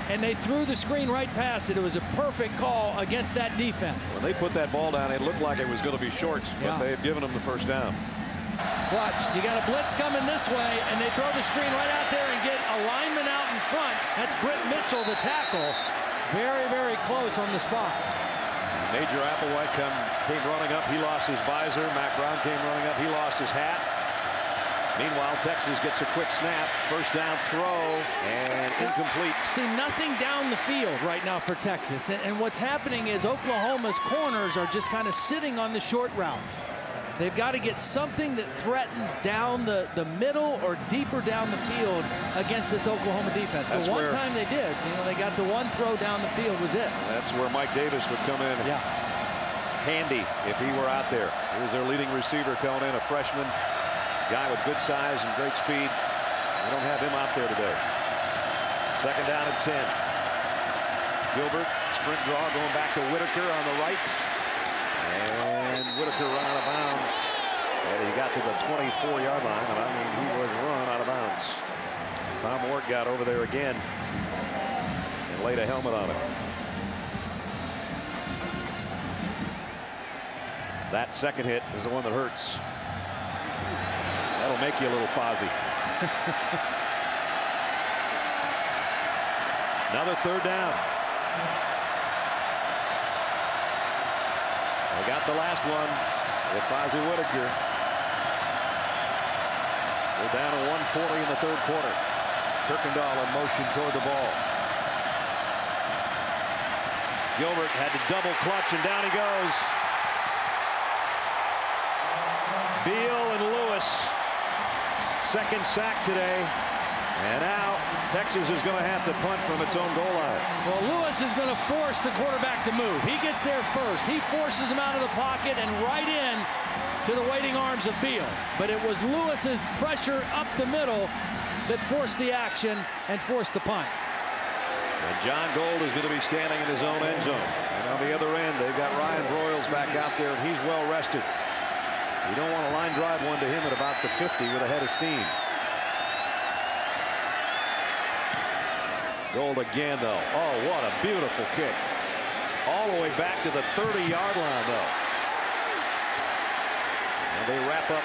and they threw the screen right past it. It was a perfect call against that defense. When they put that ball down, it looked like it was going to be short, but they had given them the first down. Watch, you got a blitz coming this way, and they throw the screen right out there and get a lineman out in front. That's Britt Mitchell, the tackle. Very, very close on the spot. Major Applewhite came running up. He lost his visor. Mac Brown came running up. He lost his hat. Meanwhile, Texas gets a quick snap. First down throw and incomplete. See, nothing down the field right now for Texas. And what's happening is Oklahoma's corners are just kind of sitting on the short routes. They've got to get something that threatens down the middle or deeper down the field against this Oklahoma defense. The one time they did, they got the one throw down the field was it. That's where Mike Davis would come in handy if he were out there. Here's their leading receiver coming in, a freshman. Guy with good size and great speed. They don't have him out there today. Second down and 10. Gilbert, sprint draw going back to Whitaker on the right. And Whitaker run out of bounds. And he got to the 24-yard line, and I mean, he was run out of bounds. Tom Ward got over there again and laid a helmet on him. That second hit is the one that hurts. That'll make you a little fuzzy. Another third down. They got the last one with Fozzie Whitaker. We're down to 1:40 in the third quarter. Kirkendall in motion toward the ball. Gilbert had to double clutch, and down he goes. Beal and Lewis. Second sack today. And now Texas is going to have to punt from its own goal line. Well, Lewis is going to force the quarterback to move. He gets there first. He forces him out of the pocket and right in to the waiting arms of Beal. But it was Lewis's pressure up the middle that forced the action and forced the punt. And John Gold is going to be standing in his own end zone. And on the other end, they've got Ryan Broyles back out there, and he's well rested. You don't want to line drive one to him at about the 50 with a head of steam. Gold again, though. Oh, what a beautiful kick. All the way back to the 30-yard line, though. And they wrap up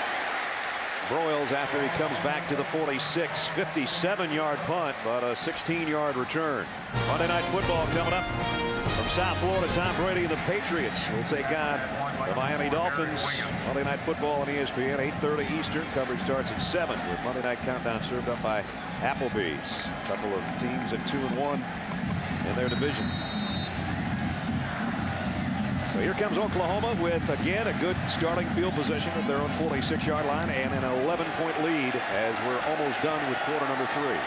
Broyles after he comes back to the 46. 57-yard punt, but a 16-yard return. Monday Night Football coming up from South Florida. Tom Brady and the Patriots will take on the Miami Dolphins. Monday Night Football on ESPN, 8:30 Eastern. Coverage starts at 7 with Monday Night Countdown served up by Applebee's. A couple of teams at 2-1 in their division. So here comes Oklahoma with, again, a good starting field position at their own 46-yard line and an 11-point lead as we're almost done with quarter number 3.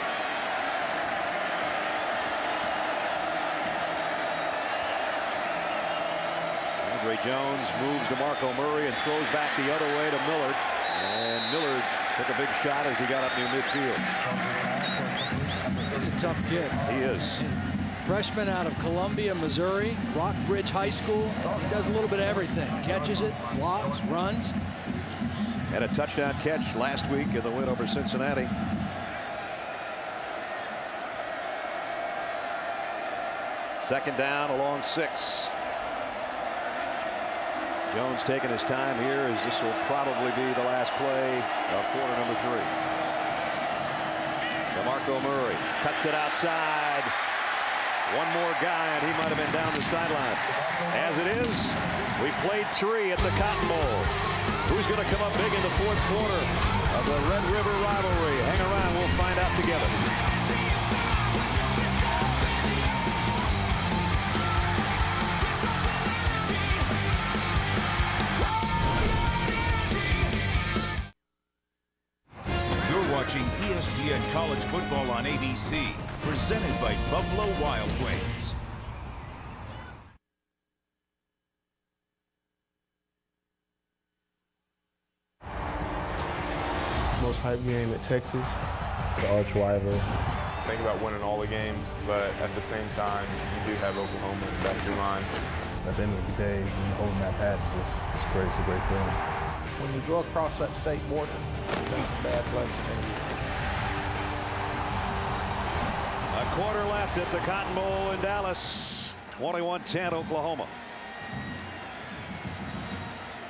Andre Jones moves to Marco Murray and throws back the other way to Millard. And Millard took a big shot as he got up near midfield. He's a tough kid. He is. Freshman out of Columbia, Missouri, Rockbridge High School. He does a little bit of everything. Catches it, blocks, runs. Had a touchdown catch last week in the win over Cincinnati. Second down along 6. Jones taking his time here as this will probably be the last play of quarter number 3. DeMarco Murray cuts it outside. One more guy, and he might have been down the sideline. As it is, we played 3 at the Cotton Bowl. Who's going to come up big in the fourth quarter of the Red River rivalry? Hang around, we'll find out together. Watching ESPN College Football on ABC, presented by Buffalo Wild Wings. Most hype game at Texas. The arch rival. Think about winning all the games, but at the same time, you do have Oklahoma in the back of your mind. At the end of the day, when you're holding that patch, it's great. It's a great feeling. When you go across that state border, that's a bad play for many years. A quarter left at the Cotton Bowl in Dallas. 21-10 Oklahoma.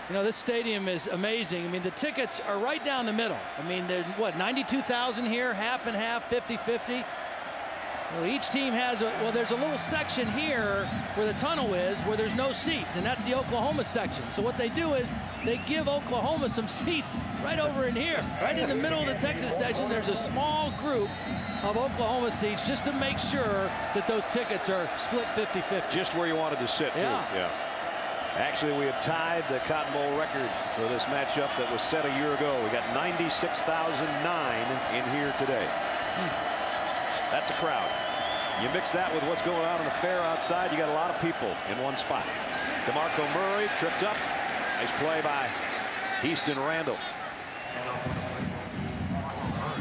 You know, this stadium is amazing. I mean, the tickets are right down the middle. I mean, there's, what, 92,000 here, half and half, 50-50. Well, each team has, well, there's a little section here where the tunnel is where there's no seats, and that's the Oklahoma section. So what they do is they give Oklahoma some seats right over in here. Right in the middle of the Texas section, there's a small group of Oklahoma seats just to make sure that those tickets are split 50-50. Just where you wanted to sit, too. Yeah. Actually, we have tied the Cotton Bowl record for this matchup that was set a year ago. We got 96,009 in here today. That's a crowd. You mix that with what's going on in the fair outside, you got a lot of people in one spot. DeMarco Murray tripped up. Nice play by Easton Randall.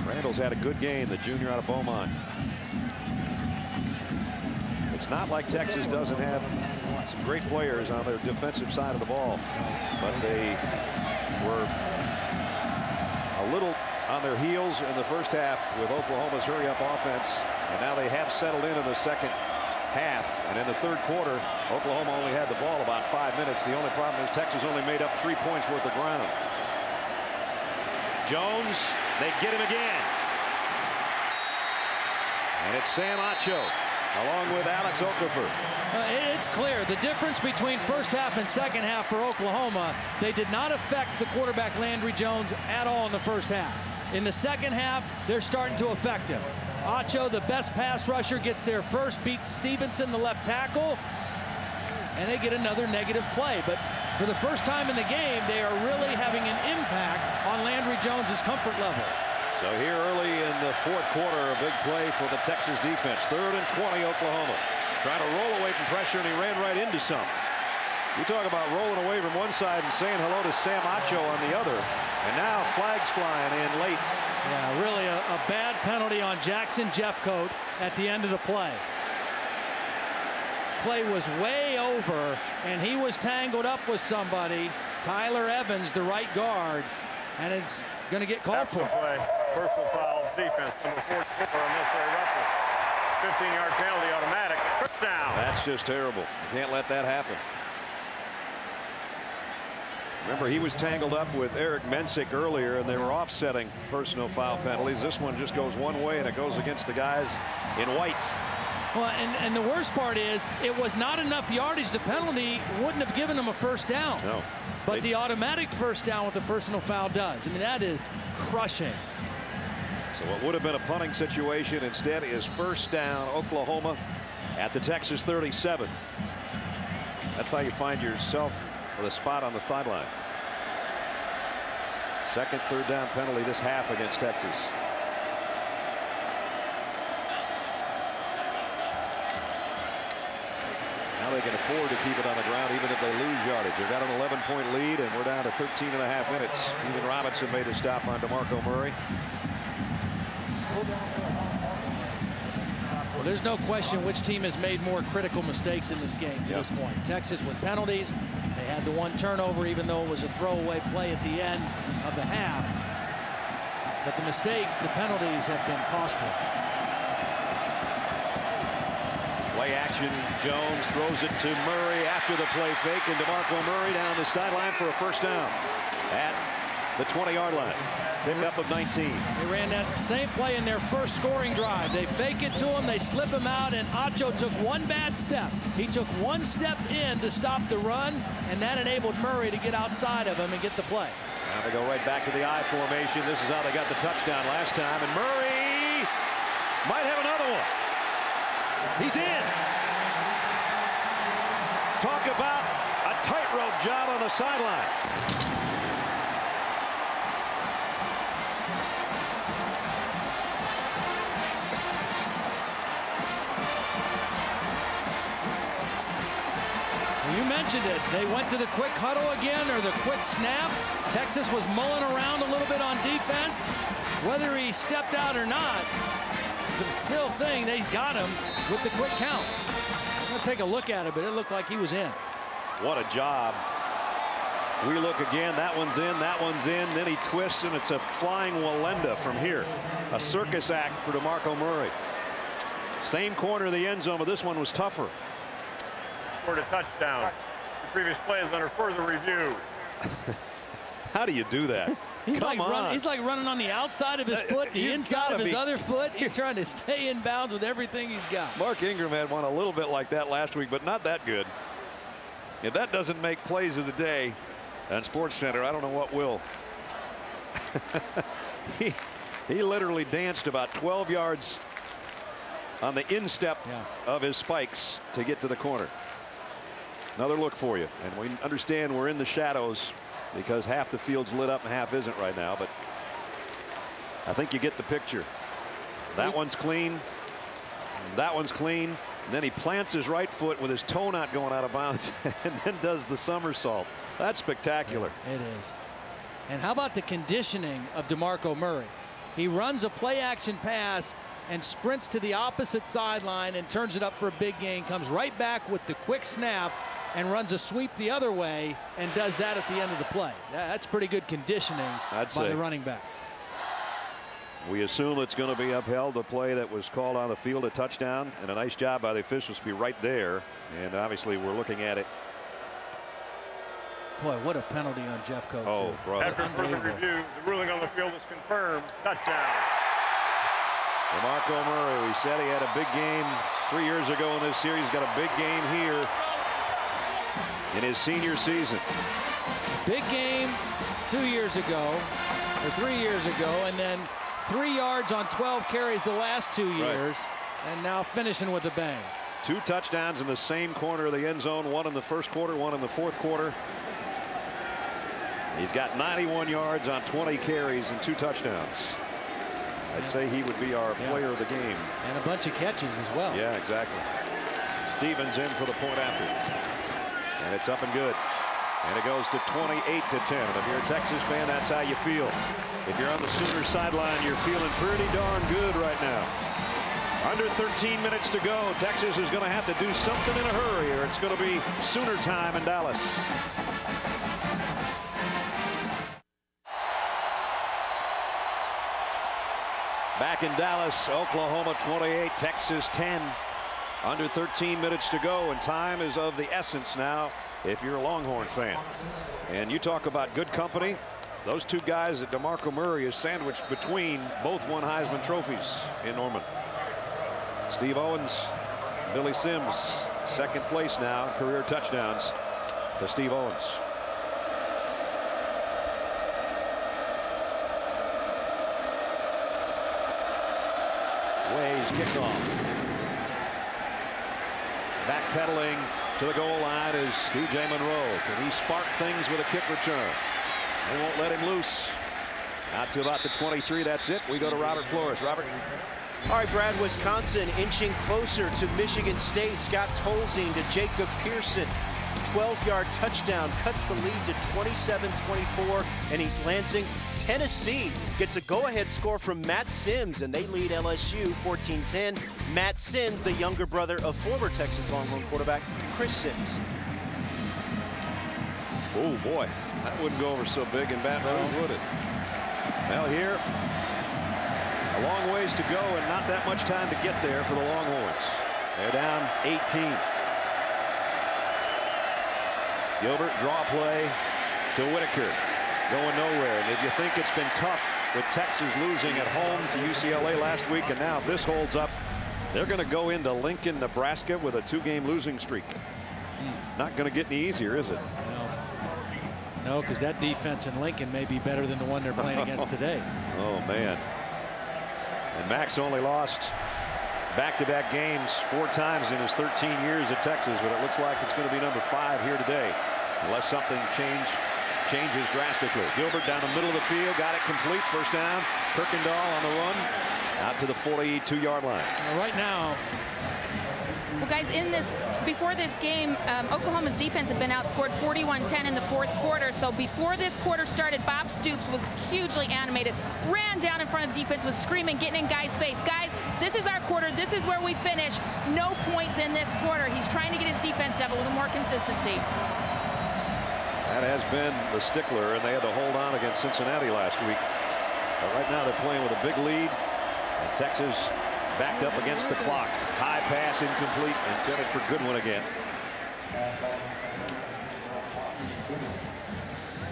Randall's had a good game, the junior out of Beaumont. It's not like Texas doesn't have some great players on their defensive side of the ball, but they were a little on their heels in the first half with Oklahoma's hurry-up offense, and now they have settled in the second half. And in the third quarter, Oklahoma only had the ball about 5 minutes. The only problem is Texas only made up 3 points worth of ground. Jones, they get him again. And it's Sam Acho along with Alex Okafor. It's clear the difference between first half and second half for Oklahoma. They did not affect the quarterback Landry Jones at all in the first half. In the second half, they're starting to affect him. Acho, the best pass rusher, gets there first, beats Stevenson, the left tackle, and they get another negative play. But for the first time in the game, they are really having an impact on Landry Jones's comfort level. So here early in the fourth quarter, a big play for the Texas defense. 3rd and 20, Oklahoma. Trying to roll away from pressure, and he ran right into some. You talk about rolling away from one side and saying hello to Sam Acho on the other. And now flags flying in late. Yeah, really a bad penalty on Jackson Jeffcoat at the end of the play. Play was way over, and he was tangled up with somebody. Tyler Evans, the right guard, and it's going to get called for. Play. Personal foul, defense, number 44, unnecessary roughness. 15-yard penalty, automatic. Touchdown. That's just terrible. You can't let that happen. Remember, he was tangled up with Eric Mensick earlier, and they were offsetting personal foul penalties. This one just goes one way, and it goes against the guys in white. Well, and the worst part is it was not enough yardage. The penalty wouldn't have given them a first down. No. But the automatic first down with the personal foul does. I mean, that is crushing. So what would have been a punting situation instead is first down, Oklahoma at the Texas 37. That's how you find yourself with a spot on the sideline. Second, third down penalty this half against Texas. Now they can afford to keep it on the ground even if they lose yardage. They've got an 11-point lead, and we're down to 13.5 minutes. Steven Robinson made a stop on DeMarco Murray. Well, there's no question which team has made more critical mistakes in this game to this point. Texas with penalties. They had the one turnover, even though it was a throwaway play at the end of the half. But the mistakes, the penalties have been costly. Play action. Jones throws it to Murray after the play fake, and DeMarco Murray down the sideline for a first down at the 20-yard line. Pickup of 19. They ran that same play in their first scoring drive. They fake it to him, they slip him out, and Acho took one bad step. He took one step in to stop the run, and that enabled Murray to get outside of him and get the play. Now they go right back to the I formation. This is how they got the touchdown last time, and Murray might have another one. He's in. Talk about a tightrope job on the sideline. You mentioned it. They went to the quick huddle again, or the quick snap. Texas was mulling around a little bit on defense. Whether he stepped out or not, the still thing, they got him with the quick count. I'm going to take a look at it, but it looked like he was in. What a job. We look again. That one's in. That one's in. Then he twists, and it's a flying Walenda from here. A circus act for DeMarco Murray. Same corner of the end zone, but this one was tougher. Scored a touchdown. The previous play is under further review. How do you do that? He's like running on the outside of his foot, the inside of his other foot. He's trying to stay in bounds with everything he's got. Mark Ingram had one a little bit like that last week, but not that good. If that doesn't make plays of the day on SportsCenter, I don't know what will. He literally danced about 12 yards on the instep of his spikes to get to the corner. Another look for you, and we understand we're in the shadows because half the field's lit up and half isn't right now, but I think you get the picture. That one's clean. That one's clean. And then he plants his right foot with his toe not going out of bounds and then does the somersault. That's spectacular. It is. And how about the conditioning of DeMarco Murray? He runs a play action pass, and sprints to the opposite sideline and turns it up for a big gain, comes right back with the quick snap and runs a sweep the other way and does that at the end of the play. That's pretty good conditioning by the running back. We assume it's going to be upheld, the play that was called on the field, a touchdown, and a nice job by the officials to be right there. And obviously we're looking at it. Boy, what a penalty on Jeffcoat. Oh, brother. After further review, the ruling on the field is confirmed. Touchdown. DeMarco Murray, we said he had a big game 3 years ago in this series. He's got a big game here in his senior season. Big game 2 years ago, or 3 years ago, and then 3 yards on 12 carries the last 2 years, and now finishing with a bang. 2 touchdowns in the same corner of the end zone, one in the first quarter, one in the fourth quarter. He's got 91 yards on 20 carries and 2 touchdowns. I'd say he would be our player of the game. And a bunch of catches as well. Yeah, exactly. Stevens in for the point after. And it's up and good. And it goes to 28-10. And if you're a Texas fan, that's how you feel. If you're on the Sooners sideline, you're feeling pretty darn good right now. Under 13 minutes to go. Texas is going to have to do something in a hurry, or it's going to be Sooner time in Dallas. Back in Dallas, Oklahoma 28, Texas 10. Under 13 minutes to go, and time is of the essence now if you're a Longhorn fan. And you talk about good company. Those 2 guys that DeMarco Murray is sandwiched between both won Heisman trophies in Norman. Steve Owens, Billy Sims, second place now, career touchdowns to Steve Owens. Ways kickoff. Backpedaling to the goal line is DJ Monroe. Can he spark things with a kick return? They won't let him loose. Out to about the 23. That's it. We go to Robert Flores. Robert. All right, Brad, Wisconsin inching closer to Michigan State. Scott Tolzien to Jacob Pearson. 12-yard touchdown cuts the lead to 27-24 in East Lansing. Tennessee gets a go-ahead score from Matt Sims, and they lead LSU 14-10. Matt Sims, the younger brother of former Texas Longhorn quarterback Chris Sims. Oh boy, that wouldn't go over so big in Baton Rouge, would it? Well, here, a long ways to go and not that much time to get there for the Longhorns. They're down 18. Gilbert, draw play to Whitaker, going nowhere. And if you think it's been tough with Texas losing at home to UCLA last week, and now if this holds up, they're going to go into Lincoln, Nebraska with a 2-game losing streak. Not going to get any easier, is it? No, because that defense in Lincoln may be better than the one they're playing against today. Oh, man. And Max only lost back-to-back games 4 times in his 13 years at Texas, but it looks like it's going to be number 5 here today, unless something changes drastically. Gilbert down the middle of the field, got it complete, first down. Kirkendall on the run, out to the 42-yard line. Right now. Well, guys, before this game, Oklahoma's defense had been outscored 41-10 in the fourth quarter. So before this quarter started, Bob Stoops was hugely animated, ran down in front of the defense, was screaming, getting in guys' face. Guys, this is our quarter. This is where we finish. No points in this quarter. He's trying to get his defense to have a little more consistency. That has been the stickler, and they had to hold on against Cincinnati last week. But right now they're playing with a big lead, and Texas backed up against the clock. High pass incomplete, intended for Goodwin again.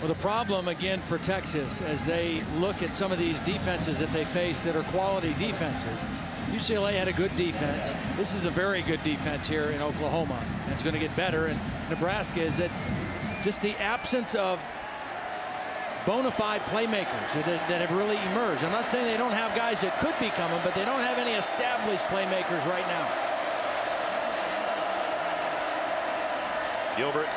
Well, the problem again for Texas as they look at some of these defenses that they face that are quality defenses. UCLA had a good defense. This is a very good defense here in Oklahoma. And it's going to get better. And Nebraska is that just the absence of bona fide playmakers that have really emerged. I'm not saying they don't have guys that could be coming, but they don't have any established playmakers right now. Gilbert,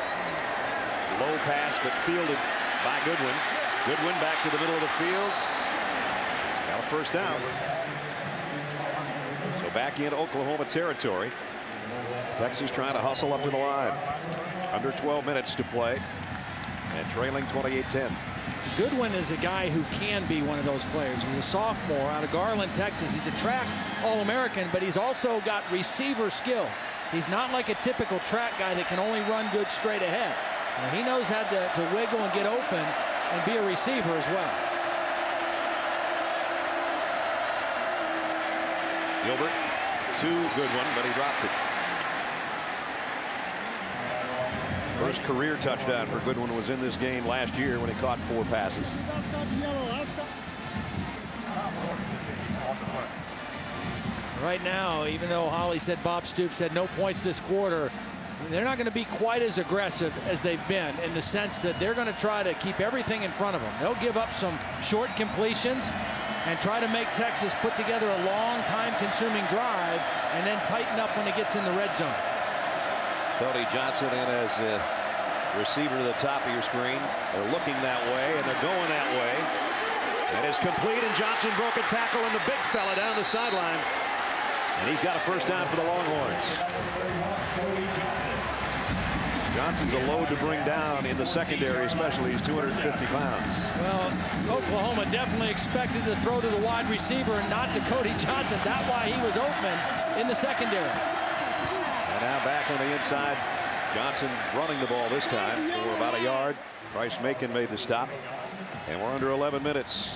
low pass, but fielded by Goodwin. Goodwin back to the middle of the field. Got a first down. So back in Oklahoma territory. Texas trying to hustle up to the line. Under 12 minutes to play and trailing 28-10. Goodwin is a guy who can be one of those players. He's a sophomore out of Garland, Texas. He's a track All-American, but he's also got receiver skills. He's not like a typical track guy that can only run good straight ahead. He knows how to wiggle and get open and be a receiver as well. Gilbert to Goodwin, but he dropped it. First career touchdown for Goodwin was in this game last year when he caught 4 passes. Right now, even though Holly said Bob Stoops said no points this quarter, they're not going to be quite as aggressive as they've been, in the sense that they're going to try to keep everything in front of them. They'll give up some short completions and try to make Texas put together a long time-consuming drive and then tighten up when it gets in the red zone. Cody Johnson in as a receiver to the top of your screen. They're looking that way, and they're going that way. And it's complete, and Johnson broke a tackle, and the big fella down the sideline. And he's got a first down for the Longhorns. Johnson's a load to bring down in the secondary, especially. He's 250 pounds. Well, Oklahoma definitely expected to throw to the wide receiver and not to Cody Johnson. That's why he was open in the secondary. And now back on the inside. Johnson running the ball this time for about a yard. Bryce Macon made the stop. And we're under 11 minutes.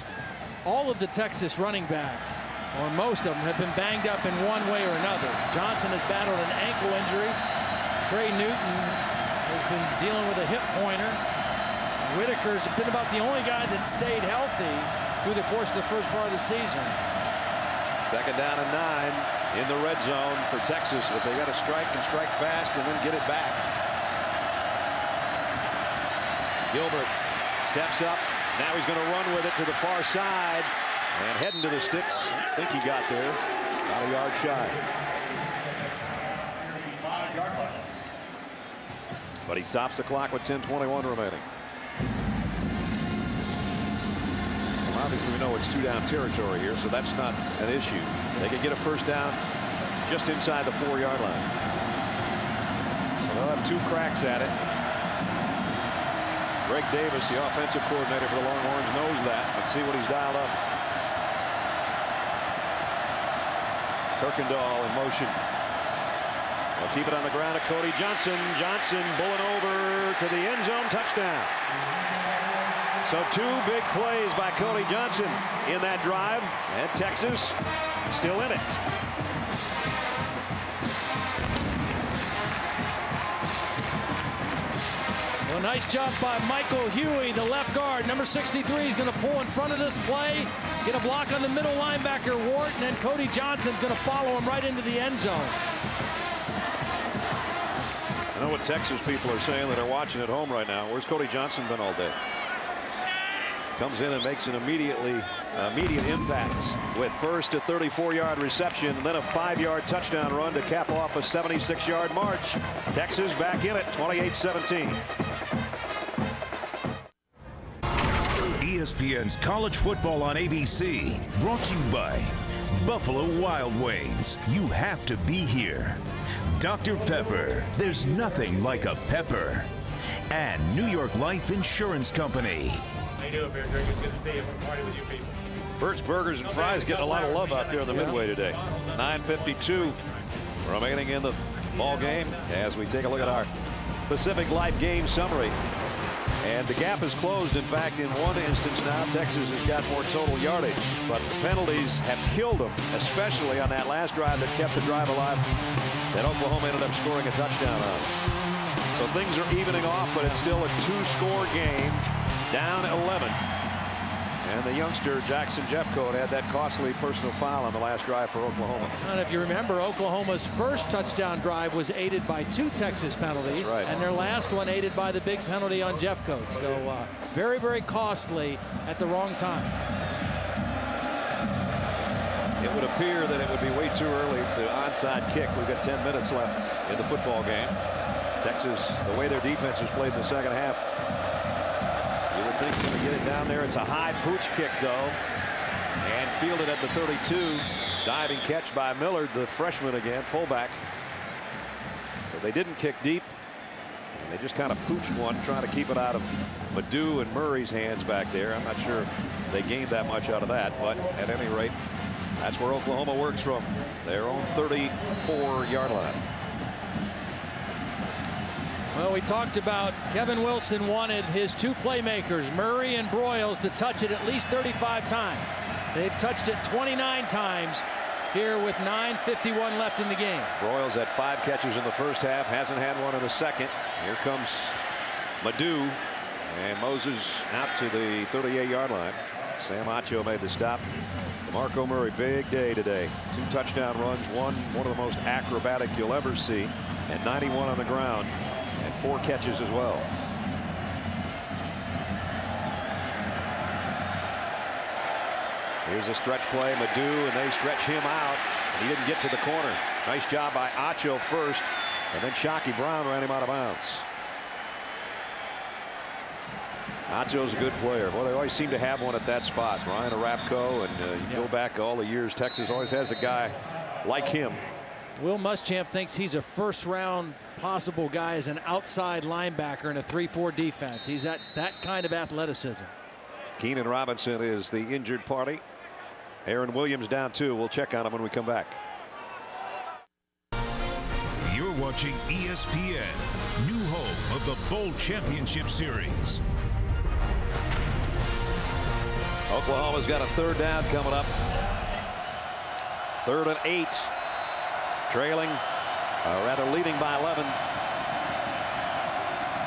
All of the Texas running backs, or most of them, have been banged up in one way or another. Johnson has battled an ankle injury. Trey Newton has been dealing with a hip pointer. Whitaker's been about the only guy that stayed healthy through the course of the first part of the season. Second down and 9 in the red zone for Texas, but they got to strike and strike fast and then get it back. Gilbert steps up. Now he's going to run with it to the far side and heading to the sticks. I think he got there about a yard shy. But he stops the clock with 10:21 remaining. Well, obviously we know it's 2-down territory here, so that's not an issue. They could get a first down just inside the 4-yard line. So they'll have 2 cracks at it. Greg Davis, the offensive coordinator for the Longhorns, knows that. Let's see what he's dialed up. Kirkendall in motion. They'll keep it on the ground to Cody Johnson. Johnson bullet over to the end zone, touchdown. So 2 big plays by Cody Johnson in that drive, and Texas still in it. Well, nice job by Michael Huey, the left guard. Number 63 is going to pull in front of this play, get a block on the middle linebacker, Wart, and then Cody Johnson's going to follow him right into the end zone. I know what Texas people are saying that are watching at home right now. Where's Cody Johnson been all day? Comes in and makes an immediate impact with first a 34-yard reception, and then a 5-yard touchdown run to cap off a 76-yard march. Texas back in it, 28-17. ESPN's College Football on ABC, brought to you by Buffalo Wild Wings. You have to be here. Dr. Pepper, there's nothing like a pepper. And New York Life Insurance Company. How you doing, Bear? It's good to see you. Party with you people. Burt's Burgers and Fries getting a lot of love out there in the midway today. 9:52 remaining in the ball game as we take a look at our Pacific Life game summary. And the gap is closed. In fact, in one instance now, Texas has got more total yardage, but the penalties have killed them, especially on that last drive that kept the drive alive that Oklahoma ended up scoring a touchdown on. So things are evening off, but it's still a 2-score game, down 11. And the youngster, Jackson Jeffcoat, had that costly personal foul on the last drive for Oklahoma. And if you remember, Oklahoma's first touchdown drive was aided by 2 Texas penalties. That's right. And their last one aided by the big penalty on Jeffcoat. So very, very costly at the wrong time. It would appear that it would be way too early to onside kick. We've got 10 minutes left in the football game. Texas, the way their defense has played in the second half, you would think he's going to get it down there. It's a high pooch kick, though, and fielded at the 32. Diving catch by Millard, the freshman again, fullback. So they didn't kick deep. And they just kind of pooched one, trying to keep it out of Madu and Murray's hands back there. I'm not sure they gained that much out of that, but at any rate, that's where Oklahoma works from, their own 34-yard line. Well, we talked about Kevin Wilson wanted his two playmakers, Murray and Broyles, to touch it at least 35 times. They've touched it 29 times here with 9:51 left in the game. Broyles had 5 catches in the first half, hasn't had one in the second. Here comes Madu, and Moses out to the 38-yard line. Sam Acho made the stop. DeMarco Murray, big day today. 2 touchdown runs, one of the most acrobatic you'll ever see, and 91 on the ground, and 4 catches as well. Here's a stretch play, Madu, and they stretch him out. And he didn't get to the corner. Nice job by Acho first, and then Shockey Brown ran him out of bounds. Acho's a good player. Well, they always seem to have one at that spot. Ryan Arapco, and you go back all the years, Texas always has a guy like him. Will Muschamp thinks he's a first-round possible guy as an outside linebacker in a 3-4 defense. He's that kind of athleticism. Keenan Robinson is the injured party. Aaron Williams down 2. We'll check on him when we come back. You're watching ESPN, new home of the Bowl Championship Series. Oklahoma's got a 3rd down coming up. 3rd and 8. Trailing, rather leading by 11.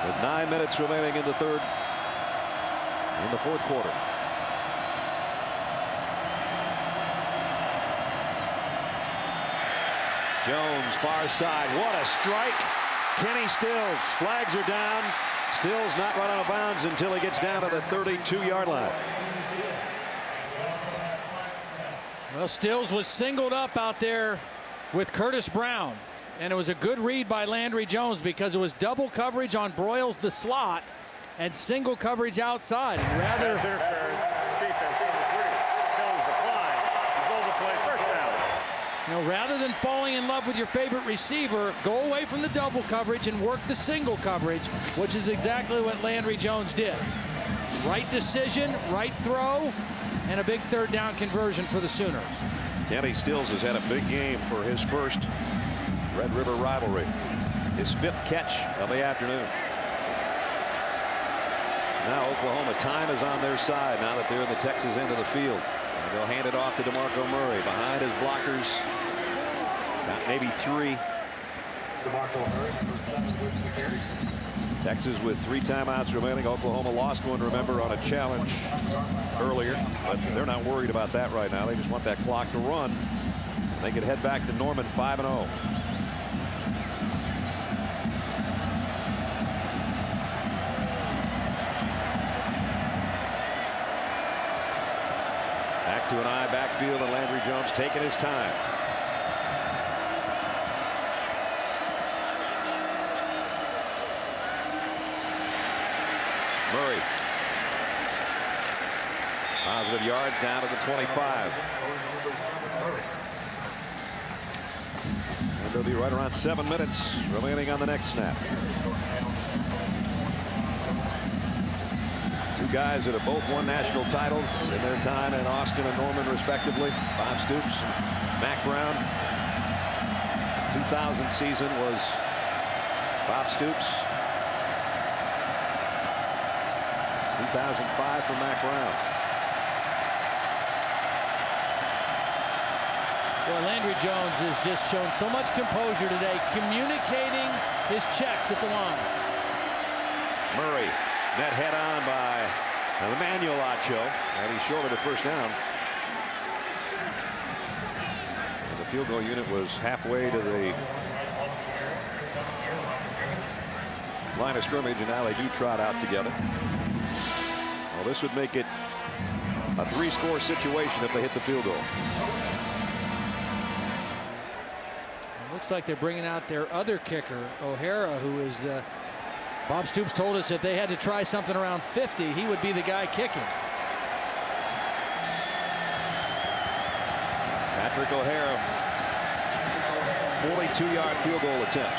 With 9 minutes remaining in the 4th quarter. Jones, far side. What a strike. Kenny Stills. Flags are down. Stills not run out of bounds until he gets down to the 32-yard line. Well, Stills was singled up out there with Curtis Brown, and it was a good read by Landry Jones because it was double coverage on Broyles, the slot, and single coverage outside. And rather than falling in love with your favorite receiver, go away from the double coverage and work the single coverage, which is exactly what Landry Jones did. Right decision, right throw, and a big 3rd down conversion for the Sooners. Kenny Stills has had a big game for his first Red River rivalry. His 5th catch of the afternoon. So now Oklahoma, time is on their side now that they're in the Texas end of the field. And they'll hand it off to DeMarco Murray behind his blockers. Got maybe 3. Texas with 3 timeouts remaining. Oklahoma lost one, remember, on a challenge earlier, but they're not worried about that right now. They just want that clock to run. They could head back to Norman 5-0. Back to an eye backfield, and Landry Jones taking his time. Murray. Positive yards down to the 25. And they'll be right around 7 minutes remaining on the next snap. 2 guys that have both won national titles in their time in Austin and Norman respectively. Bob Stoops and Mack Brown. 2000 season was Bob Stoops. 2005 for Mack Brown. Well, Landry Jones has just shown so much composure today, communicating his checks at the line. Murray, net head on by Emmanuel Acho, and he's short of the 1st down. And the field goal unit was halfway to the line of scrimmage, and now they do trot out together. Well, this would make it a 3-score situation if they hit the field goal. It looks like they're bringing out their other kicker, O'Hara, who is the... Bob Stoops told us if they had to try something around 50, he would be the guy kicking. Patrick O'Hara, 42-yard field goal attempt.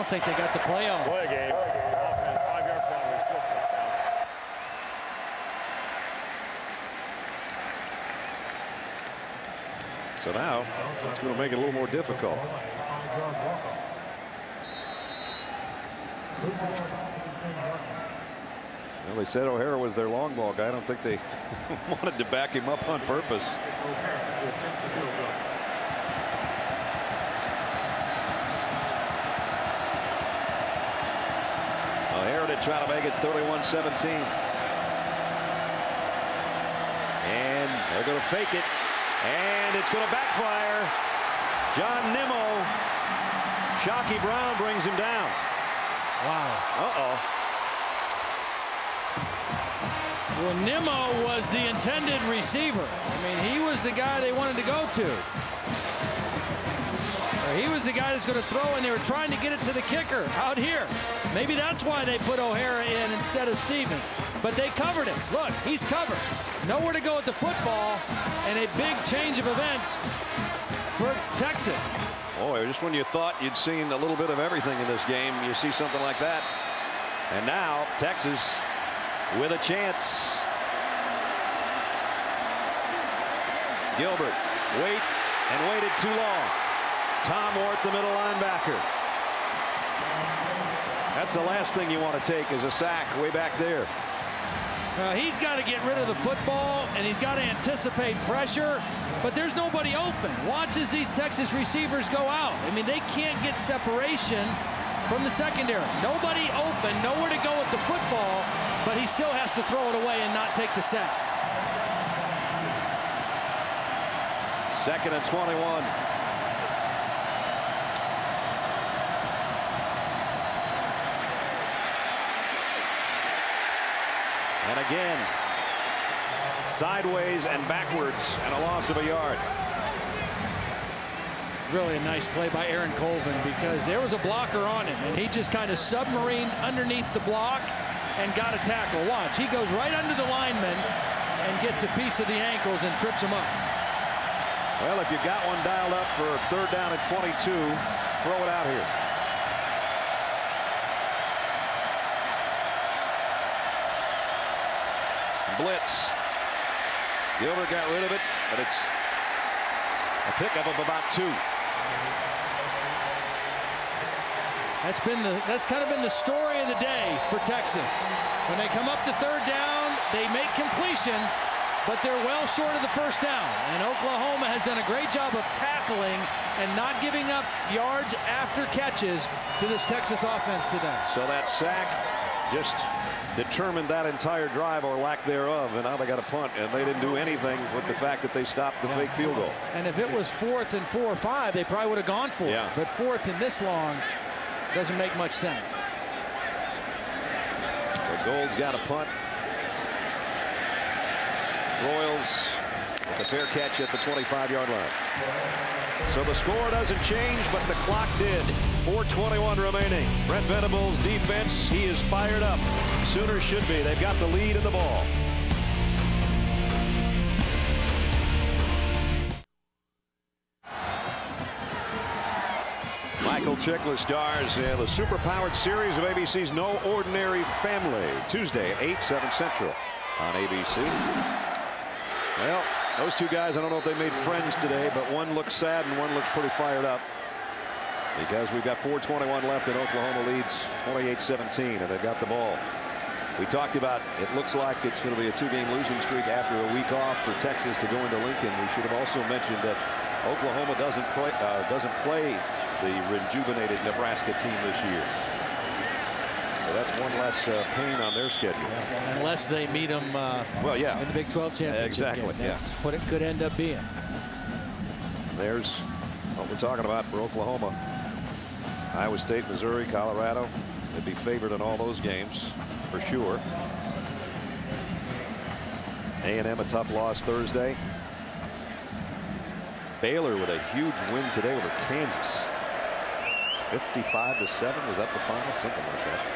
don't think they got the playoff. Play game. 5-yard penalty, still touchdown. So now it's going to make it a little more difficult. Well, they said O'Hara was their long ball guy. I don't think they wanted to back him up on purpose. O'Hara to try to make it 31-17. And they're going to fake it. And it's going to backfire. John Nimmo. Shockey Brown brings him down. Wow. Uh-oh. Well, Nimmo was the intended receiver. I mean, he was the guy they wanted to go to. He was the guy that's going to throw, and they were trying to get it to the kicker out here. Maybe that's why they put O'Hara in instead of Stevens. But they covered him. Look, he's covered. Nowhere to go with the football, and a big change of events for Texas. Boy, just when you thought you'd seen a little bit of everything in this game, you see something like that. And now Texas with a chance. Gilbert waited too long. Tom Ward, the middle linebacker. That's the last thing you want to take is a sack way back there. He's got to get rid of the football, and he's got to anticipate pressure, but there's nobody open. Watch as these Texas receivers go out. I mean, they can't get separation from the secondary. Nobody open, nowhere to go with the football, but he still has to throw it away and not take the sack. 2nd and 21. And again, sideways and backwards, and a loss of a yard. Really a nice play by Aaron Colvin, because there was a blocker on him, and he just kind of submarined underneath the block and got a tackle. Watch, he goes right under the lineman and gets a piece of the ankles and trips him up. Well, if you've got one dialed up for 3rd down and 22, throw it out here. Blitz. Gilbert got rid of it, but it's a pickup of about 2. That's kind of been the story of the day for Texas. When they come up to 3rd down, they make completions, but they're well short of the 1st down. And Oklahoma has done a great job of tackling and not giving up yards after catches to this Texas offense today. So that sack just determined that entire drive, or lack thereof, and now they got a punt, and they didn't do anything with the fact that they stopped the fake field goal. And if it was 4th and 4 or 5, they probably would have gone for it. But 4th and this long doesn't make much sense. So Gold's got a punt. Royals with a fair catch at the 25-yard line. So the score doesn't change, but the clock did. 4:21 remaining. Brent Venables' defense, he is fired up. Sooners should be. They've got the lead in the ball. Michael Chickler stars in the super-powered series of ABC's No Ordinary Family. Tuesday at 8, 7 Central on ABC. Well, those two guys, I don't know if they made friends today, but one looks sad and one looks pretty fired up, because we've got 4:21 left and Oklahoma leads 28-17, and they've got the ball. We talked about, it looks like it's going to be a 2-game losing streak after a week off for Texas to go into Lincoln. We should have also mentioned that Oklahoma doesn't play the rejuvenated Nebraska team this year. So that's one less pain on their schedule. Unless they meet them in the Big 12 championship. Exactly. Game. That's what it could end up being. There's what we're talking about for Oklahoma. Iowa State, Missouri, Colorado. They'd be favored in all those games for sure. A&M a tough loss Thursday. Baylor with a huge win today over Kansas. 55-7. Was that the final? Something like that.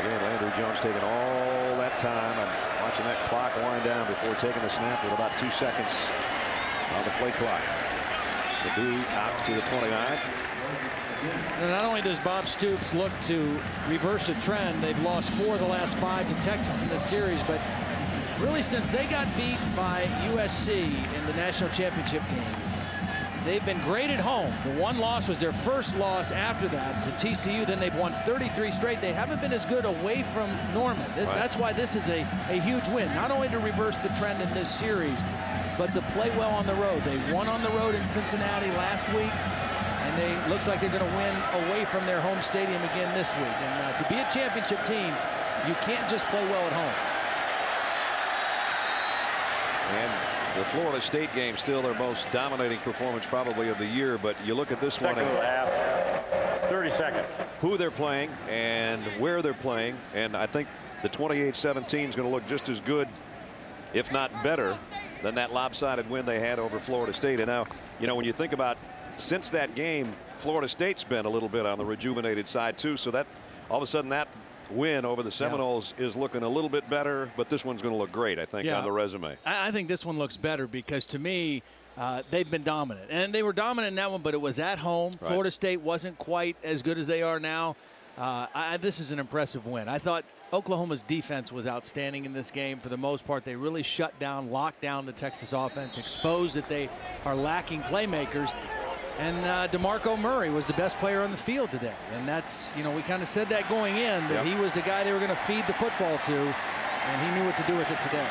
Again, Landry Jones taking all that time and watching that clock wind down before taking the snap with about 2 seconds on the play clock. The boot out to the 29. And not only does Bob Stoops look to reverse a trend, they've lost 4 of the last 5 to Texas in this series, but really since they got beat by USC in the national championship game, they've been great at home. The one loss was their first loss after that to TCU. Then they've won 33 straight. They haven't been as good away from Norman. That's why this is a huge win, not only to reverse the trend in this series, but to play well on the road. They won on the road in Cincinnati last week, and they looks like they're going to win away from their home stadium again this week. And to be a championship team, you can't just play well at home. And the Florida State game still their most dominating performance probably of the year, but you look at this one. Second of the half, 30 seconds. Who they're playing and where they're playing, and I think the 28-17 is going to look just as good, if not better, than that lopsided win they had over Florida State. And now, you know, when you think about since that game, Florida State's been a little bit on the rejuvenated side too, so that all of a sudden that win over the Seminoles is looking a little bit better, but this one's going to look great, I think, on the resume. I think this one looks better because to me they've been dominant, and they were dominant in that one, but it was at home. Right. Florida State wasn't quite as good as they are now. This is an impressive win. I thought Oklahoma's defense was outstanding in this game for the most part. They really shut down, locked down the Texas offense, exposed that they are lacking playmakers. And DeMarco Murray was the best player on the field today. And that's, you know, we kind of said that going in, that he was the guy they were going to feed the football to, and he knew what to do with it today.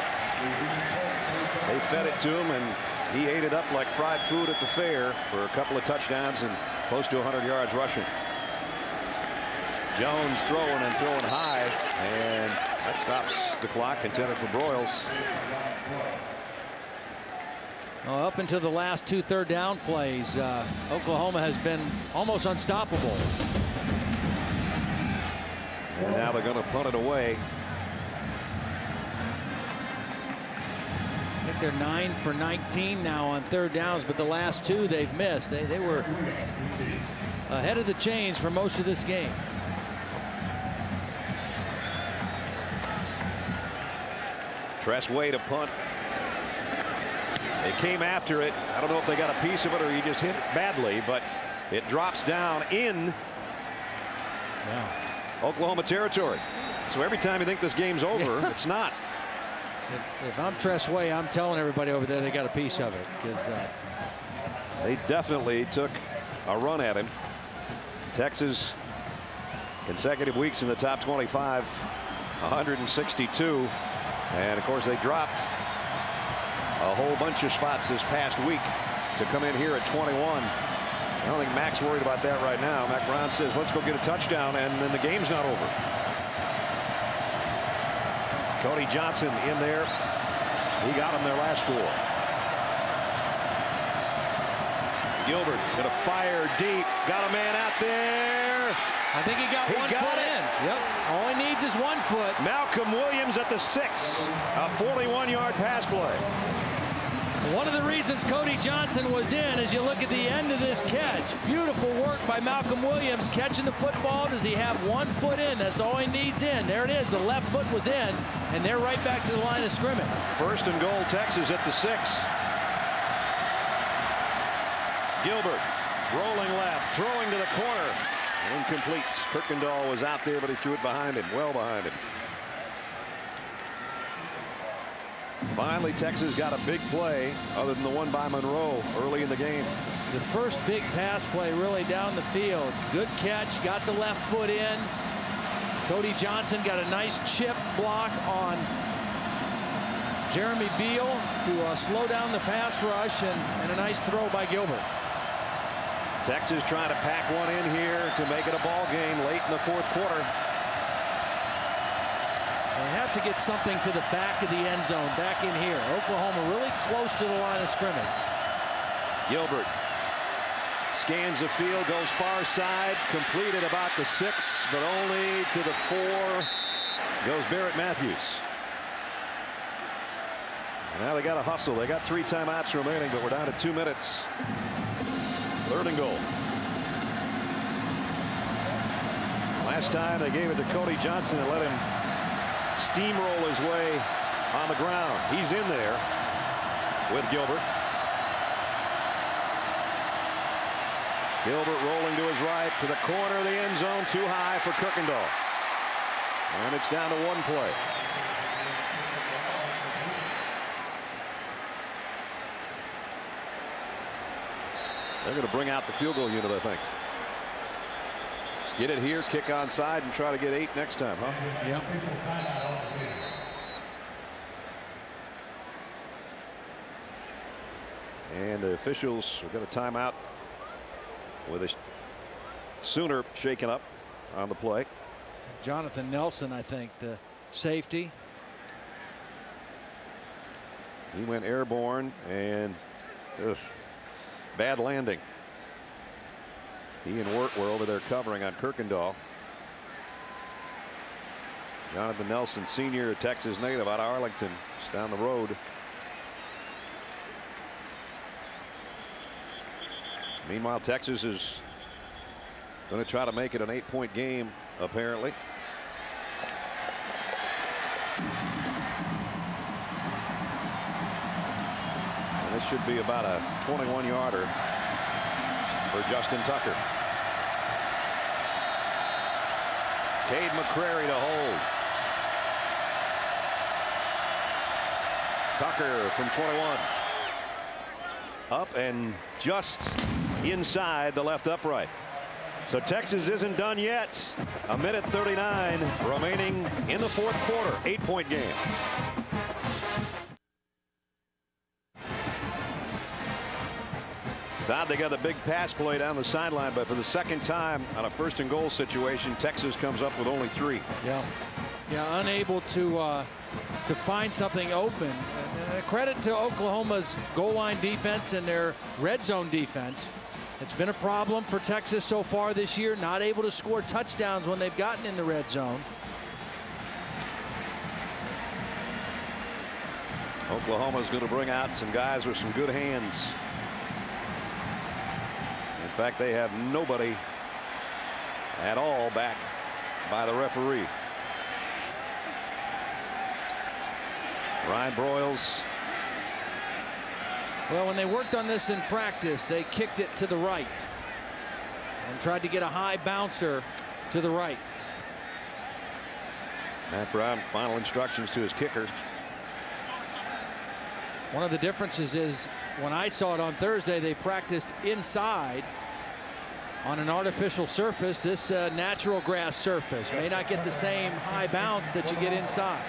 They fed it to him, and he ate it up like fried food at the fair for a couple of touchdowns and close to 100 yards rushing. Jones throwing and throwing high, and that stops the clock, intended for Broyles. Well, up until the last 2 third down plays, Oklahoma has been almost unstoppable. And now they're going to punt it away. I think they're 9 for 19 now on third downs, but the last 2 they've missed. They were ahead of the chains for most of this game. Tress Way to punt. They came after it. I don't know if they got a piece of it or he just hit it badly, but it drops down in Oklahoma territory. So every time you think this game's over, it's not. If I'm Tress Way, I'm telling everybody over there they got a piece of it, because they definitely took a run at him. Texas consecutive weeks in the top 25, 162, and of course they dropped a whole bunch of spots this past week to come in here at 21. I don't think Mac's worried about that right now. Mac Brown says, let's go get a touchdown, and then the game's not over. Cody Johnson in there. He got him their last score. Gilbert going to fire deep. Got a man out there. I think he got one foot in. Yep. All he needs is 1 foot. Malcolm Williams at the 6. A 41-yard pass play. One of the reasons Cody Johnson was in, as you look at the end of this catch, beautiful work by Malcolm Williams catching the football. Does he have 1 foot in? That's all he needs in. There it is. The left foot was in, and they're right back to the line of scrimmage. First and goal, Texas at the 6. Gilbert rolling left, throwing to the corner. Incomplete. Kirkendall was out there, but he threw it behind him, well behind him. Finally, Texas got a big play other than the one by Monroe early in the game. The first big pass play really down the field. Good catch, got the left foot in. Cody Johnson got a nice chip block on Jeremy Beal to slow down the pass rush, and a nice throw by Gilbert. Texas trying to pack one in here to make it a ball game late in the 4th quarter. They have to get something to the back of the end zone, back in here. Oklahoma really close to the line of scrimmage. Gilbert scans the field, goes far side, completed about the 6, but only to the 4 goes Barrett Matthews. Now they got to hustle. They got 3 timeouts remaining, but we're down to 2 minutes. 3rd and goal. Last time they gave it to Cody Johnson and let him steamroll his way on the ground. He's in there with Gilbert. Gilbert rolling to his right to the corner of the end zone, too high for Kirkendall. And it's down to one play. They're going to bring out the field goal unit, I think. Get it here, kick onside, and try to get 8 next time, huh? Yeah. And the officials are going to time out with a Sooner shaken up on the play. Jonathan Nelson, I think, the safety. He went airborne and bad landing. He and Wirt were over there covering on Kirkendall. Jonathan Nelson, senior, a Texas native out of Arlington, is down the road. Meanwhile, Texas is going to try to make it an 8-point game, apparently. And this should be about a 21-yarder for Justin Tucker. Cade McCrary to hold. Tucker from 21. Up and just inside the left upright. So Texas isn't done yet. 1:39 remaining in the fourth quarter. 8-point game. It's odd they got the big pass play down the sideline, but for the second time on a first and goal situation, Texas comes up with only 3. Yeah, unable to find something open. Credit to Oklahoma's goal line defense and their red zone defense. It's been a problem for Texas so far this year, not able to score touchdowns when they've gotten in the red zone. Oklahoma's going to bring out some guys with some good hands. In fact, they have nobody at all back by the referee. Ryan Broyles. Well, when they worked on this in practice, they kicked it to the right and tried to get a high bouncer to the right. Matt Brown, final instructions to his kicker. One of the differences is when I saw it on Thursday, they practiced inside on an artificial surface. This natural grass surface may not get the same high bounce that you get inside.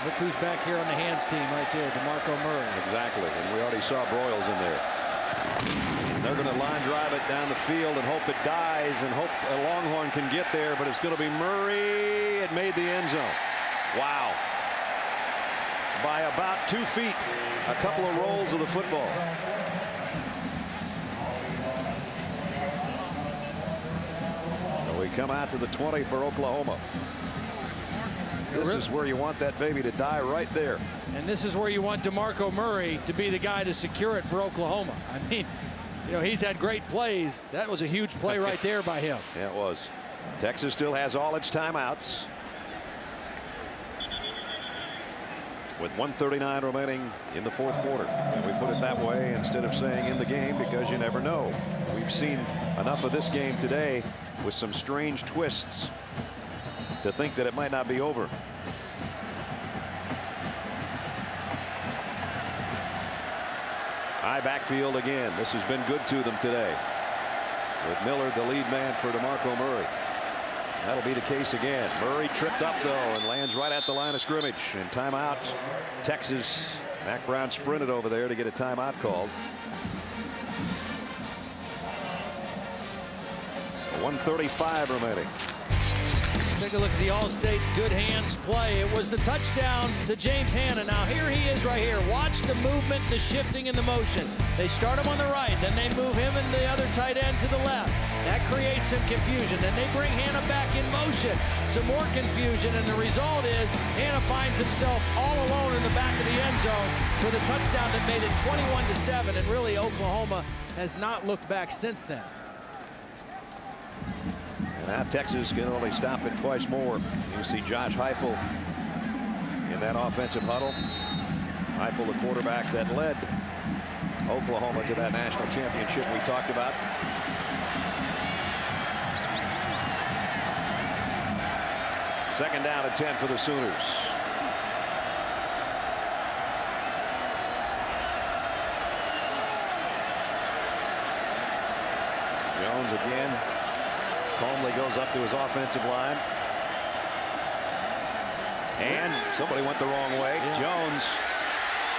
Look who's back here on the hands team right there, DeMarco Murray. Exactly, and we already saw Broyles in there. And they're going to line drive it down the field and hope it dies and hope a Longhorn can get there, but it's going to be Murray. It made the end zone. Wow. By about 2 feet, a couple of rolls of the football. So we come out to the 20 for Oklahoma. This is where you want that baby to die, right there. And this is where you want DeMarco Murray to be the guy to secure it for Oklahoma. I mean, you know, he's had great plays. That was a huge play right there by him. Yeah, it was. Texas still has all its timeouts. With 1:39 remaining in the fourth quarter. And we put it that way instead of saying in the game because you never know. We've seen enough of this game today with some strange twists to think that it might not be over. High backfield again. This has been good to them today. With Millard the lead man for DeMarco Murray. That'll be the case again. Murray tripped up though and lands right at the line of scrimmage. And timeout. Texas. Mac Brown sprinted over there to get a timeout called. 1:35 remaining. Take a look at the All-State good hands play. It was the touchdown to James Hanna. Now here he is right here. Watch the movement, the shifting, and the motion. They start him on the right, then they move him and the other tight end to the left. That creates some confusion. Then they bring Hanna back in motion. Some more confusion, and the result is Hanna finds himself all alone in the back of the end zone for the touchdown that made it 21-7. And really, Oklahoma has not looked back since then. Now Texas can only stop it twice more. You see Josh Heupel in that offensive huddle. Heupel, the quarterback that led Oklahoma to that national championship we talked about. Second down and 10 for the Sooners. Jones again calmly goes up to his offensive line. And somebody went the wrong way. Yeah. Jones.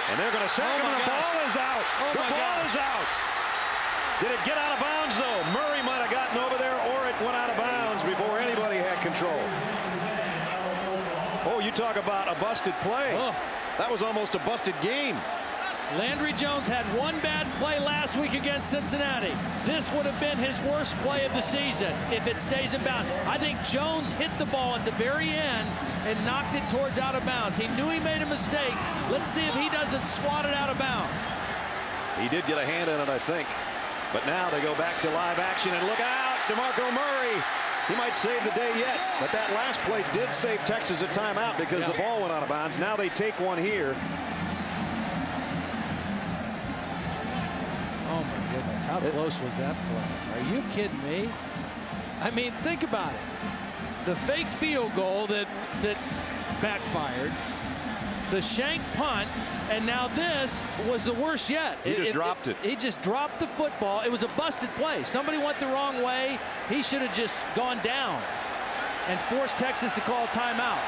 And they're going to sack him, and the ball is out. The ball is out. Did it get out of bounds, though? Murray might have gotten over there, or it went out of bounds before anybody had control. Oh, you talk about a busted play. Oh. That was almost a busted game. Landry Jones had one bad play last week against Cincinnati. This would have been his worst play of the season if it stays in bounds. I think Jones hit the ball at the very end and knocked it towards out of bounds. He knew he made a mistake. Let's see if he doesn't swat it out of bounds. He did get a hand in it, I think. But now they go back to live action, and look out, DeMarco Murray. He might save the day yet. But that last play did save Texas a timeout because the ball went out of bounds. Now they take one here. Oh my goodness, how close was that play? Are you kidding me? I mean, think about it. The fake field goal that backfired, the shank punt, and now this was the worst yet. He just dropped it. He just dropped the football. It was a busted play. Somebody went the wrong way. He should have just gone down and forced Texas to call a timeout.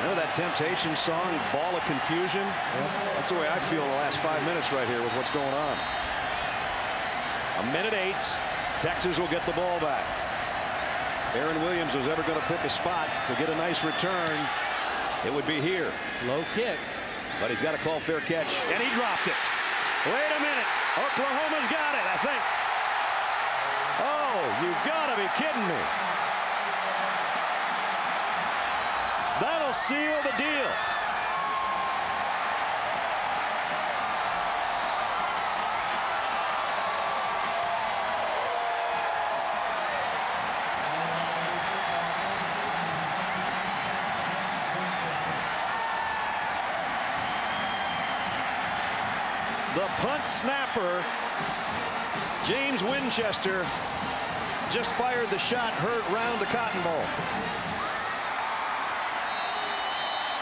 Remember that Temptation song, Ball of Confusion? Yep. That's the way I feel the last 5 minutes right here with what's going on. 1:08. Texas will get the ball back. Aaron Williams was ever going to pick a spot to get a nice return. It would be here. Low kick. But he's got to call fair catch, and he dropped it. Wait a minute. Oklahoma's got it, I think. Oh, you've got to be kidding me. That'll seal the deal. The punt snapper, James Winchester, just fired the shot, hurt round the cotton ball.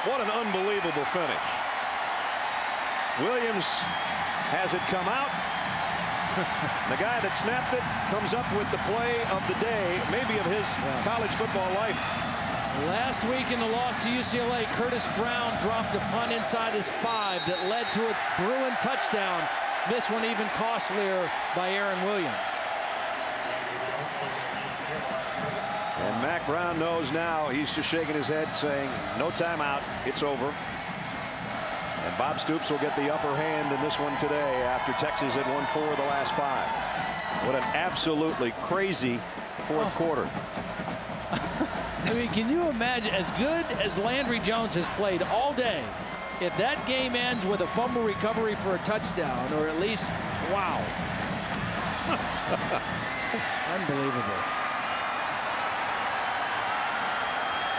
What an unbelievable finish. Williams has it come out. The guy that snapped it comes up with the play of the day, maybe of his college football life. Last week in the loss to UCLA, Curtis Brown dropped a punt inside his 5 that led to a Bruin touchdown. This one even costlier by Aaron Williams. And Mack Brown knows now. He's just shaking his head saying no timeout, it's over. And Bob Stoops will get the upper hand in this one today after Texas had won 4 of the last 5. What an absolutely crazy fourth quarter. I mean, can you imagine, as good as Landry Jones has played all day, if that game ends with a fumble recovery for a touchdown, or at least, wow. Unbelievable.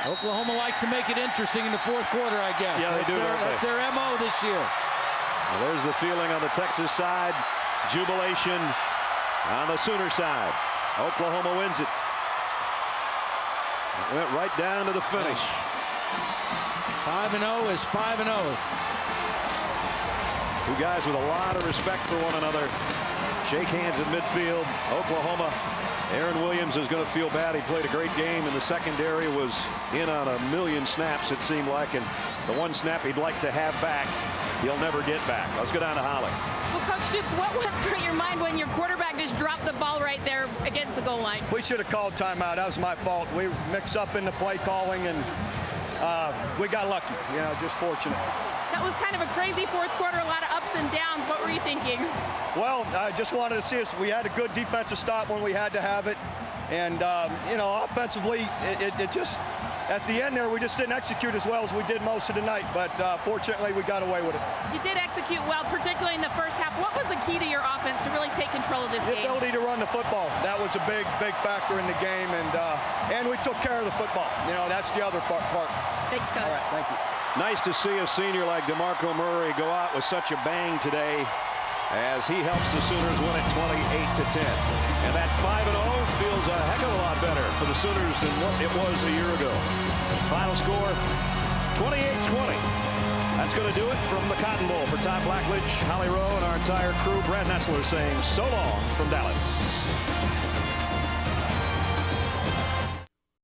Oklahoma likes to make it interesting in the fourth quarter, I guess. Yeah, they do. That's their MO this year. Well, there's the feeling on the Texas side. Jubilation on the Sooner side. Oklahoma wins it. It went right down to the finish. 5-0 is 5-0. Two guys with a lot of respect for one another. Shake hands in midfield. Oklahoma. Aaron Williams is going to feel bad. He played a great game, and the secondary was in on a million snaps, it seemed like, and the one snap he'd like to have back, he'll never get back. Let's go down to Holly. Well, Coach Stoops, what went through your mind when your quarterback just dropped the ball right there against the goal line? We should have called timeout. That was my fault. We mixed up in the play calling, and we got lucky. You know, just fortunate. That was kind of a crazy fourth quarter, a lot of ups and downs. What were you thinking? Well, I just wanted to see us. We had a good defensive stop when we had to have it. And, you know, offensively, it just, at the end there, we just didn't execute as well as we did most of the night. But fortunately, we got away with it. You did execute well, particularly in the first half. What was the key to your offense to really take control of this game? The ability to run the football. That was a big factor in the game. And we took care of the football. You know, that's the other part. Thanks, Coach. All right, thank you. Nice to see a senior like DeMarco Murray go out with such a bang today as he helps the Sooners win it 28-10. And that 5-0 feels a heck of a lot better for the Sooners than what it was a year ago. Final score, 28-20. That's going to do it from the Cotton Bowl. For Todd Blackledge, Holly Rowe, and our entire crew, Brad Nessler saying so long from Dallas.